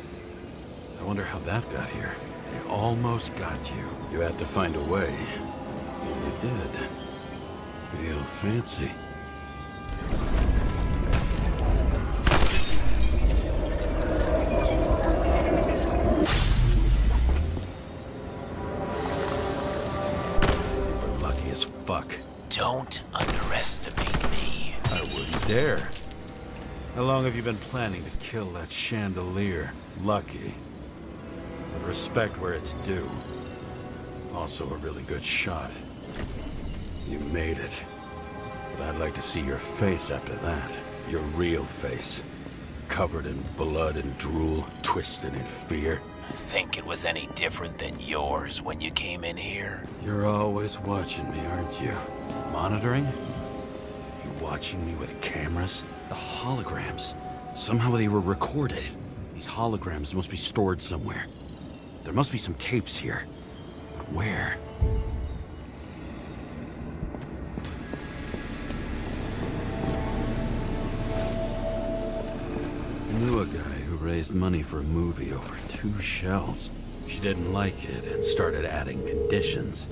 I wonder how that got here. They almost got you. You had to find a way. And you did. Real fancy. You were lucky as fuck. Don't underestimate me. I wouldn't dare. How long have you been planning to kill that chandelier? Lucky. But respect where it's due. Also a really good shot. You made it. But I'd like to see your face after that. Your real face. Covered in blood and drool, twisted in fear. Think it was any different than yours when you came in here? You're always watching me, aren't you? Monitoring? You watching me with cameras? The holograms. Somehow they were recorded. These holograms must be stored somewhere. There must be some tapes here. But where? I knew a guy who raised money for a movie over 2 shells. She didn't like it and started adding conditions.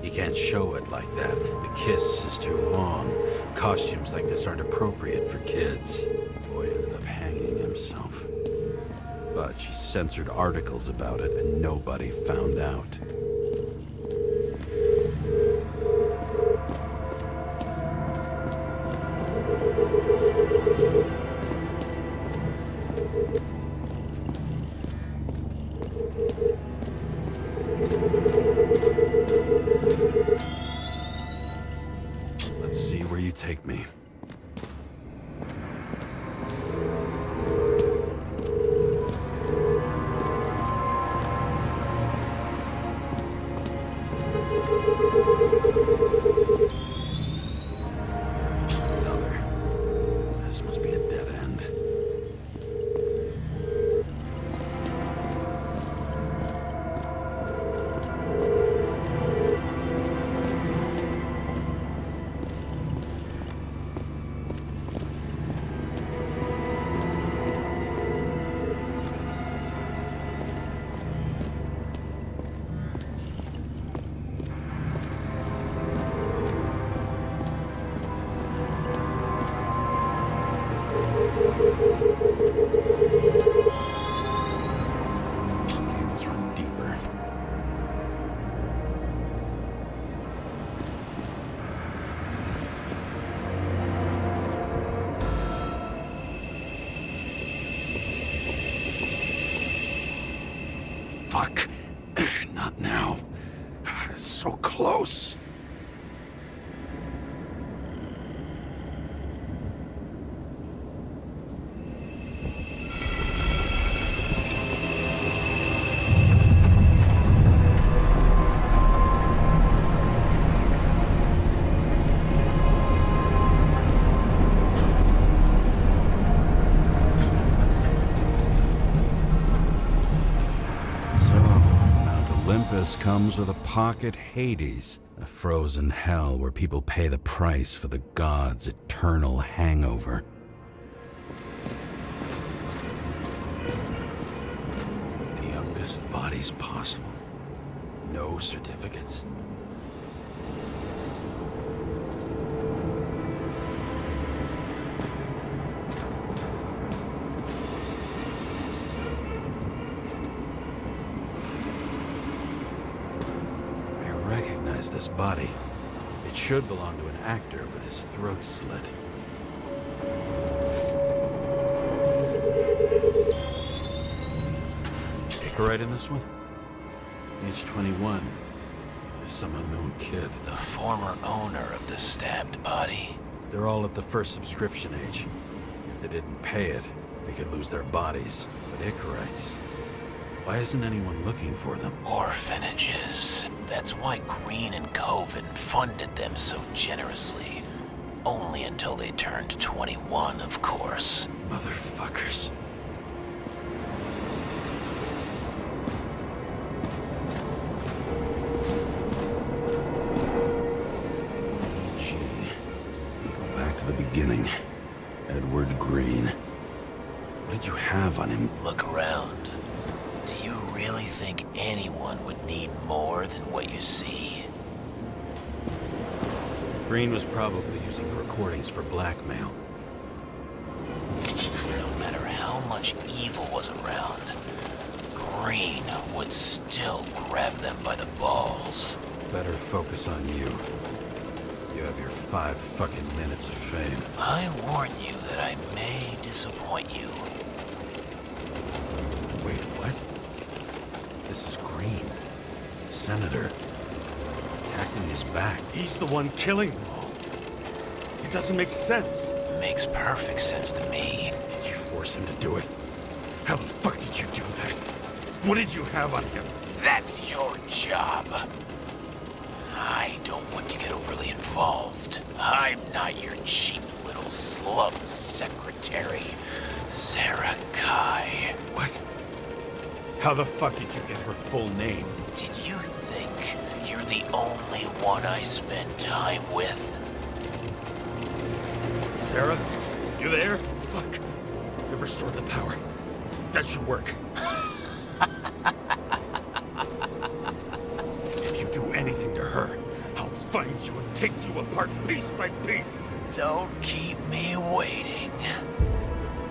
You can't show it like that. The kiss is too long. Costumes like this aren't appropriate for kids. The boy ended up hanging himself. But she censored articles about it and nobody found out. Let's see where you take me. Another. This must be a dead end. Let's run deeper. Fuck. Not now. It's so close. Olympus comes with a pocket Hades, a frozen hell where people pay the price for the gods' eternal hangover. The youngest bodies possible. No certificates. that body. It should belong to an actor with his throat slit. Icarite in this one? Age 21. Some unknown kid. The former owner of the stabbed body. They're all at the first subscription age. If they didn't pay it, they could lose their bodies. But Icarites, why isn't anyone looking for them? Orphanages. That's why Green and Coven funded them so generously. Only until they turned 21, of course. Motherfuckers. The beginning. Edward Green. What did you have on him? Look around. Do you really think anyone would need more than what you see? Green was probably using the recordings for blackmail. No matter how much evil was around, Green would still grab them by the balls. Better focus on you. You have your 5 fucking minutes of fame. I warn you that I may disappoint you. Wait, what? This is Green. Senator. Attacking his back. He's the one killing them all. It doesn't make sense. Makes perfect sense to me. Did you force him to do it? How the fuck did you do that? What did you have on him? That's your job. I don't want to get overly involved. I'm not your cheap little slum secretary, Sarah Kai. What? How the fuck did you get her full name? Did you think you're the only one I spend time with? Sarah? You there? Fuck. You've restored the power. That should work. If you do anything to her, I'll find you and take you apart piece by piece. Don't keep me waiting.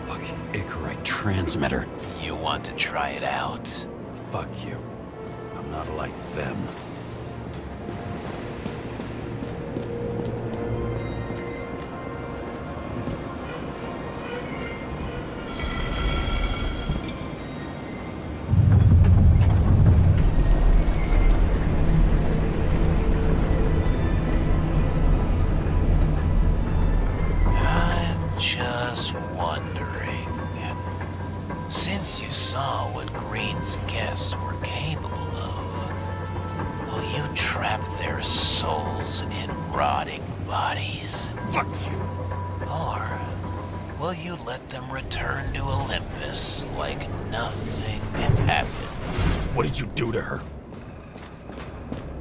Fucking Icarite transmitter. You want to try it out? Fuck you. I'm not like them. Just wondering, since you saw what Green's guests were capable of, will you trap their souls in rotting bodies? Fuck you! Or will you let them return to Olympus like nothing happened? What did you do to her?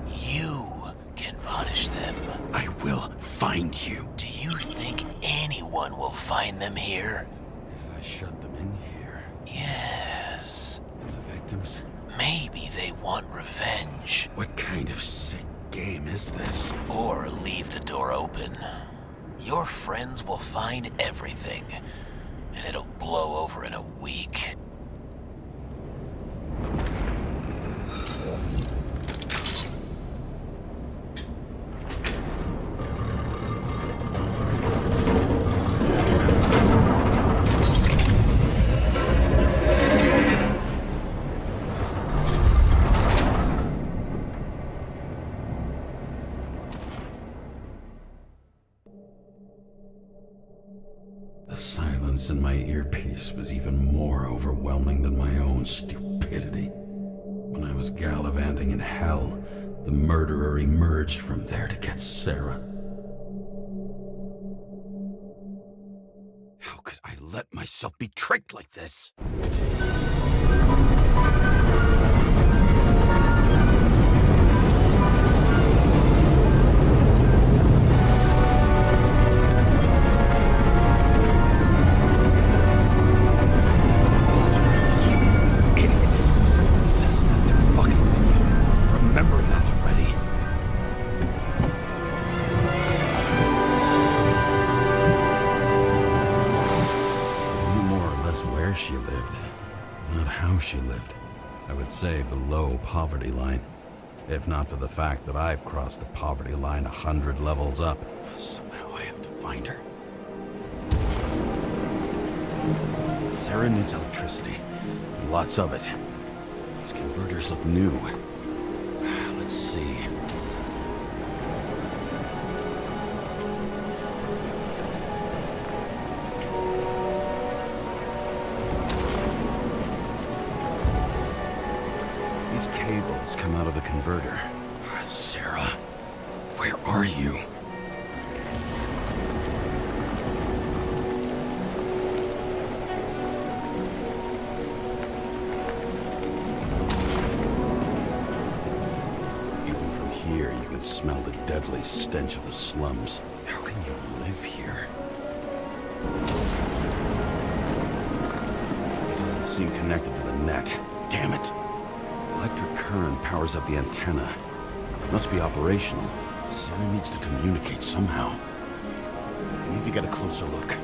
You can punish them. I will find you. Do you think anyone will find them here? If I shut them in here. Yes. And the victims? Maybe they want revenge. What kind of sick game is this? Or leave the door open. Your friends will find everything, and it'll blow over in a week. The silence in my earpiece was even more overwhelming than my own stupidity. When I was gallivanting in hell, the murderer emerged from there to get Sarah. How could I let myself be tricked like this? She lived, not how she lived. I would say below poverty line. If not for the fact that I've crossed the poverty line 100 levels up. Somehow I have to find her. Sarah needs electricity. Lots of it. These converters look new. Let's see. These cables come out of the converter. Sarah, where are you? Even from here, you can smell the deadly stench of the slums. How can you live here? It doesn't seem connected to the net. Damn it. Electric current powers up the antenna. It must be operational. Sarah needs to communicate somehow. I need to get a closer look.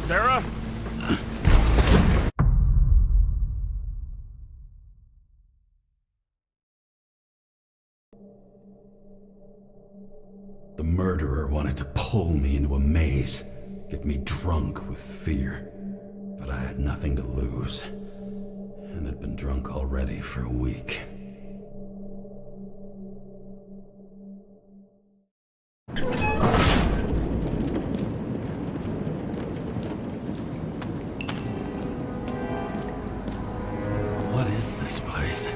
Sarah? The murderer wanted to pull me into a maze, get me drunk with fear. But I had nothing to lose, and had been drunk already for a week. What is this place?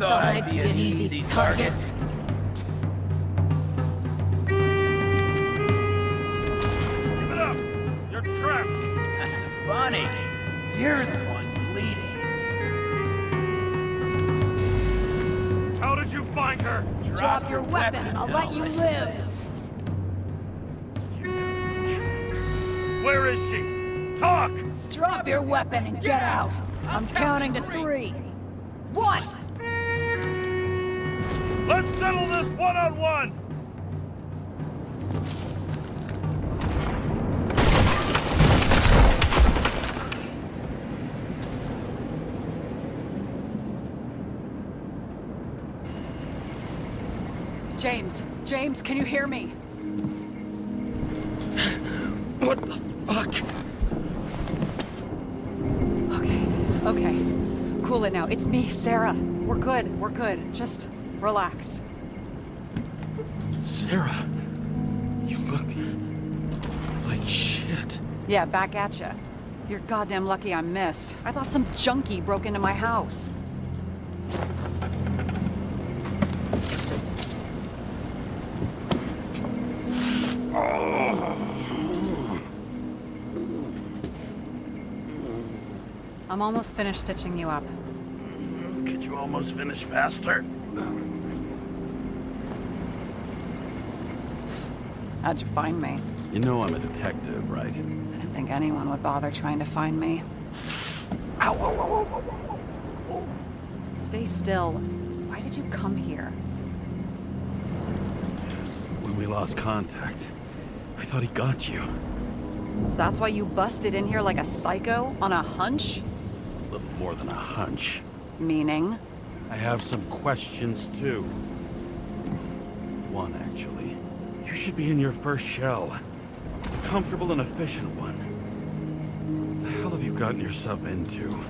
I'd be an easy target. Give it up! You're trapped! Funny. You're the one bleeding. How did you find her? Drop your weapon and I'll let you live. Where is she? Talk! Drop your weapon and get out. I'm counting to 3. 1! Let's settle this one-on-one! James, can you hear me? What the fuck? Okay. Cool it now. It's me, Sarah. We're good. Just relax. Sarah, you look like shit. Yeah, back at ya. You're goddamn lucky I missed. I thought some junkie broke into my house. I'm almost finished stitching you up. Could you almost finish faster? How'd you find me? You know I'm a detective, right? I didn't think anyone would bother trying to find me. Ow, ow, ow, ow, ow, ow. Stay still. Why did you come here? When we lost contact, I thought he got you. So that's why you busted in here like a psycho on a hunch? A little more than a hunch. Meaning? I have some questions, too. One, actually. You should be in your first shell. A comfortable and efficient one. What the hell have you gotten yourself into?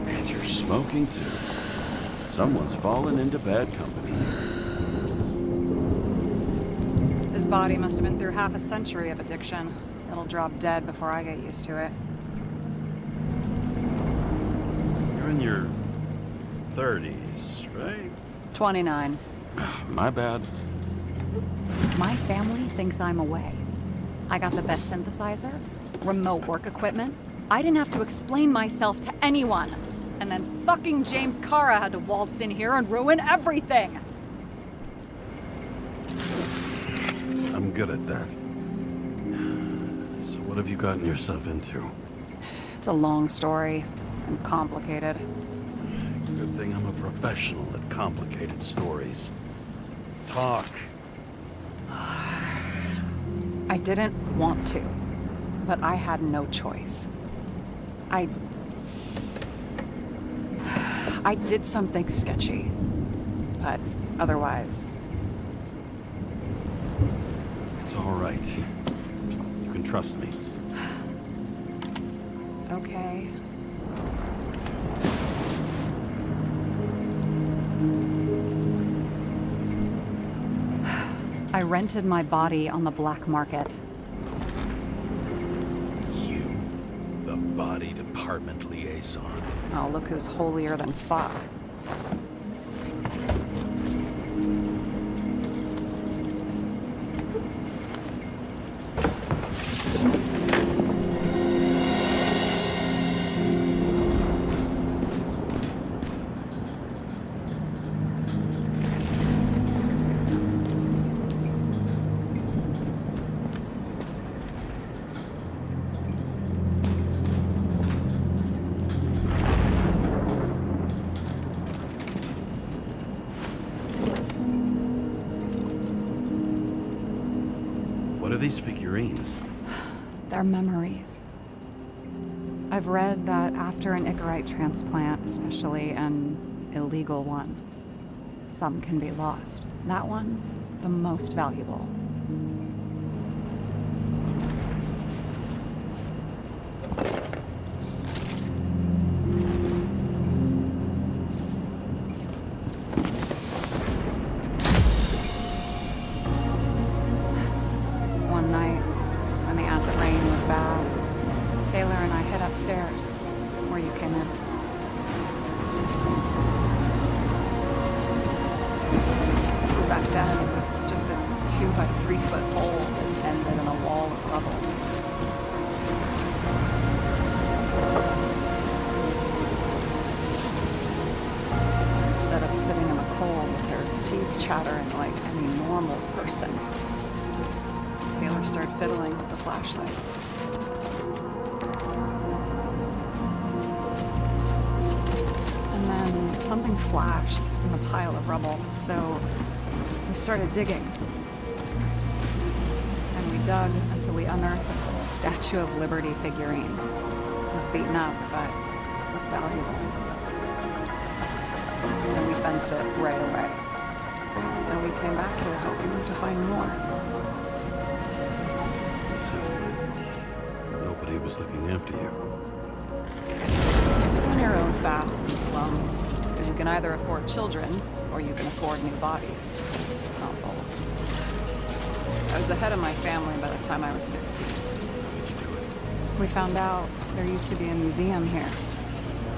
And you're smoking, too. Someone's fallen into bad company. His body must have been through half a century of addiction. It'll drop dead before I get used to it. You're in your 30s, right? 29. My bad. My family thinks I'm away. I got the best synthesizer, remote work equipment. I didn't have to explain myself to anyone. And then fucking James Cara had to waltz in here and ruin everything. I'm good at that. So what have you gotten yourself into? It's a long story and complicated. Good thing I'm a professional at complicated stories. Talk. I didn't want to, but I had no choice. I did something sketchy, but otherwise... It's all right. You can trust me. Okay. I rented my body on the black market. You, the body department liaison. Oh, look who's holier than fuck. What are these figurines? They're memories. I've read that after an Icarite transplant, especially an illegal one, some can be lost. That one's the most valuable. One night, when the acid rain was bad, Taylor and I hid upstairs, where you came in. Back then, it was just a 2-by-3-foot hole that ended in a wall of rubble. Instead of sitting in the cold with her teeth chattering like any normal person, Taylor started fiddling with the flashlight. And then something flashed in the pile of rubble, so We started digging. And we dug until we unearthed this little Statue of Liberty figurine. It was beaten up, but looked valuable. And we fenced it right away. And we came back here hoping to find more. So, nobody was looking after you. You're on your own fast in the slums, because you can either afford children, or you can afford new bodies. Not both. I was the head of my family by the time I was 15. We found out there used to be a museum here.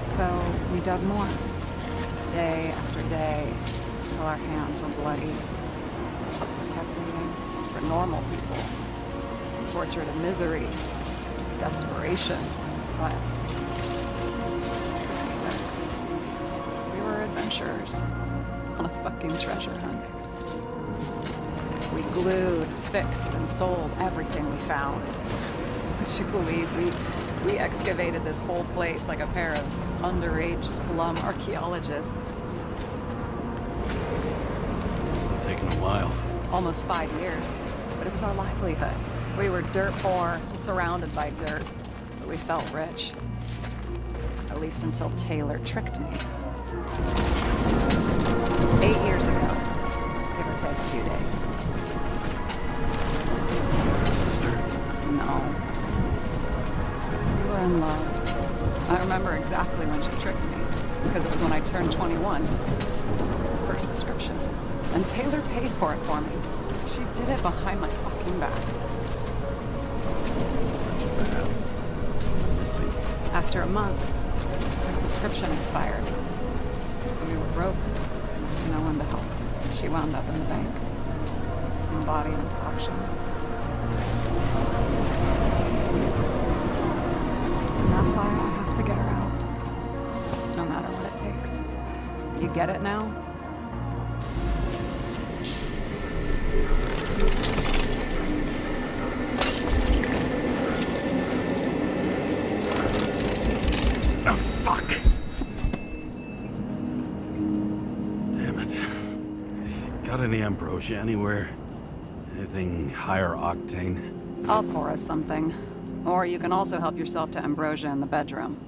So we dug more. Day after day, until our hands were bloody. We kept digging for normal people. Torture to misery, desperation, but we were adventurers on a fucking treasure hunt. We glued, fixed, and sold everything we found. Would you believe we excavated this whole place like a pair of underage slum archaeologists? Must have taken a while. Almost 5 years, but it was our livelihood. We were dirt poor, surrounded by dirt, but we felt rich. At least until Taylor tricked me. 8 years ago, give or take a few days. Sister? No. We were in love. I remember exactly when she tricked me, because it was when I turned 21. First subscription. And Taylor paid for it for me. She did it behind my fucking back. After a month, her subscription expired. We were broke, and there was no one to help. She wound up in the bank, from body into auction. And that's why I have to get her out, no matter what it takes. You get it now? Got any ambrosia anywhere? Anything higher octane? I'll pour us something. Or you can also help yourself to ambrosia in the bedroom.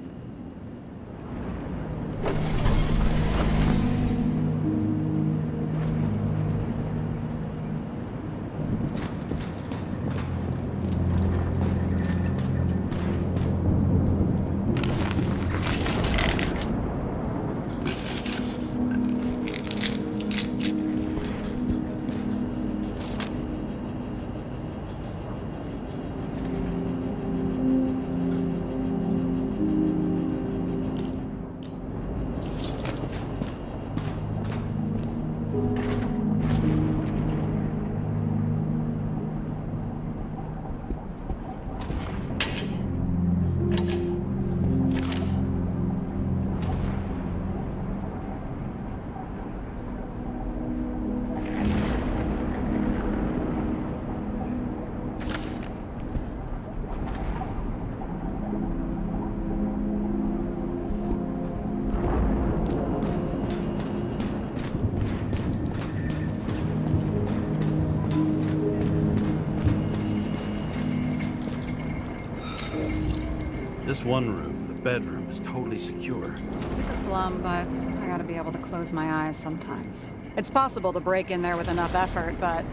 This one room, the bedroom, is totally secure. It's a slum, but I gotta be able to close my eyes sometimes. It's possible to break in there with enough effort, but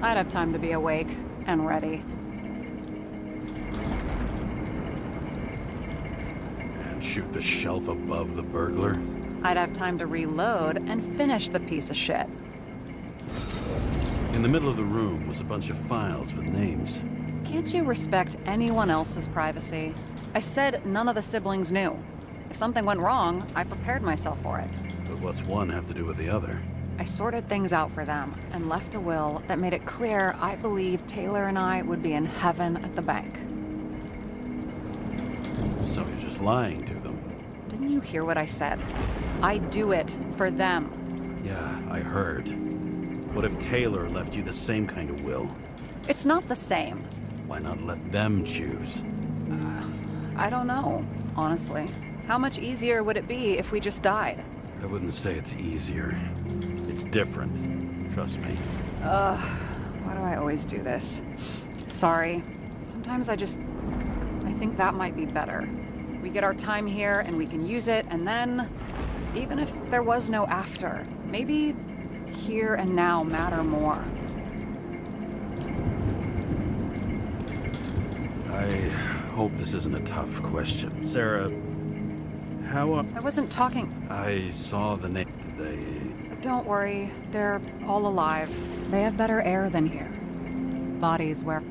I'd have time to be awake and ready. And shoot the shelf above the burglar? I'd have time to reload and finish the piece of shit. In the middle of the room was a bunch of files with names. Can't you respect anyone else's privacy? I said none of the siblings knew. If something went wrong, I prepared myself for it. But what's one have to do with the other? I sorted things out for them and left a will that made it clear I believed Taylor and I would be in heaven at the bank. So you're just lying to them? Didn't you hear what I said? I do it for them. Yeah, I heard. What if Taylor left you the same kind of will? It's not the same. Why not let them choose? I don't know, honestly. How much easier would it be if we just died? I wouldn't say it's easier. It's different. Trust me. Why do I always do this? Sorry. Sometimes I think that might be better. We get our time here and we can use it, and then, even if there was no after, maybe here and now matter more. I hope this isn't a tough question. Sarah, how I wasn't talking. I saw the name today. Don't worry, they're all alive. They have better air than here. Bodies where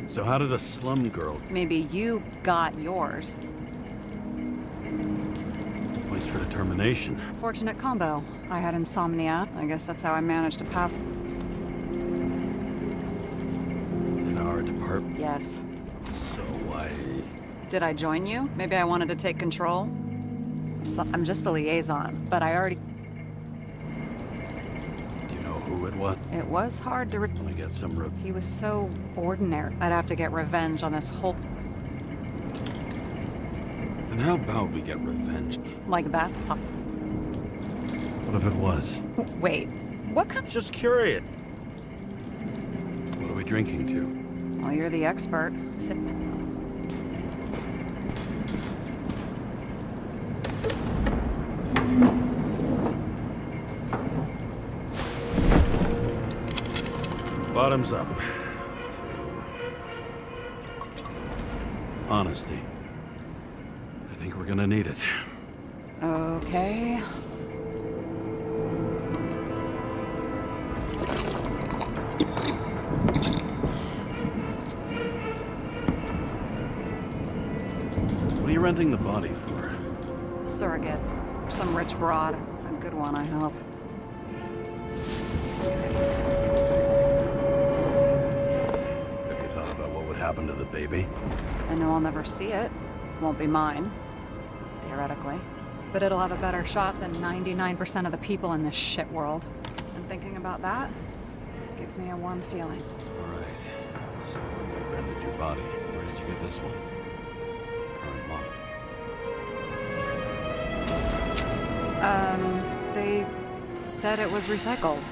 So how did a slum girl... maybe you got yours. Points for determination. Fortunate combo. I had insomnia. I guess that's how I managed to pass. In our department? Yes. So why... Did I join you? Maybe I wanted to take control? I'm just a liaison, but I already... Do you know who it was? It was hard to... Let me get some... He was so ordinary. I'd have to get revenge on this whole... Then how about we get revenge? Like that's pop... What if it was? Wait, what kind... Just curious. What are we drinking to? Well, you're the expert. Bottoms up. Honesty. I think we're gonna need it. Okay. What are you renting the body for? Surrogate. For some rich broad. A good one, I hope. Have you thought about what would happen to the baby? I know I'll never see it. Won't be mine. Theoretically. But it'll have a better shot than 99% of the people in this shit world. And thinking about that gives me a warm feeling. All right. So you rented your body. Where did you get this one? Current model. They said it was recycled.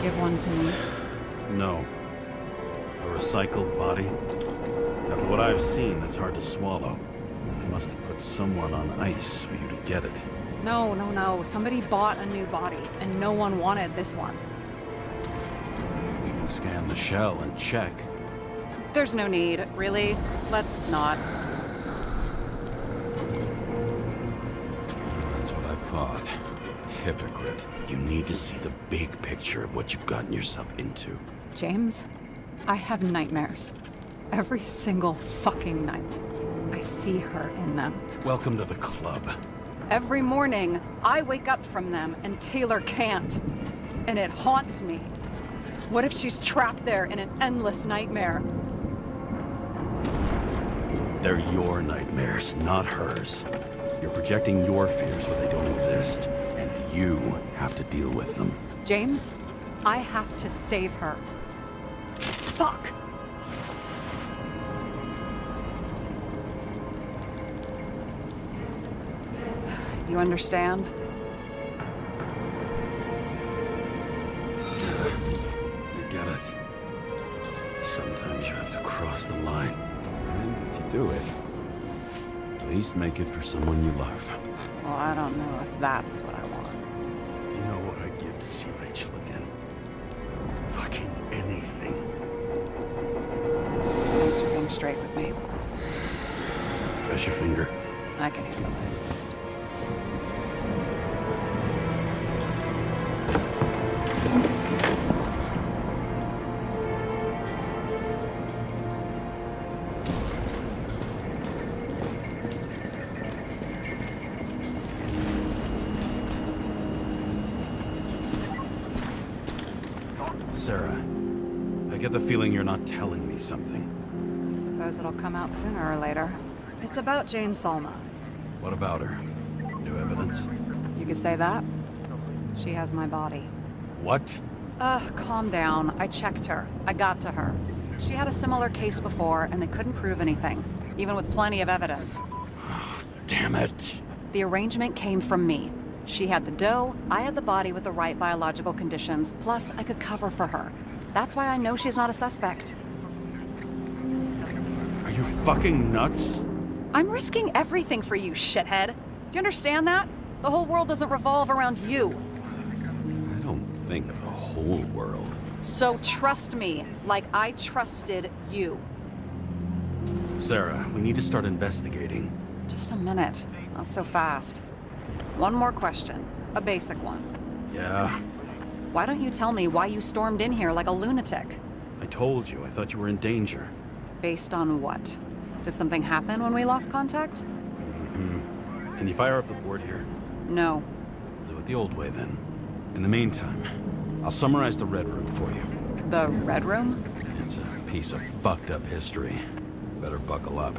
Give one to me. No. A recycled body? After what I've seen, that's hard to swallow. They must have put someone on ice for you to get it. No. Somebody bought a new body, and no one wanted this one. We can scan the shell and check. There's no need, really. Let's not. That's what I thought. Hypocrite. You need to see the big picture of what you've gotten yourself into. James, I have nightmares. Every single fucking night. I see her in them. Welcome to the club. Every morning, I wake up from them and Taylor can't. And it haunts me. What if she's trapped there in an endless nightmare? They're your nightmares, not hers. You're projecting your fears where they don't exist, and you have to deal with them. James, I have to save her. Fuck! You understand? I get it. Sometimes you have to cross the line. And if you do it, at least make it for someone you love. Well, I don't know if that's what I want. Do you know what I'd give to see Rachel again? Fucking anything. Thanks for being straight with me. Press your finger. I can handle it. Sarah, I get the feeling you're not telling me something. I suppose it'll come out sooner or later. It's about Jane Salma. What about her? New evidence? You could say that. She has my body. What? Calm down. I checked her. I got to her. She had a similar case before, and they couldn't prove anything, even with plenty of evidence. Damn it. The arrangement came from me. She had the dough, I had the body with the right biological conditions, plus I could cover for her. That's why I know she's not a suspect. Are you fucking nuts? I'm risking everything for you, shithead. Do you understand that? The whole world doesn't revolve around you. I don't think the whole world. So trust me, like I trusted you. Sarah, we need to start investigating. Just a minute. Not so fast. One more question. A basic one. Yeah? Why don't you tell me why you stormed in here like a lunatic? I told you, I thought you were in danger. Based on what? Did something happen when we lost contact? Mm-hmm. Can you fire up the board here? No. We'll do it the old way then. In the meantime, I'll summarize the Red Room for you. The Red Room? It's a piece of fucked up history. Better buckle up.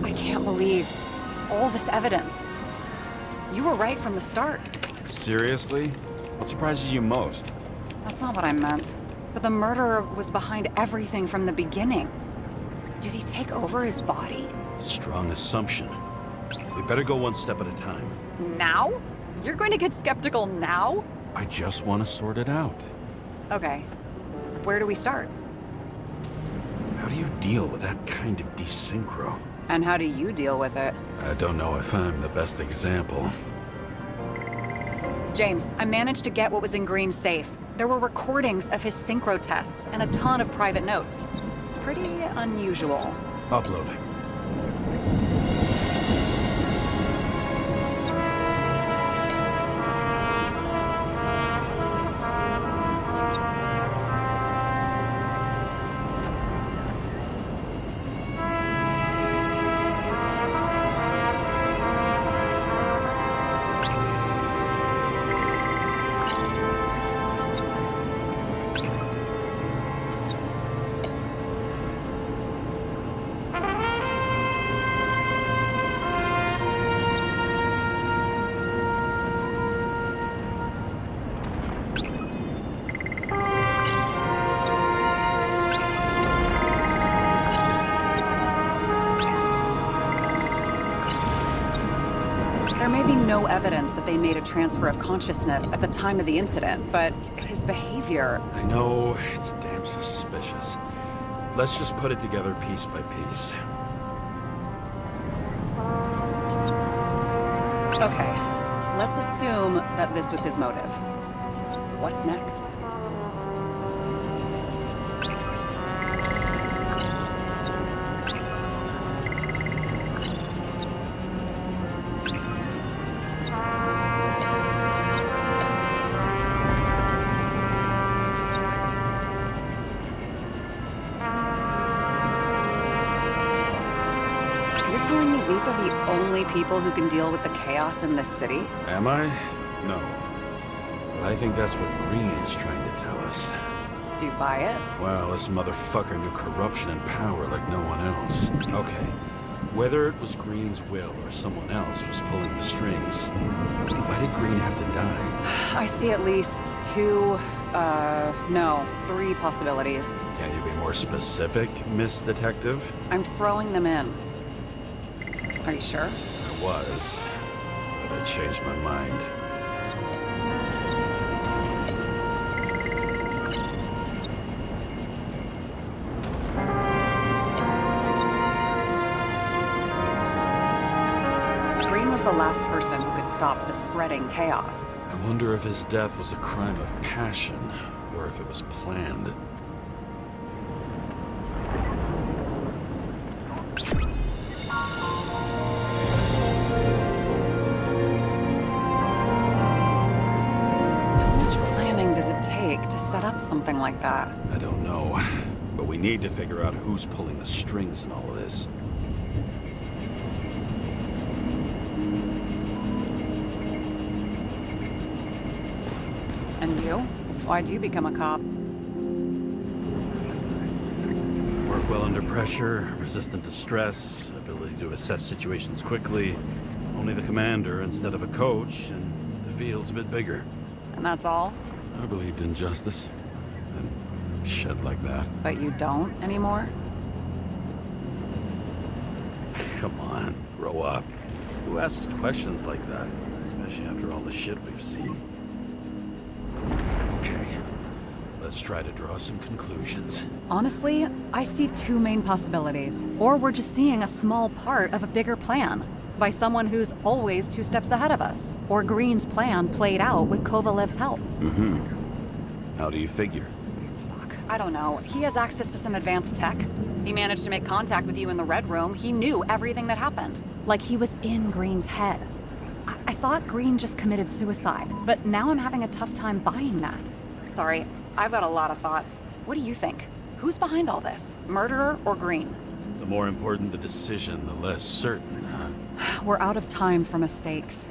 I can't believe all this evidence. You were right from the start. Seriously? What surprises you most? That's not what I meant. But the murderer was behind everything from the beginning. Did he take over his body? Strong assumption. We better go one step at a time. Now? You're going to get skeptical now? I just want to sort it out. Okay. Where do we start? How do you deal with that kind of desynchro? And how do you deal with it? I don't know if I'm the best example. James, I managed to get what was in Green's safe. There were recordings of his synchro tests and a ton of private notes. It's pretty unusual. Upload. There may be no evidence that they made a transfer of consciousness at the time of the incident, but his behavior... I know, it's damn suspicious. Let's just put it together piece by piece. Okay, let's assume that this was his motive. What's next? You're telling me these are the only people who can deal with the chaos in this city? Am I? No. But I think that's what Green is trying to tell us. Do you buy it? Well, this motherfucker knew corruption and power like no one else. Okay. Whether it was Green's will or someone else was pulling the strings, why did Green have to die? I see at least three possibilities. Can you be more specific, Miss Detective? I'm throwing them in. Are you sure? I was, but I changed my mind. Green was the last person who could stop the spreading chaos. I wonder if his death was a crime of passion, or if it was planned. Set up something like that? I don't know, but we need to figure out who's pulling the strings in all of this. And you? Why'd you become a cop? Work well under pressure, resistant to stress, ability to assess situations quickly. Only the commander instead of a coach, and the field's a bit bigger. And that's all? I believed in justice. And shit like that. But you don't anymore? Come on, grow up. Who asks questions like that? Especially after all the shit we've seen. Okay, let's try to draw some conclusions. Honestly, I see two main possibilities. Or we're just seeing a small part of a bigger plan by someone who's always 2 steps ahead of us. Or Green's plan played out with Kovalev's help. How do you figure? Fuck, I don't know. He has access to some advanced tech. He managed to make contact with you in the Red Room. He knew everything that happened. Like he was in Green's head. I thought Green just committed suicide, but now I'm having a tough time buying that. Sorry, I've got a lot of thoughts. What do you think? Who's behind all this? Murderer or Green? The more important the decision, the less certain, huh? We're out of time for mistakes.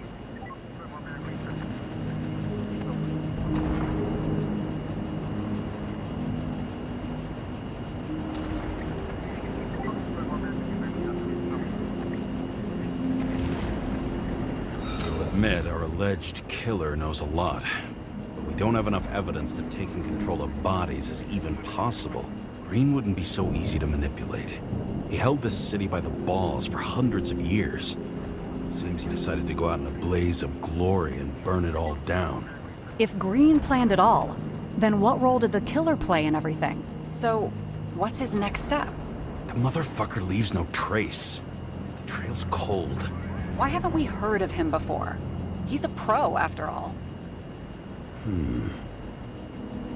Admit our alleged killer knows a lot, but we don't have enough evidence that taking control of bodies is even possible. Green wouldn't be so easy to manipulate. He held this city by the balls for hundreds of years. Seems he decided to go out in a blaze of glory and burn it all down. If Green planned it all, then what role did the killer play in everything? So, what's his next step? The motherfucker leaves no trace. The trail's cold. Why haven't we heard of him before? He's a pro, after all.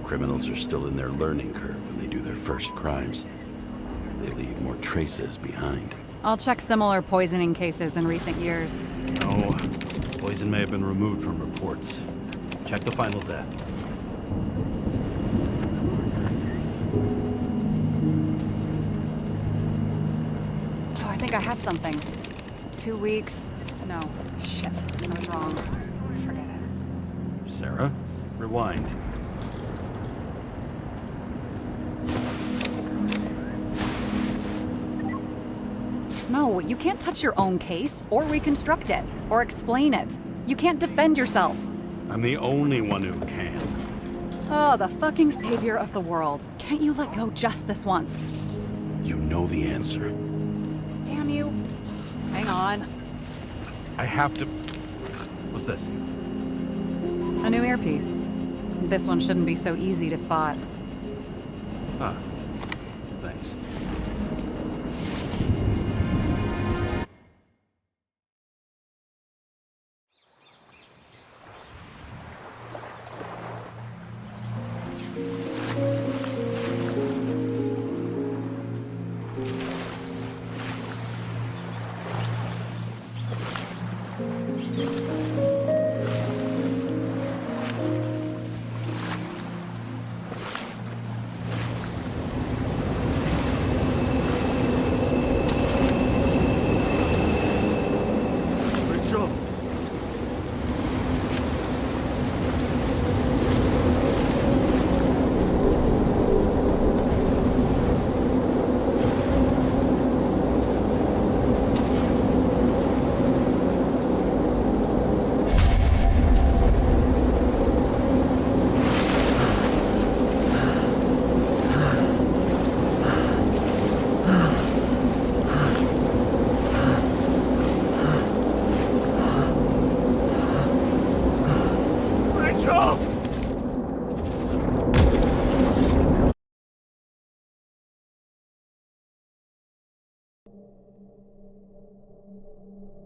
Criminals are still in their learning curve when they do their first crimes. They leave more traces behind. I'll check similar poisoning cases in recent years. No, poison may have been removed from reports. Check the final death. Oh, I think I have something. 2 weeks. No, shit, I was wrong. Forget it. Sarah, rewind. No, you can't touch your own case, or reconstruct it, or explain it. You can't defend yourself. I'm the only one who can. Oh, the fucking savior of the world. Can't you let go just this once? You know the answer. Damn you. Hang on. I have to... What's this? A new earpiece. This one shouldn't be so easy to spot. Huh. Thanks.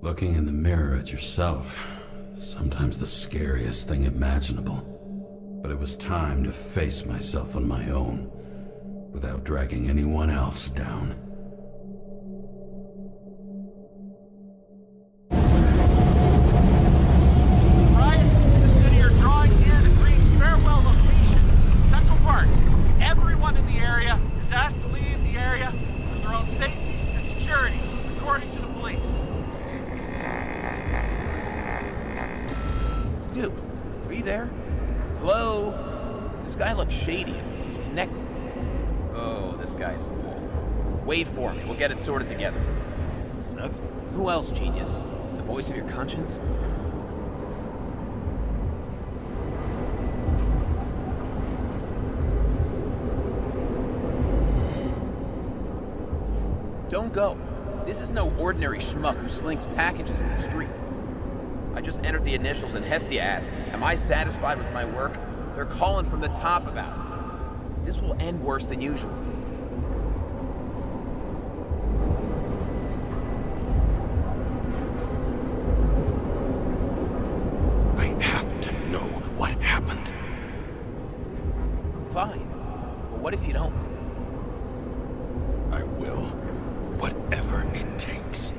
Looking in the mirror at yourself, sometimes the scariest thing imaginable. But it was time to face myself on my own, without dragging anyone else down. Ryan, consider your drawing here the Green farewell location, Central Park. Everyone in the area is asked to leave the area for their own safety and security, according to the police. Dude, are you there? Hello? This guy looks shady. He's connected. Oh, this guy's... Wait for me. We'll get it sorted together. Seth? Who else, genius? The voice of your conscience? Don't go. This is no ordinary schmuck who slings packages in the street. I just entered the initials and Hestia asked, am I satisfied with my work? They're calling from the top about it. This will end worse than usual. I have to know what happened. Fine. But what if you don't? I will. Whatever it takes.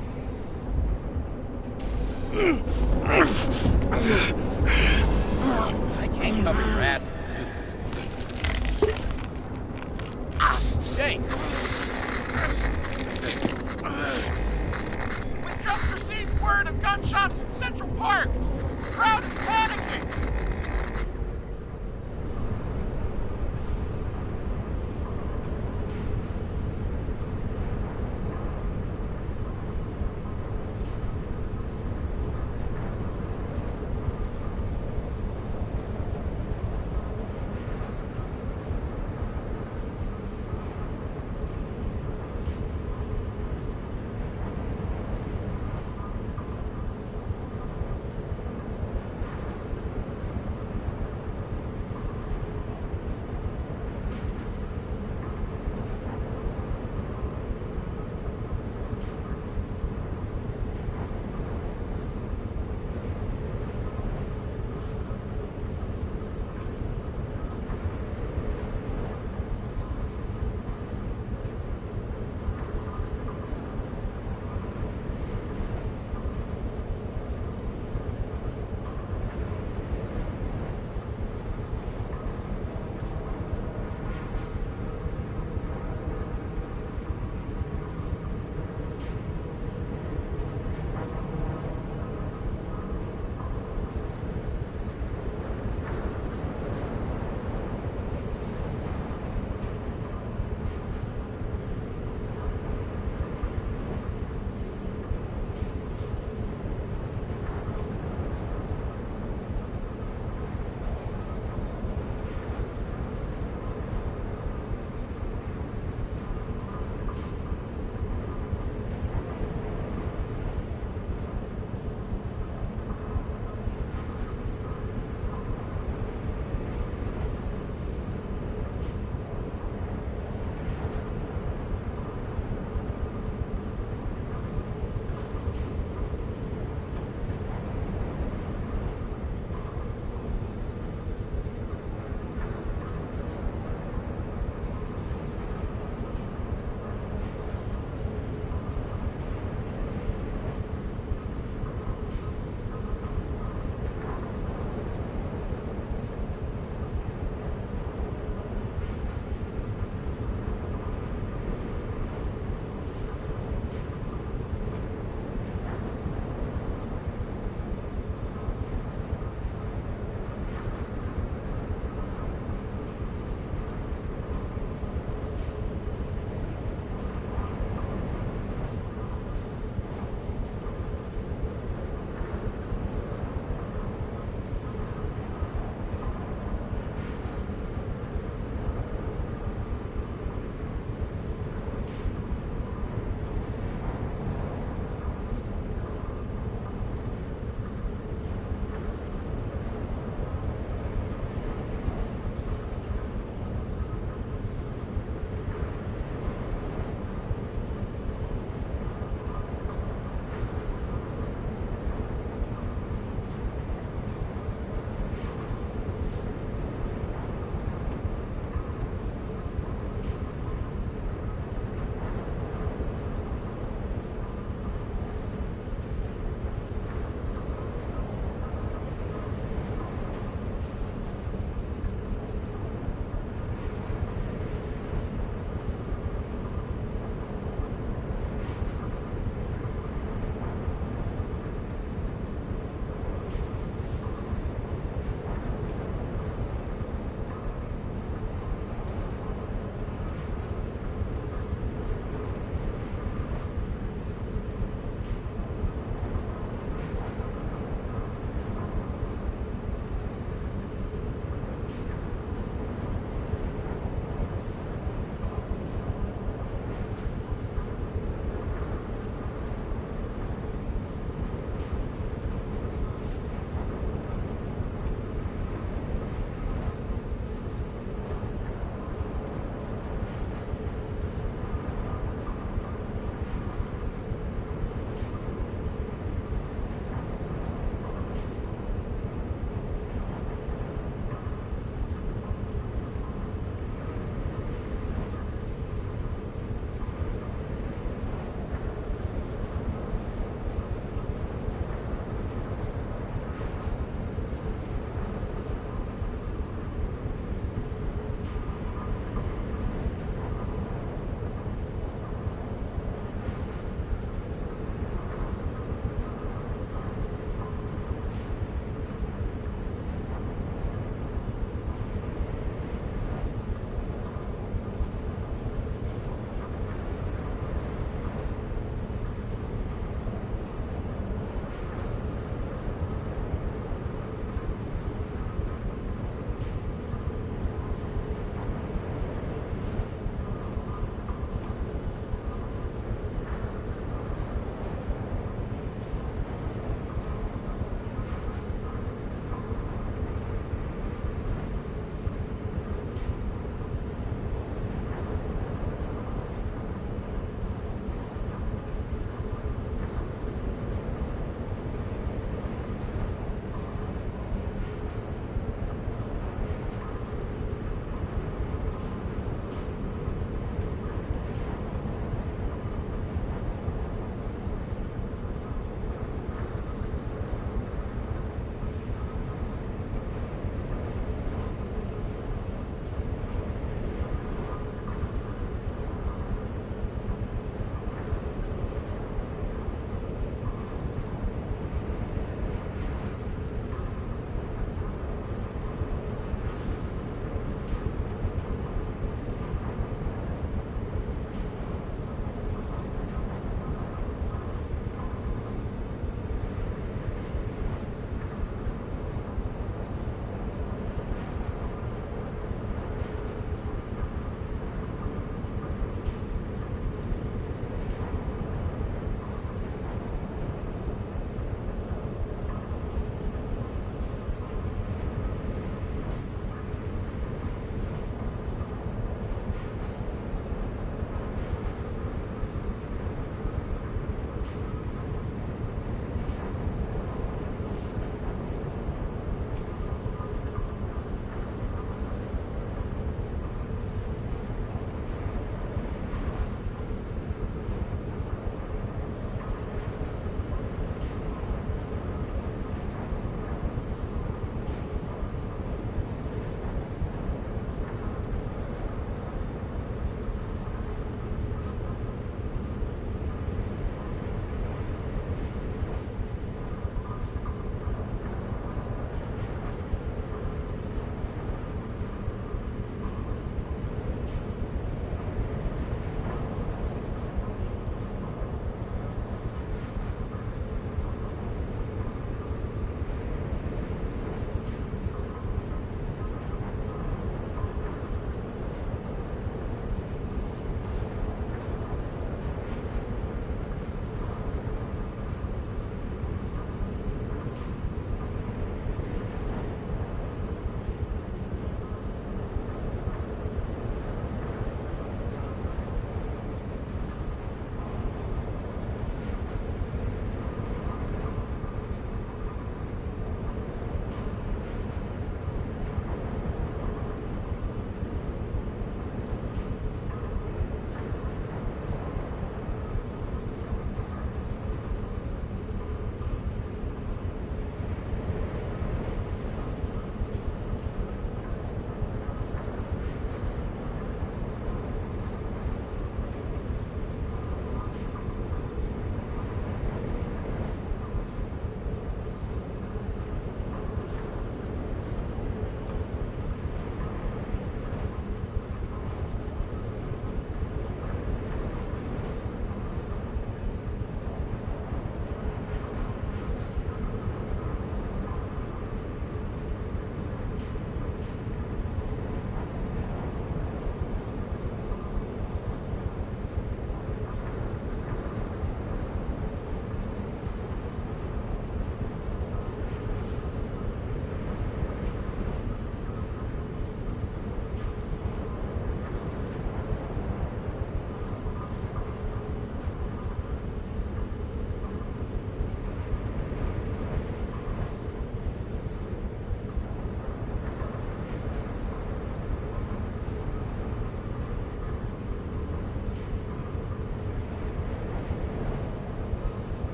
I can't cover your ass if you do this. Jake! We just received word of gunshots in Central Park. The crowd is panicking.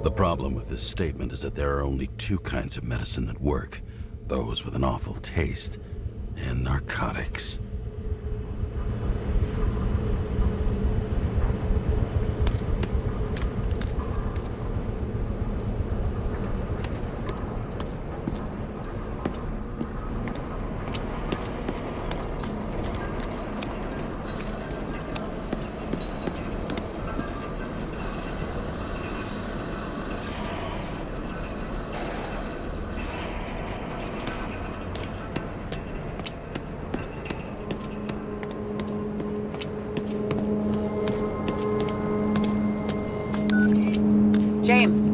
The problem with this statement is that there are only two kinds of medicine that work. Those with an awful taste, and narcotics. James,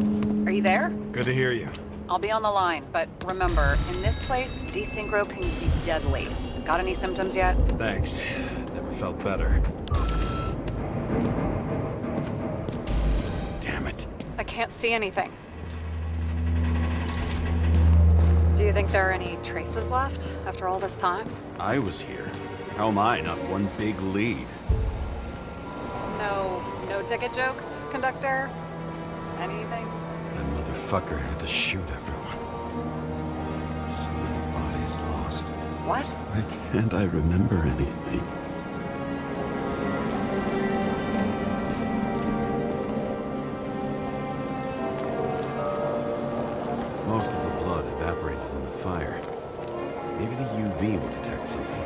are you there? Good to hear you. I'll be on the line, but remember, in this place, desynchro can be deadly. Got any symptoms yet? Thanks. Never felt better. Damn it. I can't see anything. Do you think there are any traces left after all this time? I was here. How am I not one big lead? No ticket jokes, conductor? Anything? That motherfucker had to shoot everyone. So many bodies lost. What? Why can't I remember anything? Most of the blood evaporated in the fire. Maybe the UV will detect something.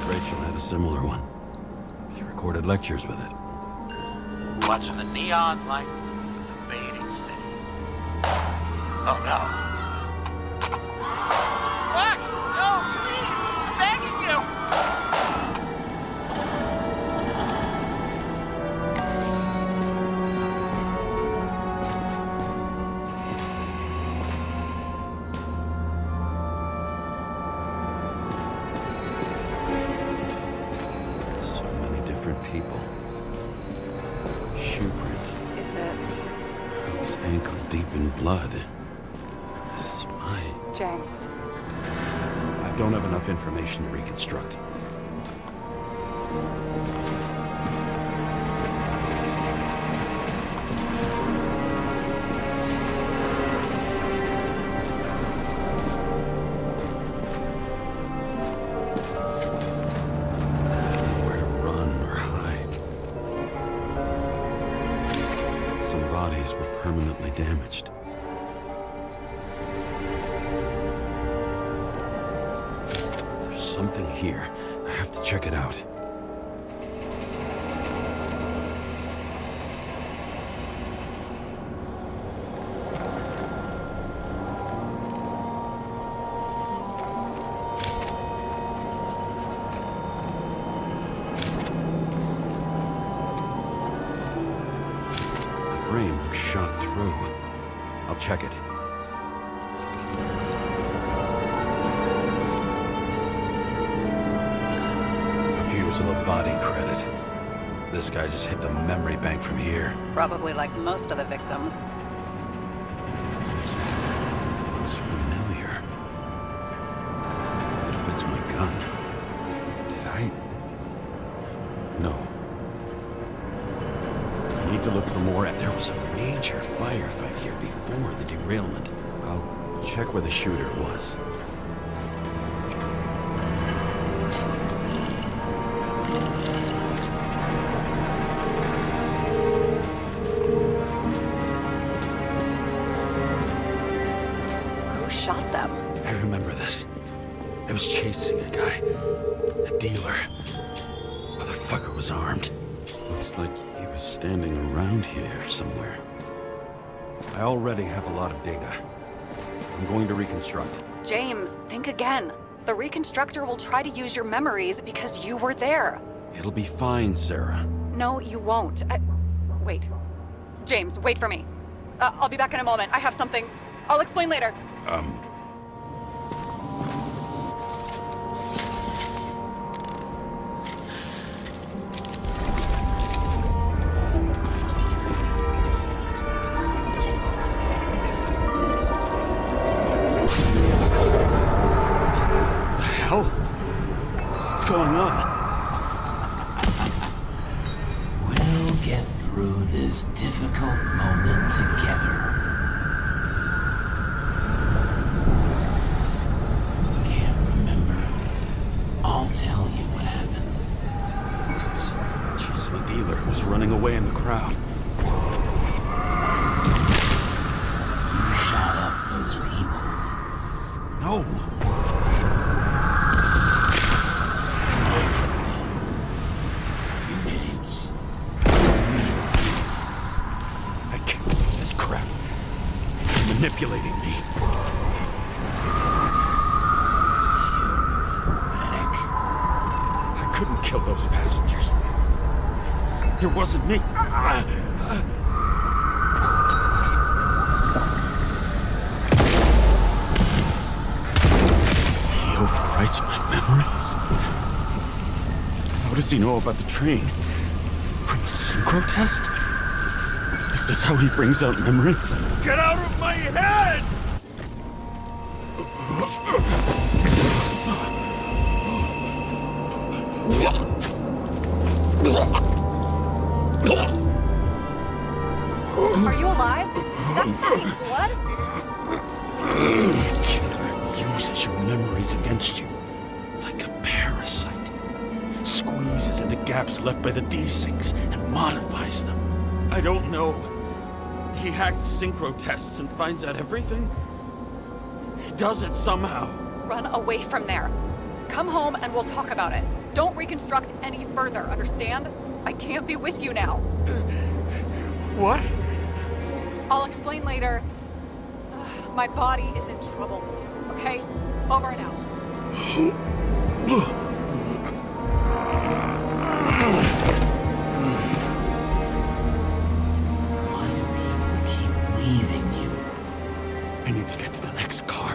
Rachel had a similar one. She recorded lectures with it. Watching the neon lights of the fading city. Oh no. Fuck! No, please! I'm begging you! So many different people. Shoe print. Is it... I was ankle deep in blood. This is my... James? I don't have enough information to reconstruct. Nowhere to run or hide. Some bodies were permanently damaged. There's something here. I have to check it out. The frame looks shot through. I'll check it. Refusal of body credit. This guy just hit the memory bank from here. Probably like most of the victims. Looks familiar. It fits my gun. Did I? No. I need to look for more. There was a major firefight here before the derailment. I'll check where the shooter was. Who shot them? I remember this. I was chasing a guy. A dealer. Motherfucker was armed. Looks like he was standing around here somewhere. I already have a lot of data. I'm going to reconstruct. James, think again. The reconstructor will try to use your memories because you were there. It'll be fine, Sarah. No, you won't. Wait. James, wait for me. I'll be back in a moment. I have something. I'll explain later. What's going on? We'll get through this difficult moment together. Can't remember. I'll tell you what happened. Jason, a dealer who was running away in the crowd. You shot up those people. No! It's you, James. I can't believe this crap. They're manipulating me. Pathetic. I couldn't kill those passengers. It wasn't me. He overwrites my memories. How does he know about the train? From a synchro test? Is this how he brings out memories? Get out of my head! Are you alive? Is that fucking blood? Killer uses your memories against you. Like a parasite. Squeezes into gaps left by the D6 and modifies them. I don't know. He hacked synchro tests and finds out everything? He does it somehow. Run away from there. Come home and we'll talk about it. Don't reconstruct any further, understand? I can't be with you now. What? I'll explain later. Ugh, my body is in trouble, okay? Over and out. Why do people keep leaving you? I need to get to the next car.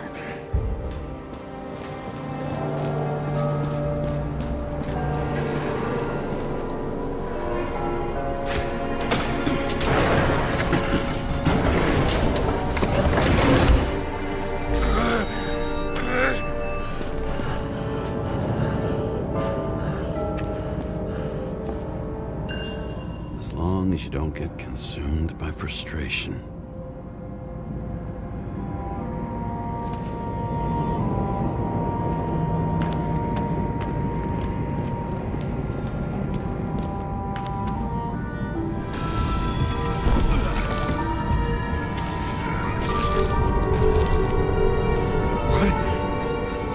As long as you don't get consumed by frustration.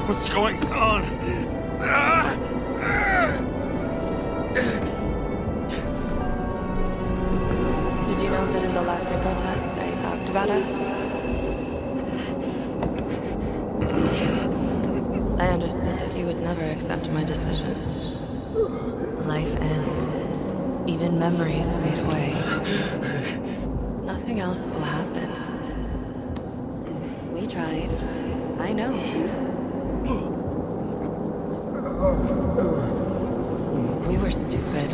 What's going on? Did you know that in the last synchro test I talked about us? I understood that you would never accept my decisions. Life ends. Even memories fade away. Nothing else will happen. We tried. I know. We were stupid.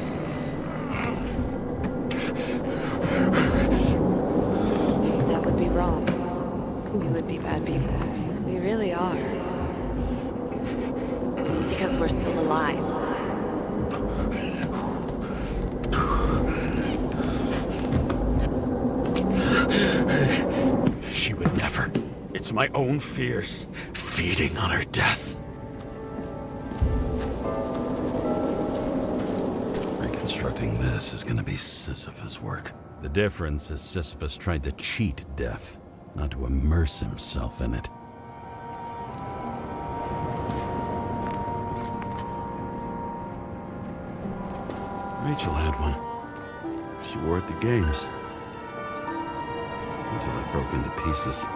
That would be wrong. We would be bad people. We really are. Because we're still alive. She would never. It's my own fears, feeding on her death. Reconstructing this is gonna be Sisyphus work. The difference is Sisyphus tried to cheat death, not to immerse himself in it. Rachel had one. She wore it to games. Until it broke into pieces.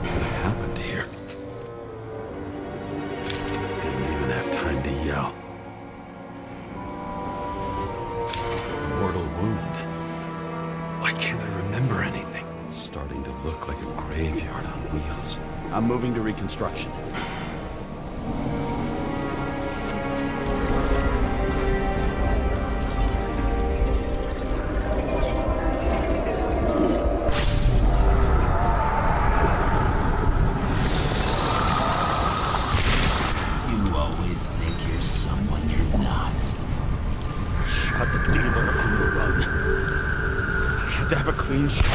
What happened here? Didn't even have time to yell. remember anything. It's starting to look like a graveyard on wheels. I'm moving to reconstruction. You always think you're someone you're not. Shot a dealer on the run. I had to have a clean shot.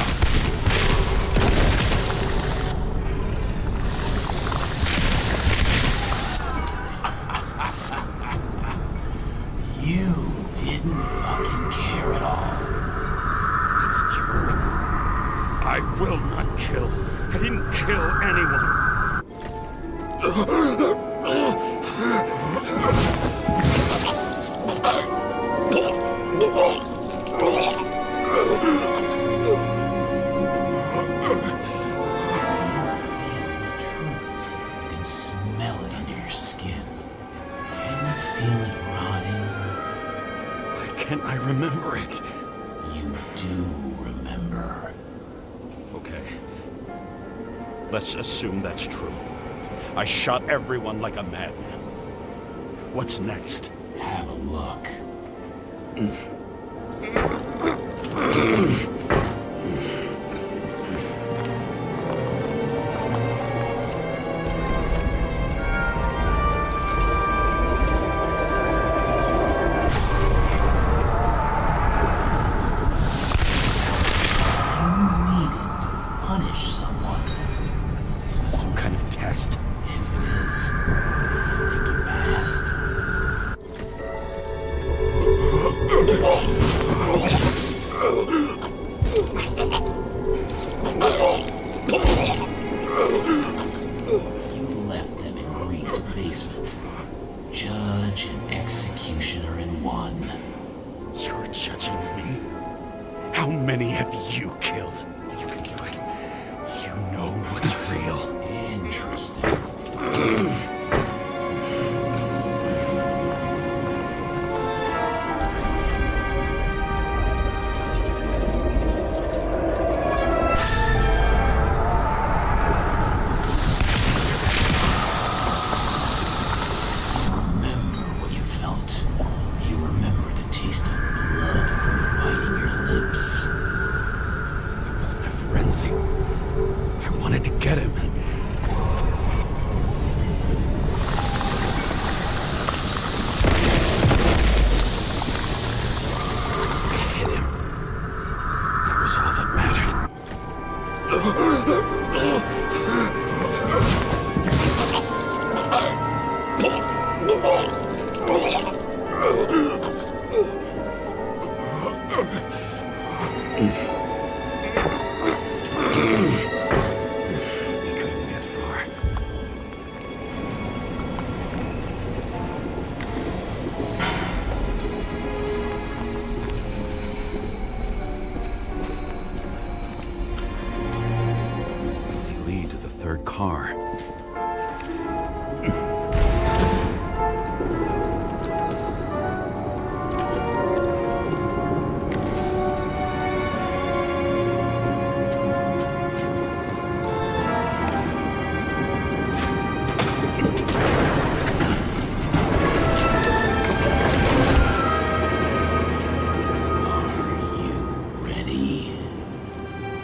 You didn't fucking care at all. It's a joke. I will not kill. I didn't kill anyone. You can smell it under your skin. Can you feel it rotting? Why can't I remember it? You do remember. Okay. Let's assume that's true. I shot everyone like a madman. What's next? Have a look. Punish someone. Is this some kind of test? If it is, I think you passed. You left them in Green's basement. Judge and executioner in one. You're judging me? How many have you killed? You can do it. You know what's real. Interesting. Remember what you felt. You remember the taste of blood from biting your lips. I was in a frenzy. I wanted to get him. I hit him. That was all that mattered. We couldn't get far. They lead to the third car.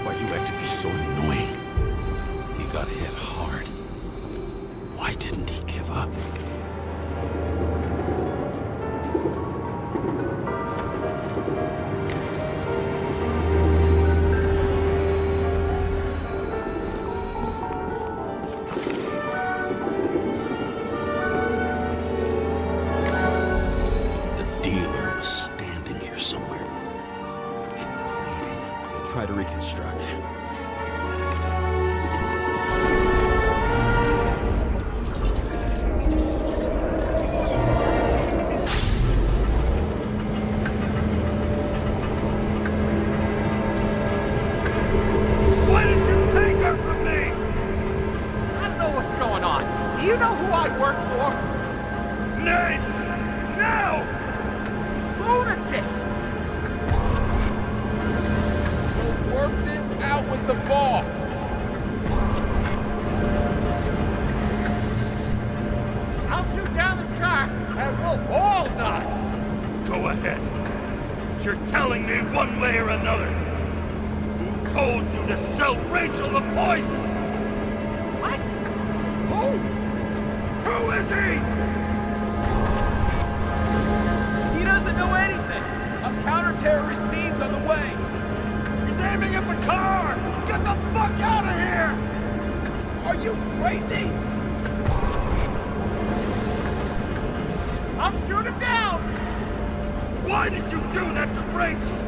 Why do you have to be so annoying? He got hit hard. Why didn't he give up? The dealer was standing here somewhere. And bleeding. We'll try to reconstruct. Why did you take her from me? I don't know what's going on. Do you know who I work for? Names! Now! Lunatic! Work this the boss! I'll shoot down this car, and we'll all die. Go ahead. But you're telling me one way or another. Who told you to sell Rachel the poison? What? Who? Who is he? He doesn't know anything! A counter-terrorist team's on the way! He's aiming at the car! Get the fuck out of here! Are you crazy? I'll shoot him down! Why did you do that to Rachel?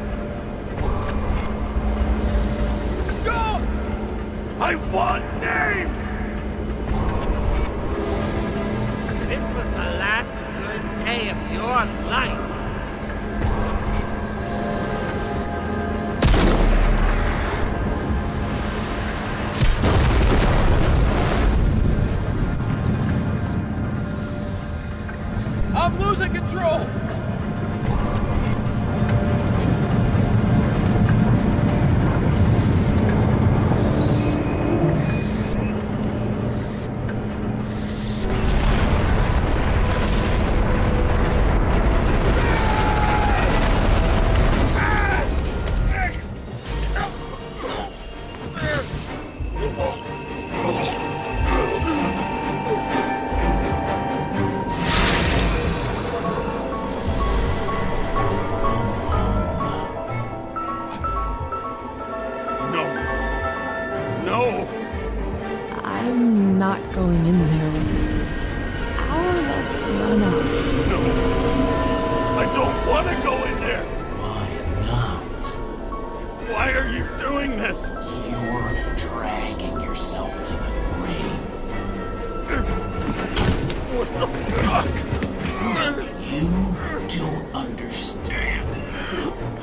John! I want names! This was the last good day of your life. I'm losing control! I'm not going in there with you. Let's run off. No. I don't want to go in there. Why not? Why are you doing this? You're dragging yourself to the grave. What the fuck? You don't understand.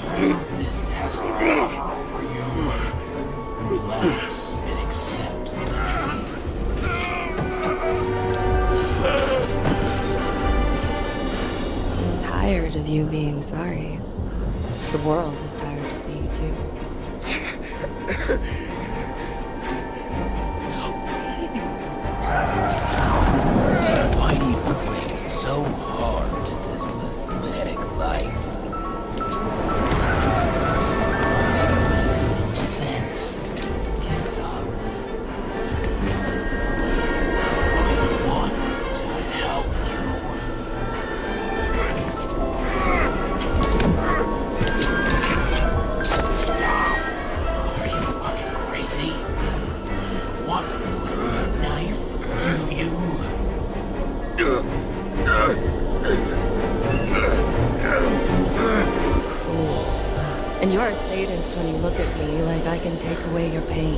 All of this has fallen over you. Relax and accept the truth. I'm tired of you being sorry. The world is tired to see you too. Why do you cling so hard to this pathetic life? It makes no sense. Give it up. I want to help you. Stop. Are you fucking crazy? Want to play with a knife, do you? And you're a sadist when you look at me like I can take away your pain.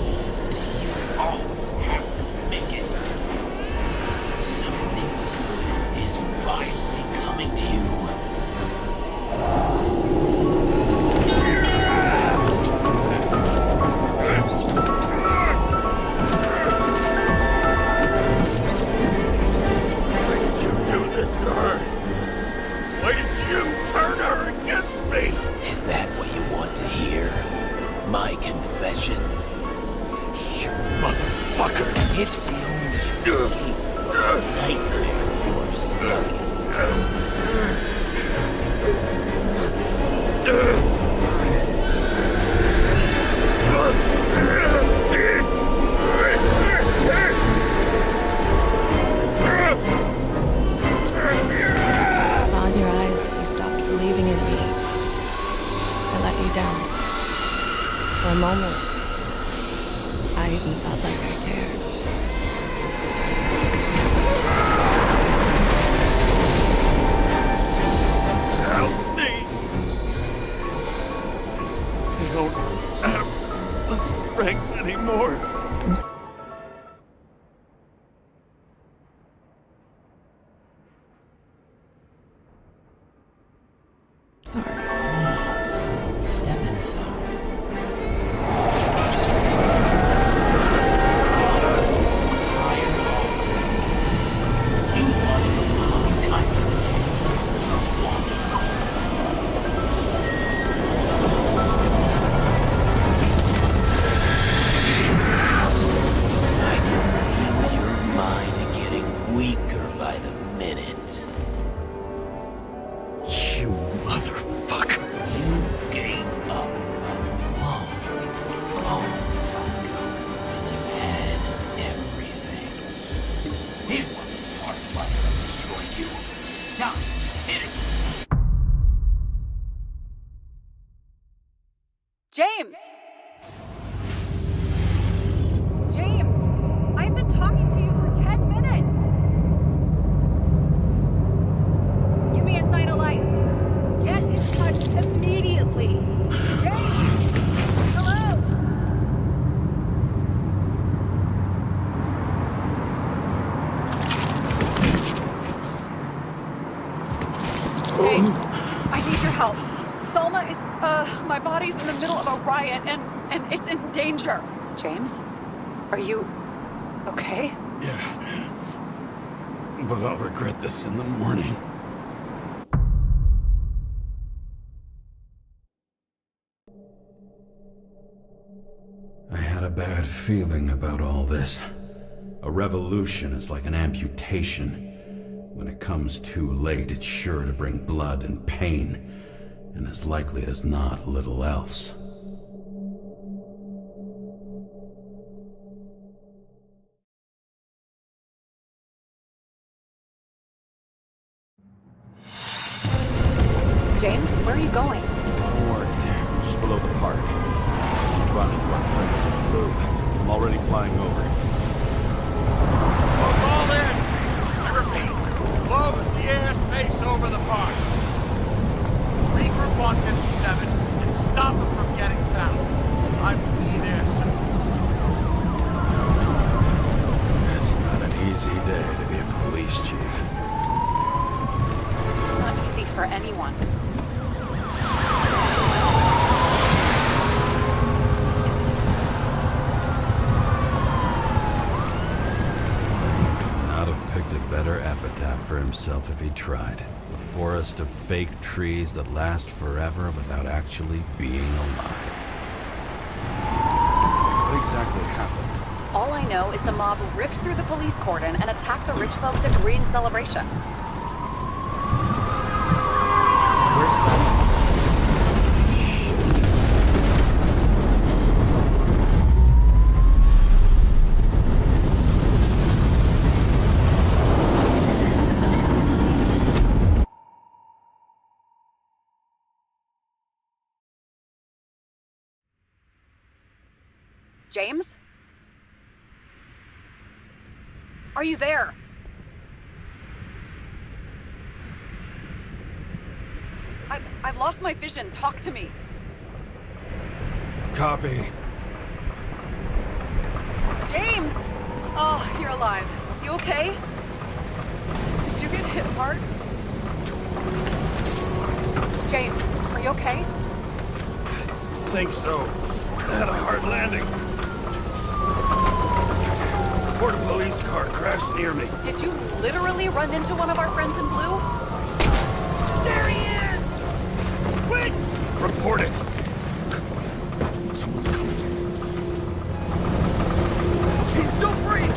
Do you always have to make it? Something good is finally coming to you. Why did you do this to her? Why did you turn her against me? Is that what you want to hear? My confession? You motherfucker! It's the only escape from the nightmare you're stuck in. I saw in your eyes that you stopped believing in me. I let you down. For a moment, I even felt like I cared. Help me! I don't have the strength anymore. Sorry. Please, step inside. You lost a long time in the chance of walking calls. body's in the middle of a riot and it's in danger. James, are you okay? Yeah. But I'll regret this in the morning. I had a bad feeling about all this. A revolution is like an amputation. When it comes too late, it's sure to bring blood and pain, and as likely as not, little else. James, where are you going? Don't worry, I'm just below the park. Should run into our friends in blue. I'm already flying over. Close all airspace. I repeat, close the airspace over the park. Regroup on 57 and stop them from getting south. I will be there soon. It's not an easy day to be a police chief. It's not easy for anyone. Picked a better epitaph for himself if he tried. A forest of fake trees that last forever without actually being alive. What exactly happened? All I know is the mob ripped through the police cordon and attacked the rich folks at Green's celebration. Where's Sam? James? Are you there? I've lost my vision. Talk to me. Copy. James! Oh, you're alive. You okay? Did you get hit hard? James, are you okay? Think so. I had a hard landing. Port police car crashed near me. Did you literally run into one of our friends in blue? There he is! Quick! Report it. Someone's coming. He's still free!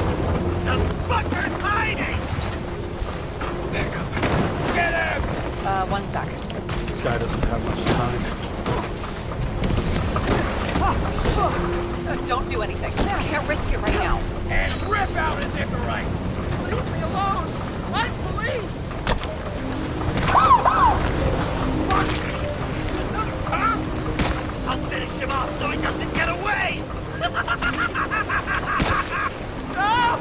The fucker's hiding! Back up. Get him! One sec. This guy doesn't have much time. Don't do anything. I can't risk it right now. And rip out his right! Leave me alone! I'm police! Fuck! Another cop? I'll finish him off so he doesn't get away! No!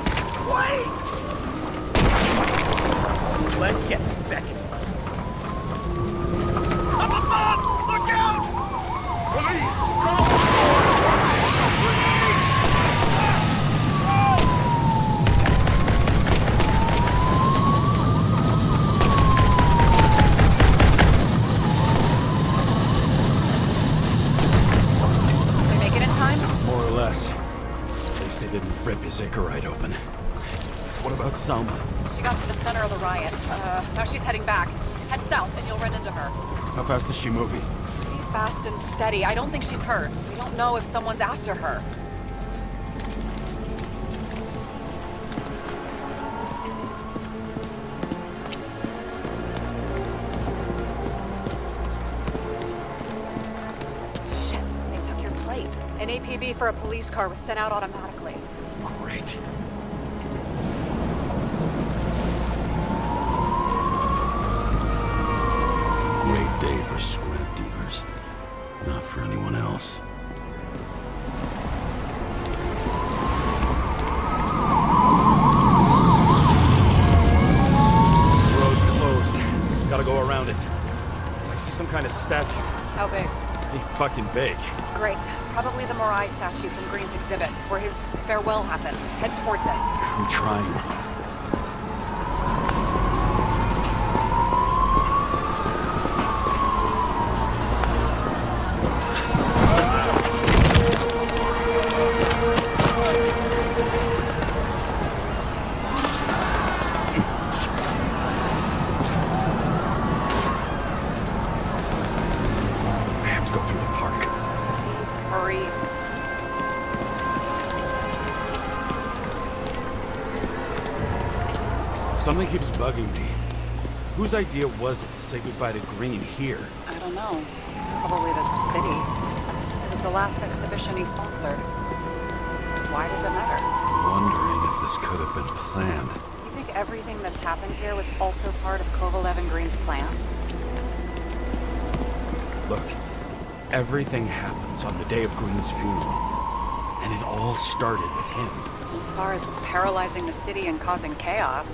Wait! Let's get the second. Up above! Look out! Police! Call! Didn't rip his Icarite open. What about Salma? She got to the center of the riot. Now she's heading back. Head south and you'll run into her. How fast is she moving? Be fast and steady. I don't think she's hurt. We don't know if someone's after her. Shit, they took your plate. An APB for a police car was sent out automatically. Great. Great day for scrap dealers. Not for anyone else. The road's closed. Gotta go around it. I see some kind of statue. How big? Pretty fucking big. Great. Probably the Morai statue from Green's exhibit, where his farewell happened. Head towards it. I'm trying. Something keeps bugging me. Whose idea was it to say goodbye to Green here? I don't know. Probably the city. It was the last exhibition he sponsored. Why does it matter? Wondering if this could have been planned. You think everything that's happened here was also part of Kovalev and Green's plan? Look, everything happens on the day of Green's funeral. And it all started with him. As far as paralyzing the city and causing chaos.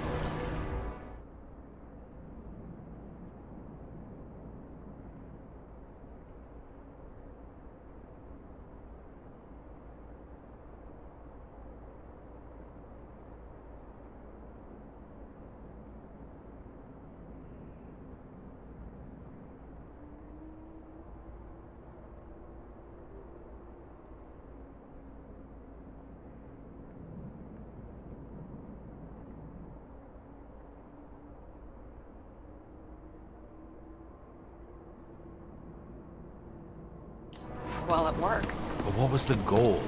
Well, it works. But what was the goal?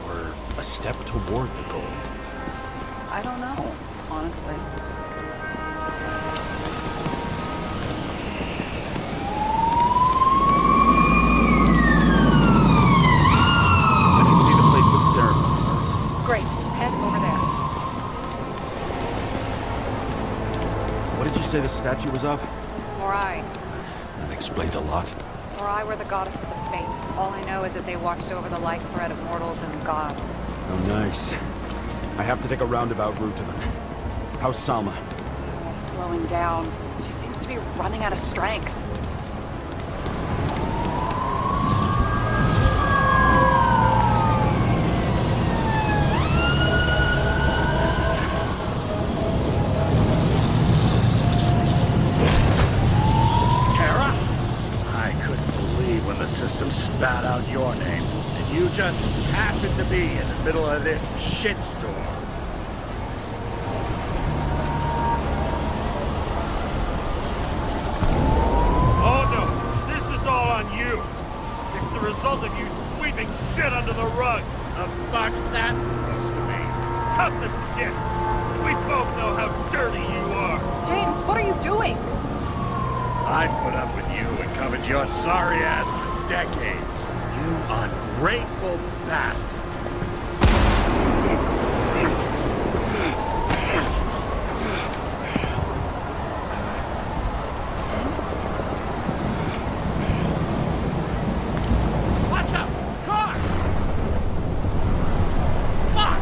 Or a step toward the goal? I don't know, honestly. I can see the place where the ceremony was. Great. Head over there. What did you say the statue was of? Morai. That explains a lot. Morai were the goddesses of fate. All I know is that they watched over the life thread of mortals and gods. Oh, nice. I have to take a roundabout route to them. How's Salma? Slowing down. She seems to be running out of strength. System spat out your name, and you just happened to be in the middle of this shitstorm. Oh no, this is all on you. It's the result of you sweeping shit under the rug. The fuck's that supposed to mean? Cut the shit. We both know how dirty you are. James, what are you doing? I put up with you and covered your sorry ass for decades. You ungrateful bastard. Watch out! Car! Fuck!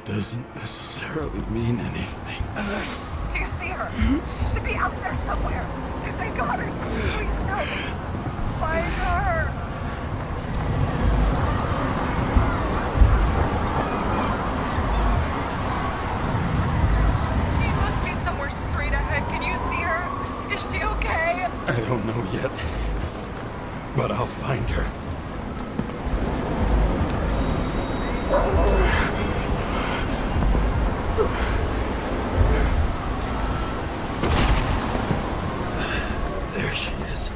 Doesn't necessarily mean anything. Do you see her? She should be out there somewhere. They got her. Please, no. Find her. I don't know yet, but I'll find her. There she is.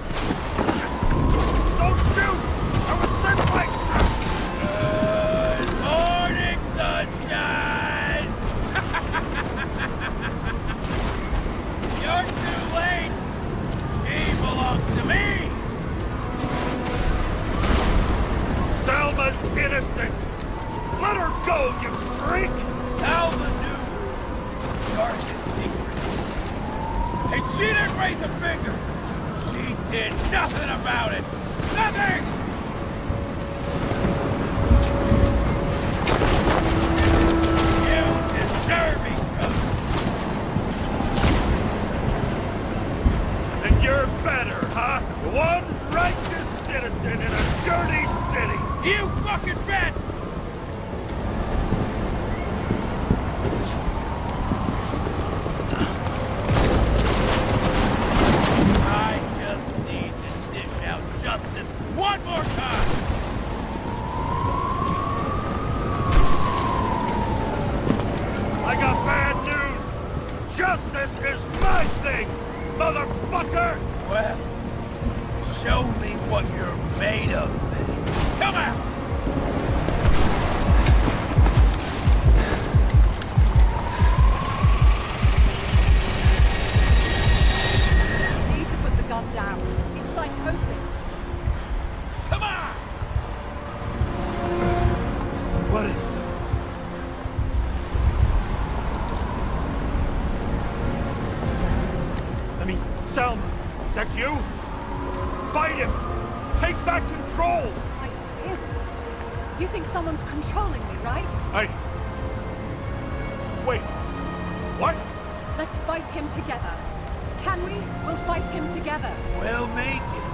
Don't shoot! I was sent by... Good morning, sunshine! You're too late! She belongs to me! Salma's innocent! Let her go, you freak! Salma knew darkest secrets. And she didn't raise a finger! She did nothing about it! Nothing! You deserve each other! And you're better, huh? One righteous citizen in a dirty city! You fucking bet! I just need to dish out justice one more time! I got bad news! Justice is my thing, motherfucker! Well, show me what you're made of, then. Come out! You need to put the gun down. It's psychosis. Come on! What is... Selma, is that you? Fight him! Take back control! Fight him? You think someone's controlling me, right? Wait. What? Let's fight him together. Can we? We'll fight him together. We'll make it.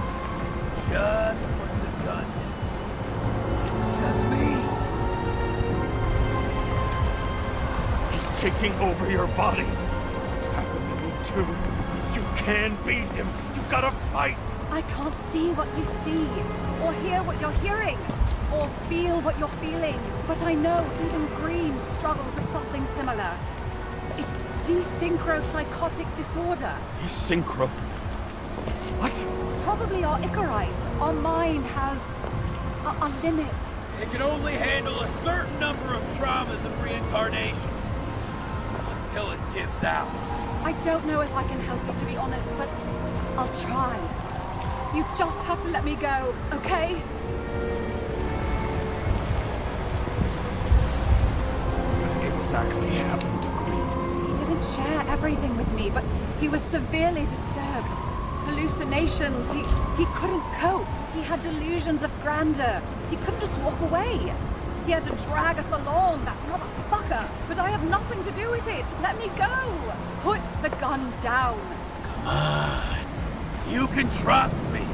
Just put the gun down. It's just me. He's taking over your body. It's happened to me too. You can beat him. You gotta fight. I can't see what you see, or hear what you're hearing, or feel what you're feeling. But I know even Greens struggle for something similar. It's desynchropsychotic disorder. Desynchro? What? Probably our Icarite. Our mind has a limit. It can only handle a certain number of traumas and reincarnations. Until it gives out. I don't know if I can help you, to be honest, but I'll try. You just have to let me go, okay? What exactly happened to Green? He didn't share everything with me, but he was severely disturbed. Hallucinations. He couldn't cope. He had delusions of grandeur. He couldn't just walk away. He had to drag us along, that motherfucker. But I have nothing to do with it. Let me go. Put the gun down. Come on. You can trust me.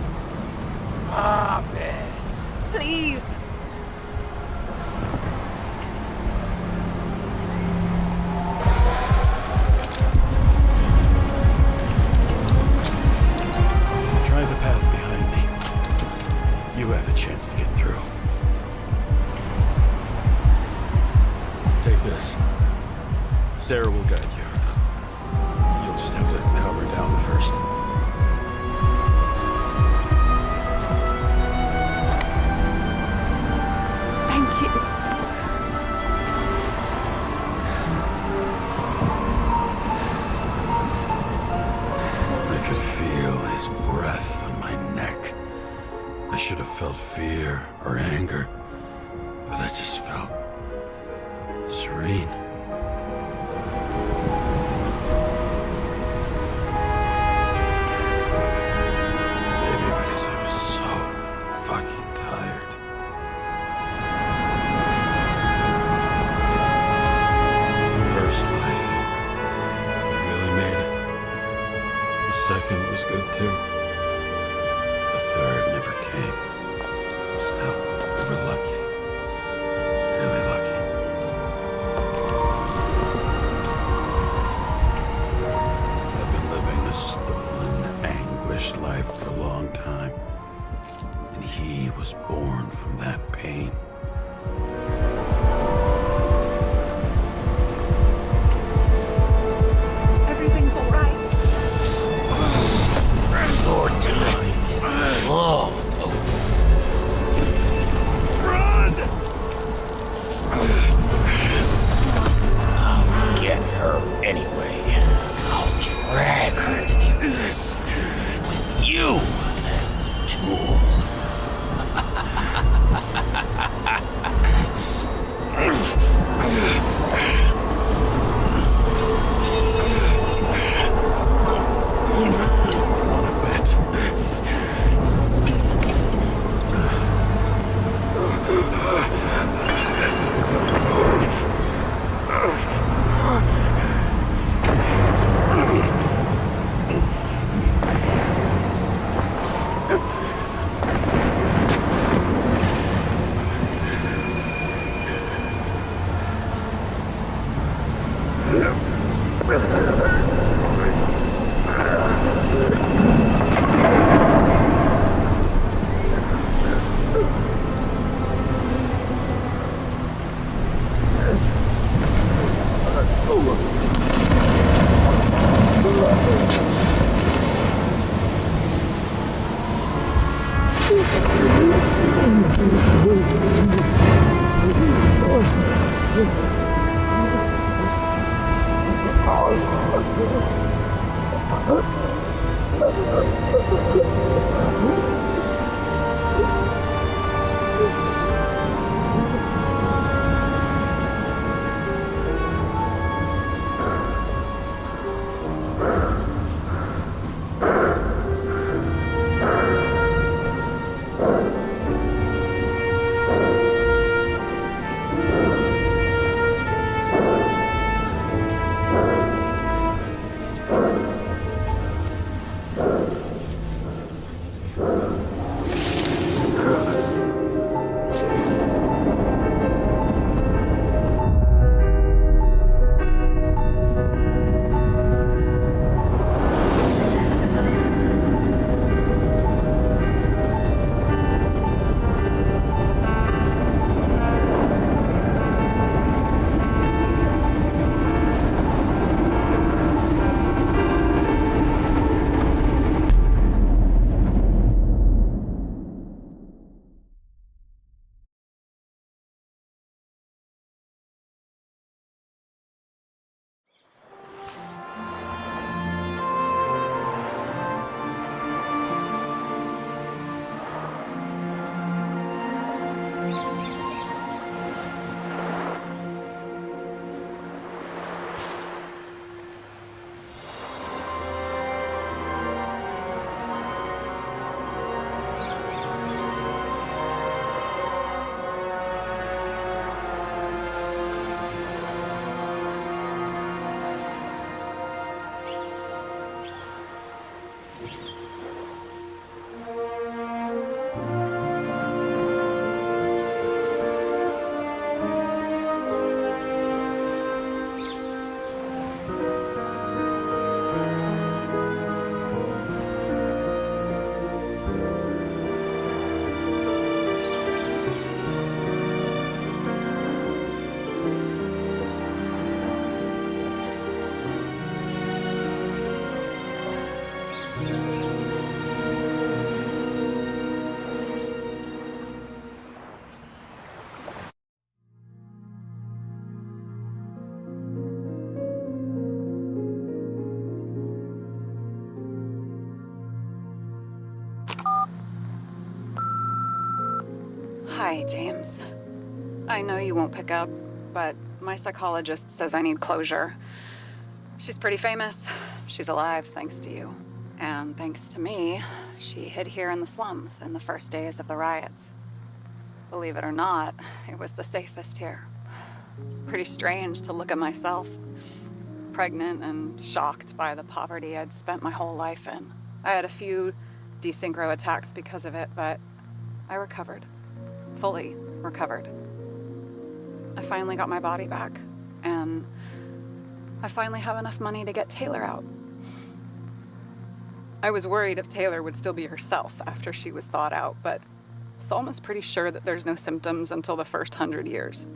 Drop it. Please. Try the path behind me. You have a chance to get through. Take this. Sarah will guide you. You'll just have to calm her down first. Thank you. I could feel his breath on my neck. I should have felt fear or anger, but I just felt serene. Maybe because I was so fucking tired. First life. I really made it. The second was good too. The third never came. Still, we were lucky. Really lucky. survived for a long time. And he was born from that pain. Everything's all right. Your time is long over. Run! I'll get her anyway. I'll drag her to the abyss with you as the tool. Hi, James. I know you won't pick up, but my psychologist says I need closure. She's pretty famous. She's alive thanks to you. And thanks to me, she hid here in the slums in the first days of the riots. Believe it or not, it was the safest here. It's pretty strange to look at myself, pregnant and shocked by the poverty I'd spent my whole life in. I had a few desynchro attacks because of it, but I recovered. Fully recovered. I finally got my body back, and I finally have enough money to get Taylor out. I was worried if Taylor would still be herself after she was thawed out, but Salma's pretty sure that there's no symptoms until the first 100 years.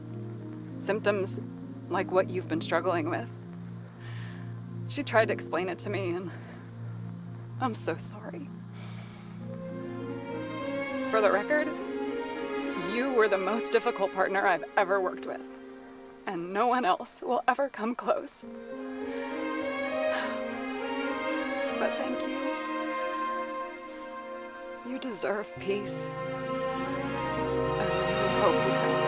Symptoms like what you've been struggling with. She tried to explain it to me, and I'm so sorry. For the record, you were the most difficult partner I've ever worked with, and no one else will ever come close. But thank you. You deserve peace. I really hope you find